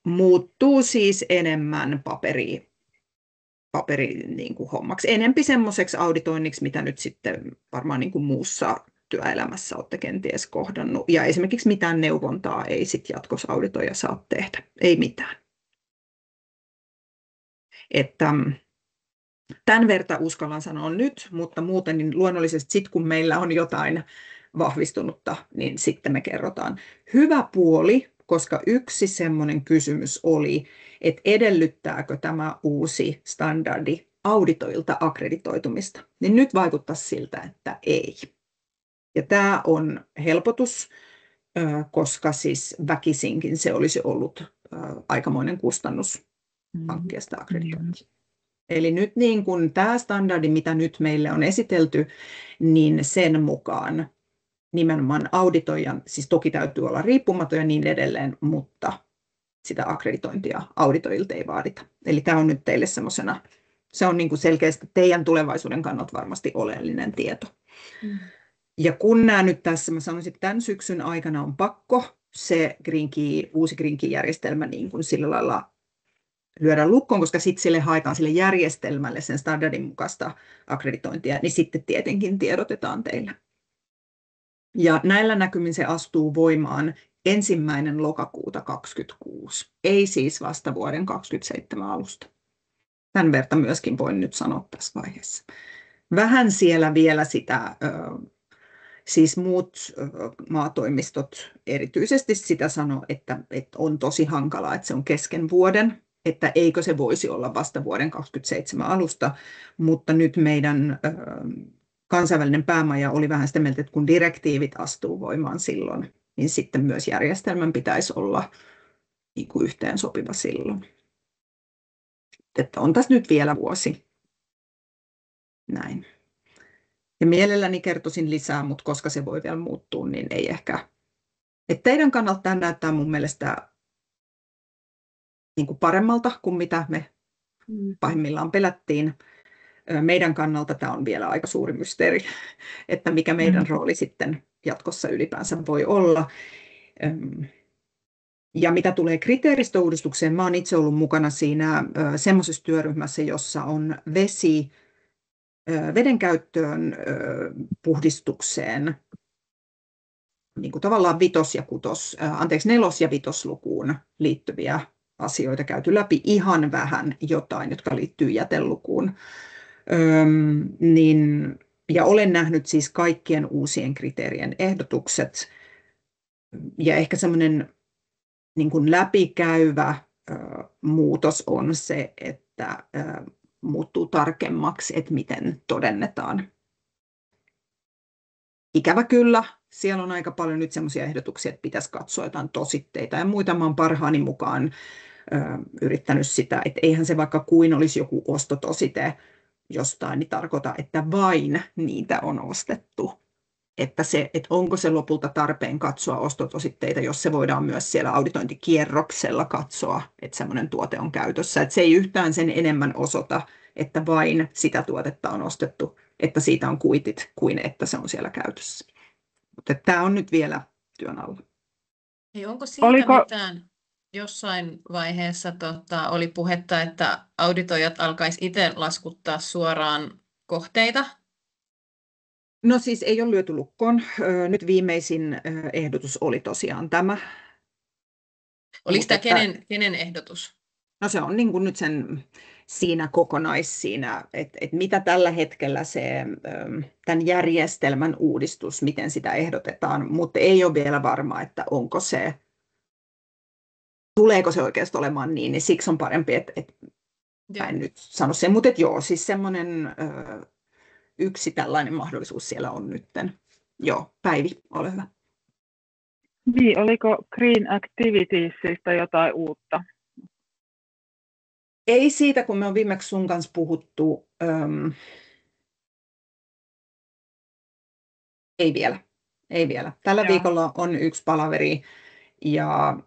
Speaker 1: Muuttuu siis enemmän paperi niin kuin hommaksi. Enempi semmoiseksi auditoinniksi, mitä nyt sitten varmaan niin kuin muussa työelämässä olette kenties kohdannut. Ja esimerkiksi mitään neuvontaa ei sitten jatkossa auditoija saa tehdä. Ei mitään. Että tämän verta uskallan sanoa nyt, mutta muuten niin luonnollisesti sitten kun meillä on jotain vahvistunutta, niin sitten me kerrotaan. Hyvä puoli, koska yksi semmoinen kysymys oli, että edellyttääkö tämä uusi standardi auditoilta akkreditoitumista, niin nyt vaikuttaa siltä, että ei. Ja tämä on helpotus, koska siis väkisinkin se olisi ollut aikamoinen kustannus hankkia sitä akkreditointia. Eli nyt niin kuin tämä standardi, mitä nyt meille on esitelty, niin sen mukaan nimenomaan auditoijan, siis toki täytyy olla riippumaton ja niin edelleen, mutta sitä akkreditointia auditoijilta ei vaadita. Eli tämä on nyt teille semmoisena, se on niin kuin selkeästi teidän tulevaisuuden kannalta varmasti oleellinen tieto. Ja kun nämä nyt tässä, mä sanoisin, että tämän syksyn aikana on pakko se uusi Green Key-järjestelmä niin kuin sillä lailla lyödä lukkoon, koska sitten sille haetaan sille järjestelmälle sen standardin mukaista akkreditointia, niin sitten tietenkin tiedotetaan teille. Ja näillä näkymin se astuu voimaan 1. lokakuuta 2026, ei siis vasta vuoden 2027 alusta. Tämän verran myöskin voin nyt sanoa tässä vaiheessa. Vähän siellä vielä sitä, siis muut maatoimistot erityisesti sitä sanoo, että on tosi hankalaa, että se on kesken vuoden, että eikö se voisi olla vasta vuoden 2027 alusta, mutta nyt meidän kansainvälinen päämaja oli vähän sitä mieltä, että kun direktiivit astuu voimaan silloin, niin sitten myös järjestelmän pitäisi olla niin kuin yhteensopiva silloin. Että on tässä nyt vielä vuosi. Näin. Ja mielelläni kertoisin lisää, mutta koska se voi vielä muuttua, niin ei ehkä. Että teidän kannalta tämä näyttää mun mielestä niin kuin paremmalta kuin mitä me pahimmillaan pelättiin. Meidän kannalta tämä on vielä aika suuri mysteeri, että mikä meidän rooli sitten jatkossa ylipäänsä voi olla. Ja mitä tulee kriteeristöuudistukseen, mä olen itse ollut mukana siinä semmoisessa työryhmässä, jossa on veden käyttöön, puhdistukseen, niin kuin tavallaan 4. ja 5. lukuun liittyviä asioita käyty läpi, ihan vähän jotain, jotka liittyy jätelukuun. Ja olen nähnyt siis kaikkien uusien kriteerien ehdotukset, ja ehkä semmoinen niin kuin läpikäyvä muutos on se, että muuttuu tarkemmaksi, että miten todennetaan. Ikävä kyllä, siellä on aika paljon nyt semmoisia ehdotuksia, että pitäisi katsoa jotain tositteita ja muita. Mä olen parhaani mukaan yrittänyt sitä, että eihän se vaikka kuin olisi joku ostotosite jostain, niin tarkoita, että vain niitä on ostettu. Että onko se lopulta tarpeen katsoa ostotositteita, jos se voidaan myös siellä auditointikierroksella katsoa, että semmoinen tuote on käytössä. Että se ei yhtään sen enemmän osoita, että vain sitä tuotetta on ostettu, että siitä on kuitit, kuin että se on siellä käytössä. Mutta tämä on nyt vielä työn alla.
Speaker 5: Onko siitä mitään jossain vaiheessa oli puhetta, että auditoijat alkaisi itse laskuttaa suoraan kohteita?
Speaker 1: No siis ei ole lyöty lukkoon. Nyt viimeisin ehdotus oli tosiaan tämä.
Speaker 5: Oliko tämä kenen ehdotus?
Speaker 1: No se on niin kuin nyt siinä että mitä tällä hetkellä tämän järjestelmän uudistus, miten sitä ehdotetaan, mutta ei ole vielä varma, että tuleeko se oikeasti olemaan niin siksi on parempi, että en nyt sano sen, mutta joo, siis semmoinen yksi tällainen mahdollisuus siellä on nytten. Joo, Päivi, ole hyvä.
Speaker 4: Niin, oliko Green Activitiesista jotain uutta?
Speaker 1: Ei siitä, kun me on viimeksi sun kanssa puhuttu. Ei vielä. Tällä viikolla on yksi palaveri ja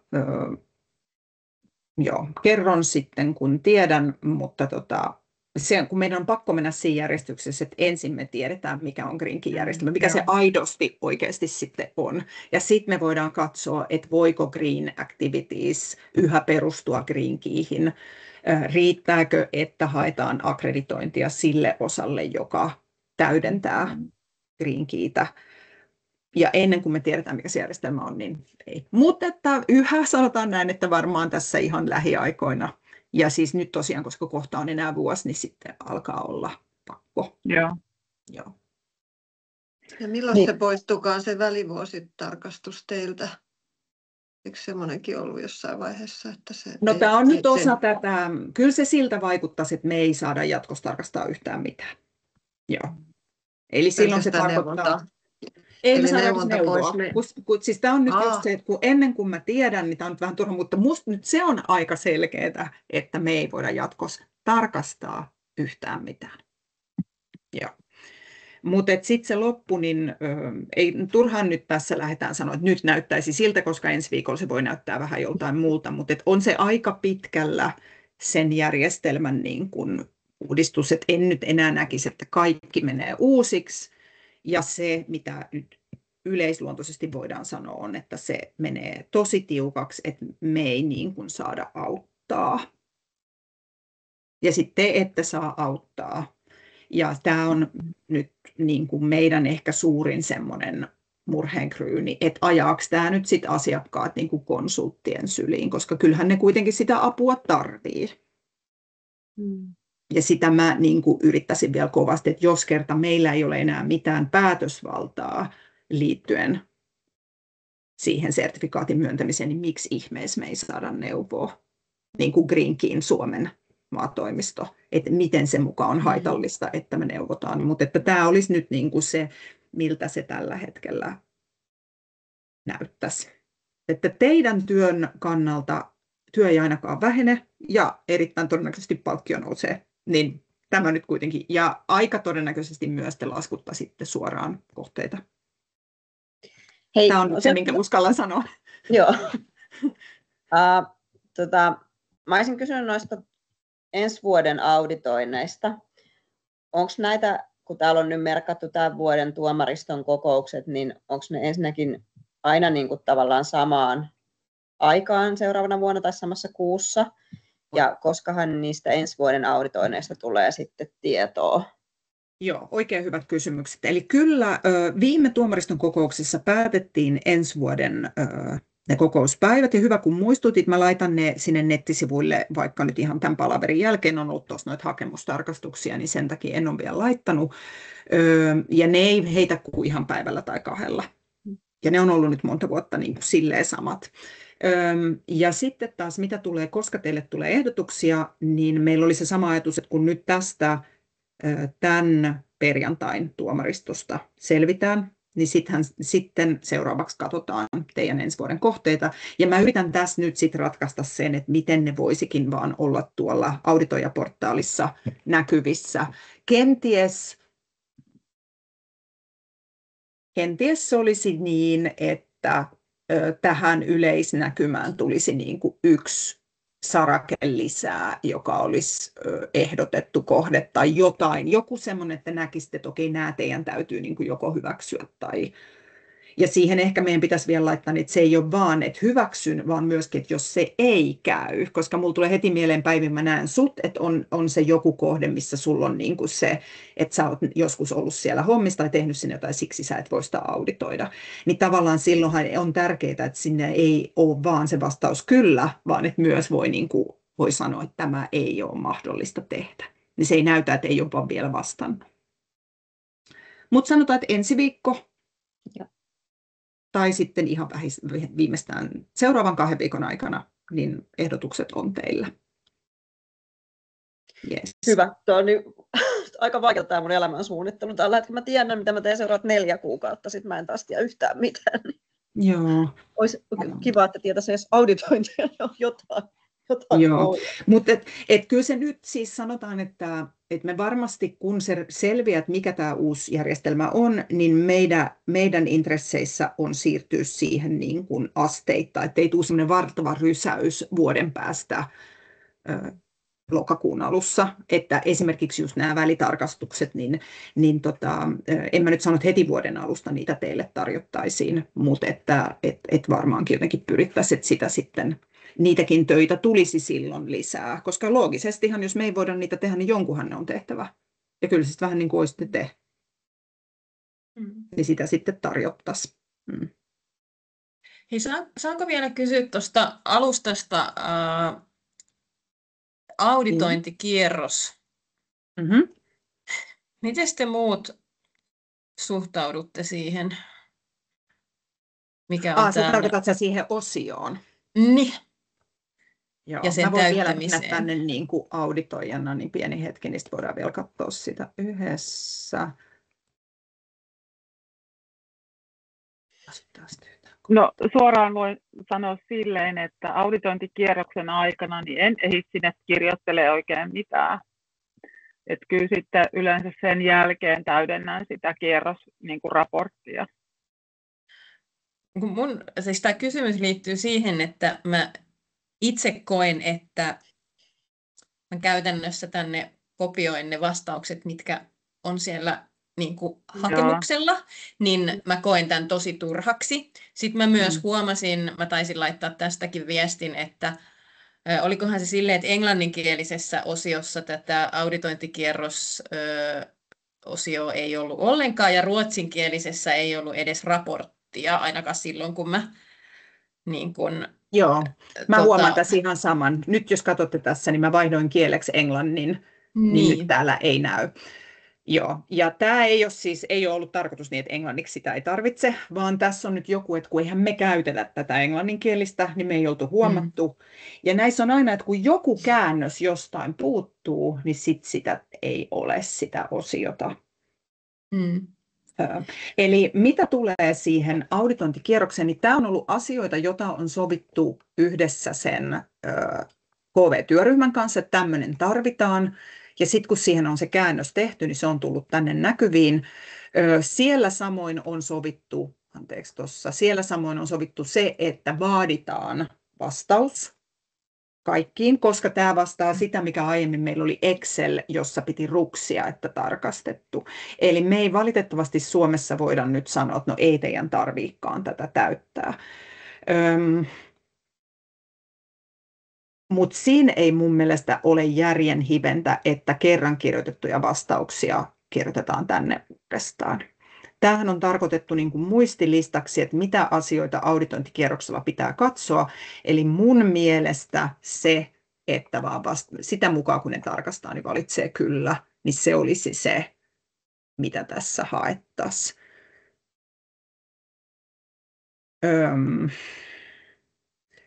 Speaker 1: kerron sitten, kun tiedän, mutta kun meidän on pakko mennä siinä järjestyksessä, että ensin me tiedetään, mikä on Green Key-järjestelmä, mikä se aidosti oikeasti sitten on. Ja sitten me voidaan katsoa, että voiko Green Activities yhä perustua Green Keyhin. Riittääkö, että haetaan akkreditointia sille osalle, joka täydentää Green Keytä. Ja ennen kuin me tiedetään, mikä se järjestelmä on, niin ei. Mutta että yhä sanotaan näin, että varmaan tässä ihan lähiaikoina. Ja siis nyt tosiaan, koska kohta on enää vuosi, niin sitten alkaa olla pakko.
Speaker 4: Joo.
Speaker 3: Ja milloin se poistukaan se välivuositarkastus teiltä? Eikö semmoinenkin ollut jossain vaiheessa? Että
Speaker 1: tämä on nyt osa tätä. Kyllä se siltä vaikuttaisi, että me ei saada jatkossa tarkastaa yhtään mitään. Joo. Eli silloin se tarkoittaa. Ei me saada neuvoa. Siis tämä on nyt just se, että ennen kuin mä tiedän, niin tämä on nyt vähän turha, mutta musta nyt se on aika selkeää, että me ei voida jatkossa tarkastaa yhtään mitään. Joo. Mutta sitten se loppu, niin ei turhaan nyt tässä lähdetään sanoa, että nyt näyttäisi siltä, koska ensi viikolla se voi näyttää vähän joltain muulta, mutta on se aika pitkällä sen järjestelmän niin kun uudistus, että en nyt enää näkisi, että kaikki menee uusiksi. Ja se, mitä nyt yleisluontoisesti voidaan sanoa on, että se menee tosi tiukaksi, että me ei niin kuin saada auttaa. Ja sitten te ette saa auttaa. Ja tämä on nyt niin kuin meidän ehkä suurin semmoinen murheenkryyni, että ajaako tämä nyt sit asiakkaat niin kuin konsulttien syliin, koska kyllähän ne kuitenkin sitä apua tarvitsee. Ja sitä mä niin kuin yrittäisin vielä kovasti, että jos kerta meillä ei ole enää mitään päätösvaltaa liittyen siihen sertifikaatin myöntämiseen, niin miksi ihmeessä me ei saada neuvoa, niin kuin Green Keyn Suomen maatoimisto, että miten se mukaan on haitallista, että me neuvotaan. Mutta että tämä olisi nyt niin kuin se, miltä se tällä hetkellä näyttäisi. Että teidän työn kannalta työ ei ainakaan vähene ja erittäin todennäköisesti palkkio nousee. Niin tämä nyt kuitenkin, ja aika todennäköisesti myös te laskuttaisitte suoraan kohteita.
Speaker 2: Hei,
Speaker 1: tämä on se, minkä uskallan sanoa.
Speaker 2: Joo. Mä olisin kysynyt noista ensi vuoden auditoinneista. Onko näitä, kun täällä on nyt merkattu tämän vuoden tuomariston kokoukset, niin onko ne ensinnäkin aina niin kuin tavallaan samaan aikaan seuraavana vuonna tai samassa kuussa? Ja koskahan niistä ensi vuoden auditoinneista tulee sitten tietoa?
Speaker 1: Joo, oikein hyvät kysymykset. Eli kyllä viime tuomariston kokouksessa päätettiin ensi vuoden ne kokouspäivät, ja hyvä kun muistutit, mä laitan ne sinne nettisivuille, vaikka nyt ihan tämän palaverin jälkeen on ollut tuossa noita hakemustarkastuksia, niin sen takia en ole vielä laittanut, ja ne ei heitä kuin ihan päivällä tai kahdella. Ja ne on ollut nyt monta vuotta niin kuin silleen samat. Ja sitten taas mitä tulee, koska teille tulee ehdotuksia, niin meillä oli se sama ajatus, että kun nyt tästä tämän perjantain tuomaristosta selvitään, niin sitten seuraavaksi katsotaan teidän ensi vuoden kohteita. Ja mä yritän tässä nyt sitten ratkaista sen, että miten ne voisikin vaan olla tuolla auditoijaportaalissa näkyvissä. Kenties olisi niin, että tähän yleisnäkymään tulisi niin kuin yksi sarake lisää, joka olisi ehdotettu kohde tai jotain. Joku semmoinen, että näkisitte, että okei, nämä teidän täytyy niin kuin joko hyväksyä tai... Ja siihen ehkä meidän pitäisi vielä laittaa, että se ei ole vaan, että hyväksyn, vaan myöskin, että jos se ei käy, koska mulla tulee heti mieleen päivin, mä näen sut, että on se joku kohde, missä sulla on niin kuin se, että sä oot joskus ollut siellä hommissa tai tehnyt sinne jotain, siksi sä et voi sitä auditoida. Niin tavallaan silloinhan on tärkeää, että sinne ei ole vaan se vastaus kyllä, vaan että myös voi sanoa, että tämä ei ole mahdollista tehdä. Niin se ei näytä, että ei ole vaan vielä vastannut. Mutta sanotaan, että ensi viikko.
Speaker 2: Ja. Tai
Speaker 1: sitten ihan viimeistään seuraavan 2 viikon aikana, niin ehdotukset on teillä. Yes.
Speaker 2: Hyvä. Tuo on nyt aika vaikeaa tämä mun elämän suunnittelu. Tällä hetkellä mä tiedän, mitä mä teen seuraavat 4 kuukautta, sitten mä en taas tiedä yhtään mitään.
Speaker 1: Joo.
Speaker 2: Olisi kiva, että tietäisi edes auditointia jotain.
Speaker 1: Joo, mutta kyllä se nyt siis sanotaan, että me varmasti kun se selviää, että mikä tämä uusi järjestelmä on, niin meidän intresseissä on siirtyä siihen niin kuin asteittain, että ei tule sellainen valtava rysäys vuoden päästä lokakuun alussa, että esimerkiksi just nämä välitarkastukset, niin en mä nyt sano, että heti vuoden alusta niitä teille tarjottaisiin, mutta että varmaankin jotenkin pyrittäisiin, että sitä sitten niitäkin töitä tulisi silloin lisää, koska loogisestihan, jos me ei voida niitä tehdä, niin jonkunhan ne on tehtävä. Ja kyllä sitten vähän niin kuin olisitte te. Niin sitä sitten tarjottaisiin.
Speaker 5: Hei, saanko vielä kysyä tuosta alustasta auditointikierros? Miten te muut suhtaudutte siihen? Mikä on
Speaker 1: sä tarkoitat sä siihen osioon?
Speaker 5: Niin.
Speaker 1: Joo,
Speaker 5: ja sen
Speaker 1: mä voin vielä
Speaker 5: täyttämiseen.
Speaker 1: mennä tänne niin kuin auditoijana, niin pieni hetki, niin sitten voidaan vielä katsoa sitä yhdessä.
Speaker 4: No suoraan voin sanoa silleen, että auditointikierroksen aikana niin en ehdi sinne kirjoittele oikein mitään. Että kyllä sitten yleensä sen jälkeen täydennän sitä kierrosraporttia.
Speaker 5: Siis tämä kysymys liittyy siihen, että mä itse koen, että mä käytännössä tänne kopioin ne vastaukset, mitkä on siellä niin kuin hakemuksella, niin mä koen tämän tosi turhaksi. Sitten mä myös huomasin, mä taisin laittaa tästäkin viestin, että olikohan se silleen, että englanninkielisessä osiossa tätä auditointikierros-osio ei ollut ollenkaan, ja ruotsinkielisessä ei ollut edes raporttia, ainakaan silloin, kun mä niin kun,
Speaker 1: Joo, mä huomaan tässä ihan saman. Nyt jos katsotte tässä, niin mä vaihdoin kieleksi englannin, niin nyt täällä ei näy. Joo, ja tämä ei ole ollut tarkoitus niin, että englanniksi sitä ei tarvitse, vaan tässä on nyt joku, että kun eihän me käytetä tätä englanninkielistä, niin me ei oltu huomattu. Ja näissä on aina, että kun joku käännös jostain puuttuu, niin sitä ei ole sitä osiota. Eli mitä tulee siihen auditointikierrokseen, niin tämä on ollut asioita, joita on sovittu yhdessä sen KV-työryhmän kanssa, että tämmöinen tarvitaan. Ja sitten kun siihen on se käännös tehty, niin se on tullut tänne näkyviin. Siellä samoin on sovittu se, että vaaditaan vastaus kaikkiin, koska tämä vastaa sitä, mikä aiemmin meillä oli Excel, jossa piti ruksia, että tarkastettu. Eli me ei valitettavasti Suomessa voida nyt sanoa, että no ei teidän tarviikaan tätä täyttää. Mutta siinä ei mun mielestä ole järjen hiventä, että kerran kirjoitettuja vastauksia kirjoitetaan tänne uudestaan. Tämähän on tarkoitettu niin kuin muistilistaksi, että mitä asioita auditointikierroksella pitää katsoa. Eli mun mielestä se, että vaan sitä mukaan kun ne tarkastaa, niin valitsee kyllä, niin se olisi se, mitä tässä haettaisiin.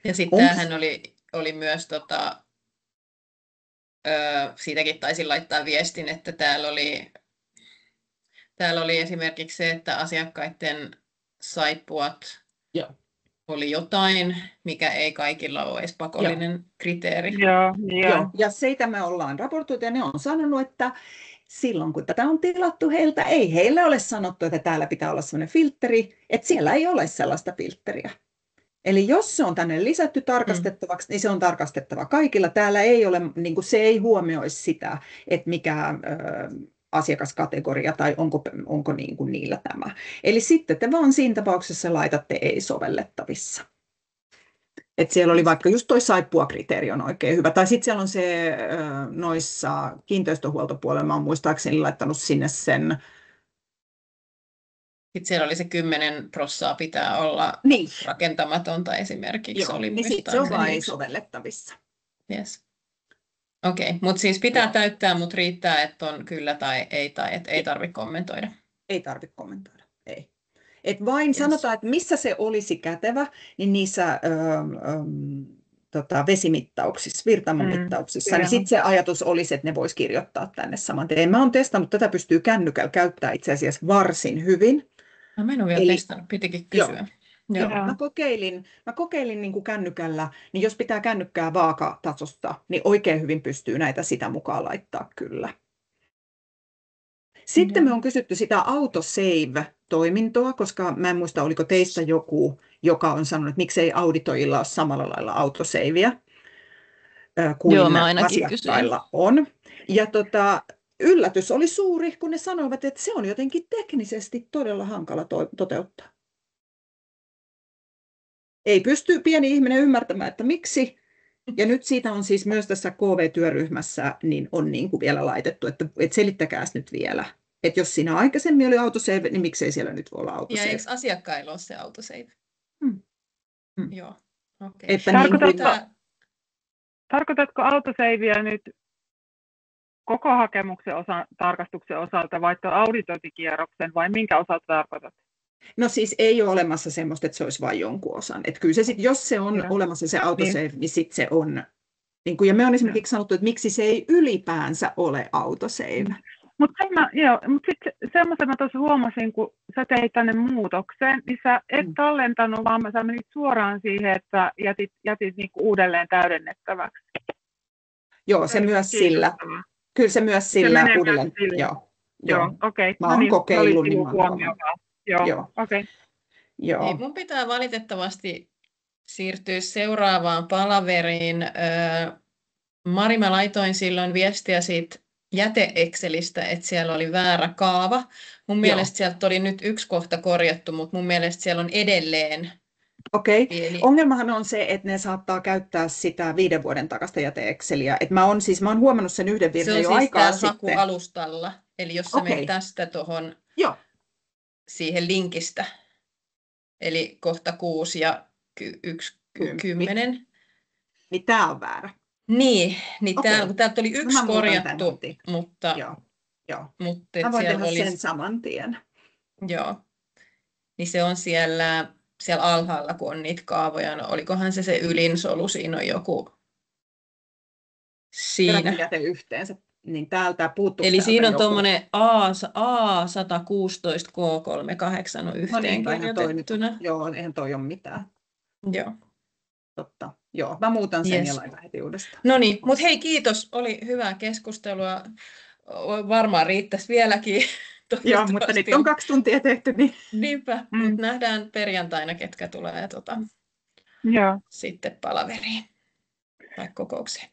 Speaker 5: Ja sitten tämähän oli myös, siitäkin taisin laittaa viestin, että täällä oli esimerkiksi se, että asiakkaiden saippuat oli jotain, mikä ei kaikilla ole edes pakollinen kriteeri.
Speaker 4: Joo.
Speaker 1: Ja siitä me ollaan raportoitu ja ne on sanonut, että silloin kun tätä on tilattu heiltä, ei heille ole sanottu, että täällä pitää olla sellainen filtteri, että siellä ei ole sellaista filtteriä. Eli jos se on tänne lisätty tarkastettavaksi, niin se on tarkastettava kaikilla. Täällä ei ole, niin kuin se ei huomioi sitä, että mikä asiakaskategoria tai onko niin kuin niillä tämä. Eli sitten te vaan siinä tapauksessa laitatte ei-sovellettavissa. Et siellä oli vaikka just toi saippua-kriteeri on oikein hyvä. Tai sitten siellä on se noissa kiinteistöhuoltopuolella, mä oon muistaakseni laittanut sinne sen.
Speaker 5: Sitten siellä oli se 10% pitää olla rakentamatonta esimerkiksi.
Speaker 1: Joo, niin sitten se on vain ei-sovellettavissa.
Speaker 5: Yes. Okei, mutta siis pitää täyttää, mutta riittää, että on kyllä tai että ei tarvitse kommentoida.
Speaker 1: Ei tarvitse kommentoida, ei. Et vain sanotaan, että missä se olisi kätevä, niin niissä vesimittauksissa, virtaamomittauksissa, niin sitten se ajatus olisi, että ne voisi kirjoittaa tänne saman tien. Mä oon testannut, tätä pystyy kännykällä käyttää itse asiassa varsin hyvin.
Speaker 5: Mä en ole vielä testannut, pitikin kysyä.
Speaker 1: Joo. Mä kokeilin niin kuin kännykällä, niin jos pitää kännykkää vaakatasosta, niin oikein hyvin pystyy näitä sitä mukaan laittaa kyllä. Sitten me on kysytty sitä autosave-toimintoa, koska mä en muista, oliko teistä joku, joka on sanonut, että miksei auditoijilla ole samalla lailla autosavea kuin asiakkailla on. Ja yllätys oli suuri, kun ne sanoivat, että se on jotenkin teknisesti todella hankala toteuttaa. Ei pysty pieni ihminen ymmärtämään, että miksi. Ja nyt siitä on siis myös tässä KV-työryhmässä niin on niin kuin vielä laitettu, että selittäkääs nyt vielä. Että jos siinä aikaisemmin oli autosave, niin miksei siellä nyt voi olla autosave.
Speaker 5: Ja eikö asiakkailla ole se autosave? Joo, okei.
Speaker 4: Tarkoitatko autosavea nyt koko hakemuksen tarkastuksen osalta vai auditointikierroksen vai minkä osalta tarkoitat?
Speaker 1: No siis ei ole olemassa semmoista, että se olisi vain jonkun osan. Että kyllä se sitten, jos se on olemassa se autosave, niin sitten se on. Niin kuin, ja me on esimerkiksi sanottu, että miksi se ei ylipäänsä ole autosave.
Speaker 4: Mutta sitten semmoisen mä tuossa huomasin, kun sä teit tänne muutokseen, niin sä et tallentanut, vaan sä menit suoraan siihen, että jätit niinku uudelleen täydennettäväksi.
Speaker 1: Joo, se myös sillä. Kyllä se myös sillä uudelleen.
Speaker 4: Joo, okei.
Speaker 1: Mä oon kokeillut.
Speaker 4: Joo, okei.
Speaker 5: Ei, mun pitää valitettavasti siirtyä seuraavaan palaveriin. Mari, mä laitoin silloin viestiä siitä jäte-Excelistä, että siellä oli väärä kaava. Mun mielestä sieltä oli nyt yksi kohta korjattu, mutta mun mielestä siellä on edelleen
Speaker 1: Okei.
Speaker 5: pieni.
Speaker 1: Ongelmahan on se, että ne saattaa käyttää sitä 5 vuoden takasta jäte-Exceliä. Et mä oon huomannut sen yhden
Speaker 5: Se
Speaker 1: virheen
Speaker 5: on
Speaker 1: jo
Speaker 5: siis
Speaker 1: aikaa
Speaker 5: täällä
Speaker 1: sitten.
Speaker 5: hakualustalla. Eli jos sä menet tästä tuohon siihen linkistä, eli kohta 6 ja 10.
Speaker 1: Niin tää on väärä.
Speaker 5: Niin
Speaker 1: Okei.
Speaker 5: täältä oli yksi
Speaker 1: Mä muutan tän
Speaker 5: korjattu,
Speaker 1: heti.
Speaker 5: mutta
Speaker 1: Mä voin
Speaker 5: siellä
Speaker 1: tehdä sen saman tien.
Speaker 5: Joo. Niin se on siellä alhaalla, kun on niitä kaavoja. No, olikohan se ylinsolu, siinä on joku siinä.
Speaker 1: Jäte yhteensä. Niin täältä puuttuu.
Speaker 5: Eli siinä on tuommoinen A116 K38 on yhteen kirjoitettuna.
Speaker 1: Joo, eihän toi ole mitään.
Speaker 5: Joo.
Speaker 1: Totta. Joo, mä muutan sen ja laitan heti uudestaan.
Speaker 5: No niin, mutta hei, kiitos. Oli hyvää keskustelua. Varmaan riittäisi vieläkin.
Speaker 1: Joo, mutta nyt on 2 tuntia tehty. Niin.
Speaker 5: Niinpä, mutta nähdään perjantaina, ketkä tulee sitten palaveriin tai kokoukseen.